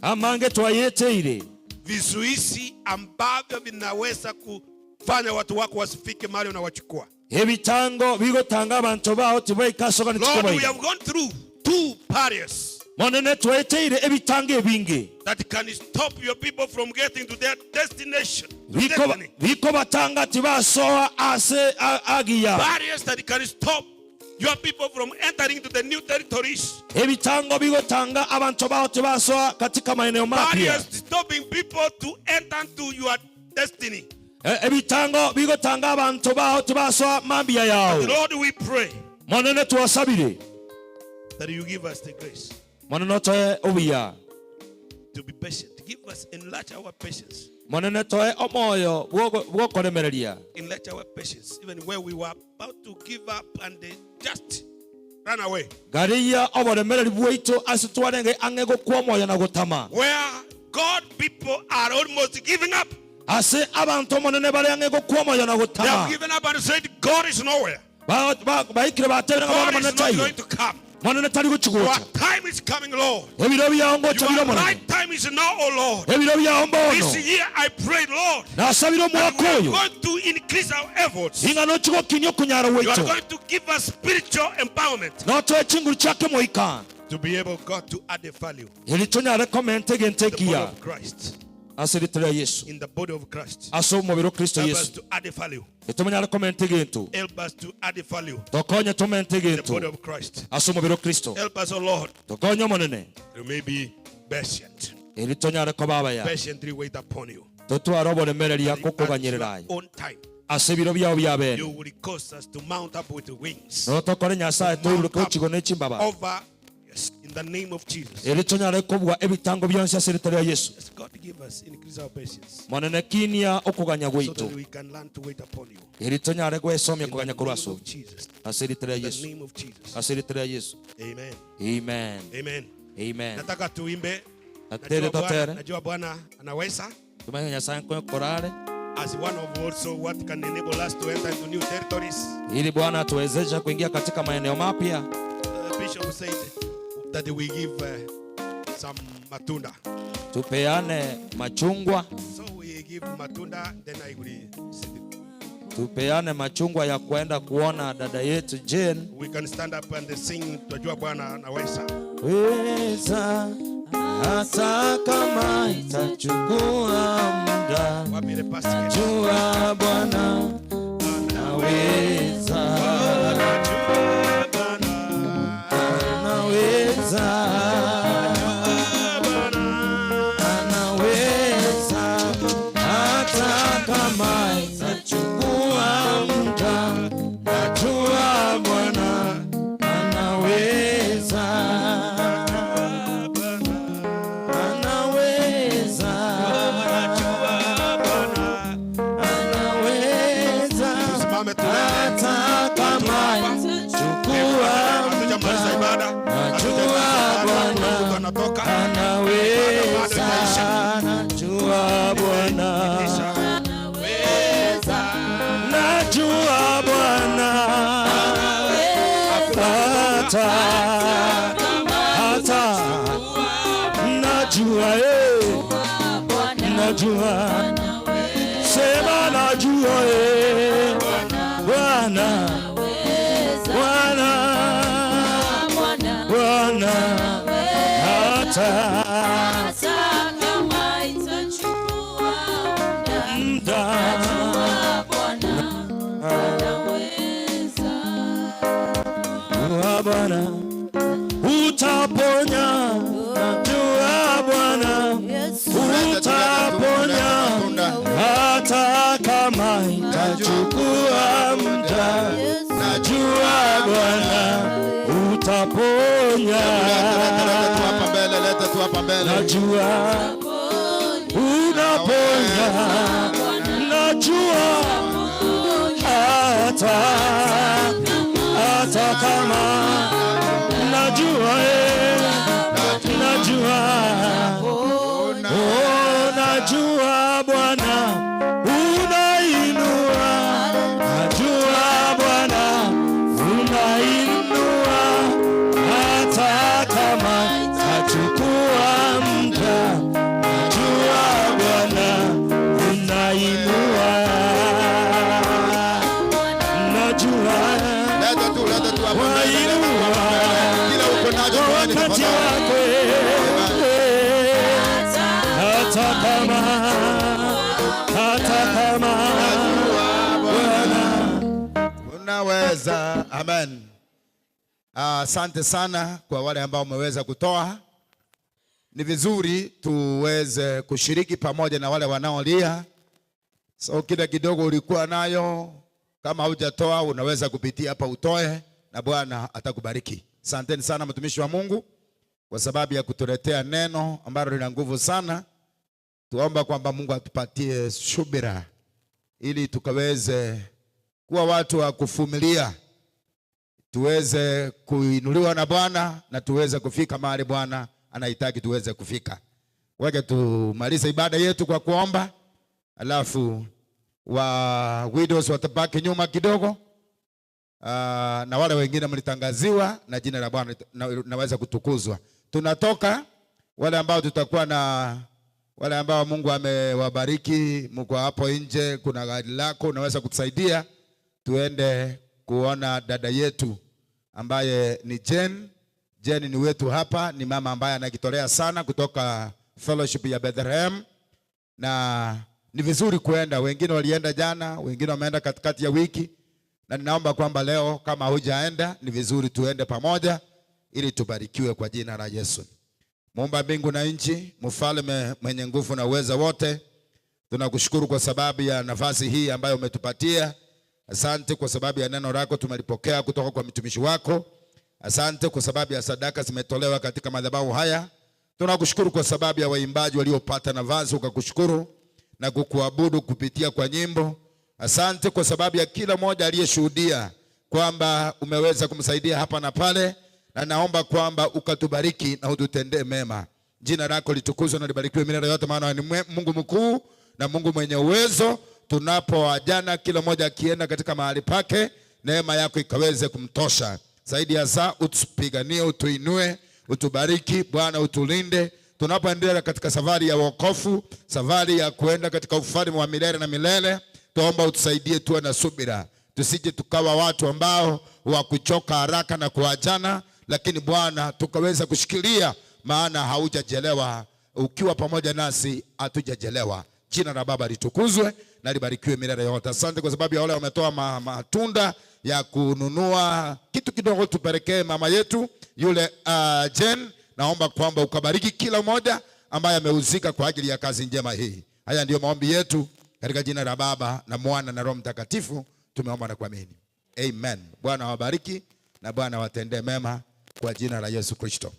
Amange twayete ile. vizuizi ambavyo vinaweza kufanya watu wako wasifike mahali unawachukua. Ebitango bigotanga abantu bao tibaikasoka Lord, we nitikobaye. have gone through 2 barriers. monene tweteire ebitange bingi that can stop your people from getting to their destination. biko batanga tibasoa ase agia Barriers that can stop your people from entering to the new territories. ebitango bigotanga abantu bao tibasoa katika maeneo mapya Barriers stopping people to enter to your destiny. ebitango bigotanga abantu bao tibasoa mambia yao. Lord, we pray monene tuwasabire that you give us the grace monene toe obiya to be patient. Give us, enlarge our patience. monene toe omoyo bwokoremereria Enlarge our patience. Even where we were about to give up and they just ran away. gariya oboremereri bwaitu asitwarenge angego kwa moyo na gutama Where God people are almost giving up. ase abantu monene bari angego kwa moyo na They gutama have given up and said, God is nowhere. baikire batebera God monene is not going tayo to come. monene tari Your guchugucha time is coming, Lord. ebiro byao cha biro Your monene right time is now, oh Lord. ebiro byao mbono This year I pray, Lord, nasabira that omwaka we are oyo going to increase our efforts. ingano chigo kinyo kunyara You are waitu going to give us spiritual empowerment noto echinguru chake moika to be able, God, to add a value ili tunyare komente in the body gentekia of Christ. asiritira Yesu In the body of Christ. aso mubiro Kristo Help us Yesu to add a value. itumenyare komente gentu Help us to add a value tokonye tumente in the body gentu of Christ. aso mubiro Kristo Help us, oh Lord, tokonye monene to maybe patient. ili tunyare ko baba ya Patiently wait upon you. tutwara oboremereria At your kukuganyirira own time, ase biro byao bya you bene will cause us to mount up with the wings no tokore nyasaye tuiruka uchigo nechimbaba over, yes, in the name of Jesus. ili tunyare kobwa ebitango byonse asiritira Yesu Yes, God, give us, increase our patience monene kinia okuganya so gwitu that we can learn to wait upon you. ili tunyare gwesomya In the kuganya name kurwaso of Jesus. asiritira In the Yesu name of Jesus. asiritira Yesu Amen. amen Amen. amen Nataka tuimbe. atere totere Najua Bwana anaweza. tumenya nyasaye kwa korale As one of also what can enable us to enter into new territories. ili Bwana atuwezesha kuingia katika maeneo mapya. Bishop said that we give some matunda. Tupeane machungwa, So we give matunda, then I will sit. tupeane machungwa ya kwenda kuona dada yetu Jane. We can stand up and sing. Tunajua Bwana anaweza. Weza hata kama itachukua muda, Wapi ile pastor? jua Bwana anaweza, anaweza, anaweza hata kama itachukua muda, najua Bwana anaweza, anaweza, anaweza Tusimame hata kama itachukua hatujamaliza ibada. najua Bwana Anatoka. anaweza, najua Bwana najua Bwana hata najua najua sema najua Bwana Bwana hata muda Bwana utaponya, najua Bwana utaponya, hata kama itachukua muda, najua Bwana utaponya, najua unaponya, najua hata kama najua najua najua Bwana unainua, najua Bwana unainua, hata kama achukua muda, najua Bwana unainua, najua wainua wakati wako Asante sana kwa wale ambao umeweza kutoa. Ni vizuri tuweze kushiriki pamoja na wale wanaolia. So kile kidogo ulikuwa nayo, kama hujatoa unaweza kupitia hapa utoe na Bwana atakubariki. Asanteni sana mtumishi wa Mungu kwa sababu ya kutuletea neno ambalo lina nguvu sana. Tuomba kwamba Mungu atupatie subira ili tukaweze kuwa watu wa kuvumilia, tuweze kuinuliwa na Bwana na tuweze kufika mahali Bwana anahitaji tuweze kufika. Waje tumalize ibada yetu kwa kuomba, alafu wa widows watabaki nyuma kidogo. Na wale wengine mlitangaziwa na jina la Bwana naweza kutukuzwa. Tunatoka wale ambao tutakuwa na wale ambao Mungu amewabariki, mko hapo nje, kuna gari lako unaweza kutusaidia tuende kuona dada yetu ambaye ni Jen. Jen ni wetu hapa, ni mama ambaye anajitolea sana kutoka fellowship ya Bethlehem, na ni vizuri kuenda. Wengine walienda jana, wengine wameenda katikati ya wiki, na ninaomba kwamba leo kama hujaenda ni vizuri tuende pamoja ili tubarikiwe kwa jina la Yesu. Muumba mbingu na nchi, mfalme mwenye nguvu na uweza wote, tunakushukuru kwa sababu ya nafasi hii ambayo umetupatia. Asante kwa sababu ya neno lako tumelipokea kutoka kwa mtumishi wako. Asante kwa sababu ya sadaka zimetolewa katika madhabahu haya. Tunakushukuru kwa sababu ya waimbaji waliopata nafasi ukakushukuru na kukuabudu kupitia kwa nyimbo. Asante kwa sababu ya kila mmoja aliyeshuhudia kwamba umeweza kumsaidia hapa na pale, na naomba kwamba ukatubariki na ututendee mema. Jina lako litukuzwe na libarikiwe milele yote, maana ni Mungu mkuu na Mungu mwenye uwezo. Tunapoajana kila mmoja akienda katika mahali pake, neema yako ikaweze kumtosha. Zaidi ya saa utupiganie, utuinue, utubariki Bwana, utulinde tunapoendelea katika safari ya wokovu, safari ya kuenda katika ufalme wa milele na milele. Tuomba utusaidie tuwe na subira, tusije tukawa watu ambao wakuchoka haraka na kuachana, lakini Bwana tukaweza kushikilia, maana haujachelewa. Ukiwa pamoja nasi hatujachelewa. Jina la Baba litukuzwe na libarikiwe milele yote. Asante kwa sababu ya wale wametoa matunda ya kununua kitu kidogo, tupelekee mama yetu yule Jen. Naomba kwamba ukabariki kila mmoja ambaye amehusika kwa ajili ya kazi njema hii. Haya ndio maombi yetu katika jina la Baba na Mwana na Roho Mtakatifu tumeomba na kuamini. Amen. Bwana wabariki na Bwana watendee mema kwa jina la Yesu Kristo.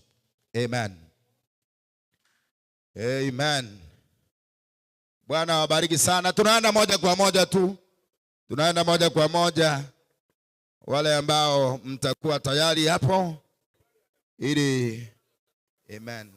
Amen. Amen. Bwana wabariki sana. Tunaenda moja kwa moja tu. Tunaenda moja kwa moja. Wale ambao mtakuwa tayari hapo ili amen.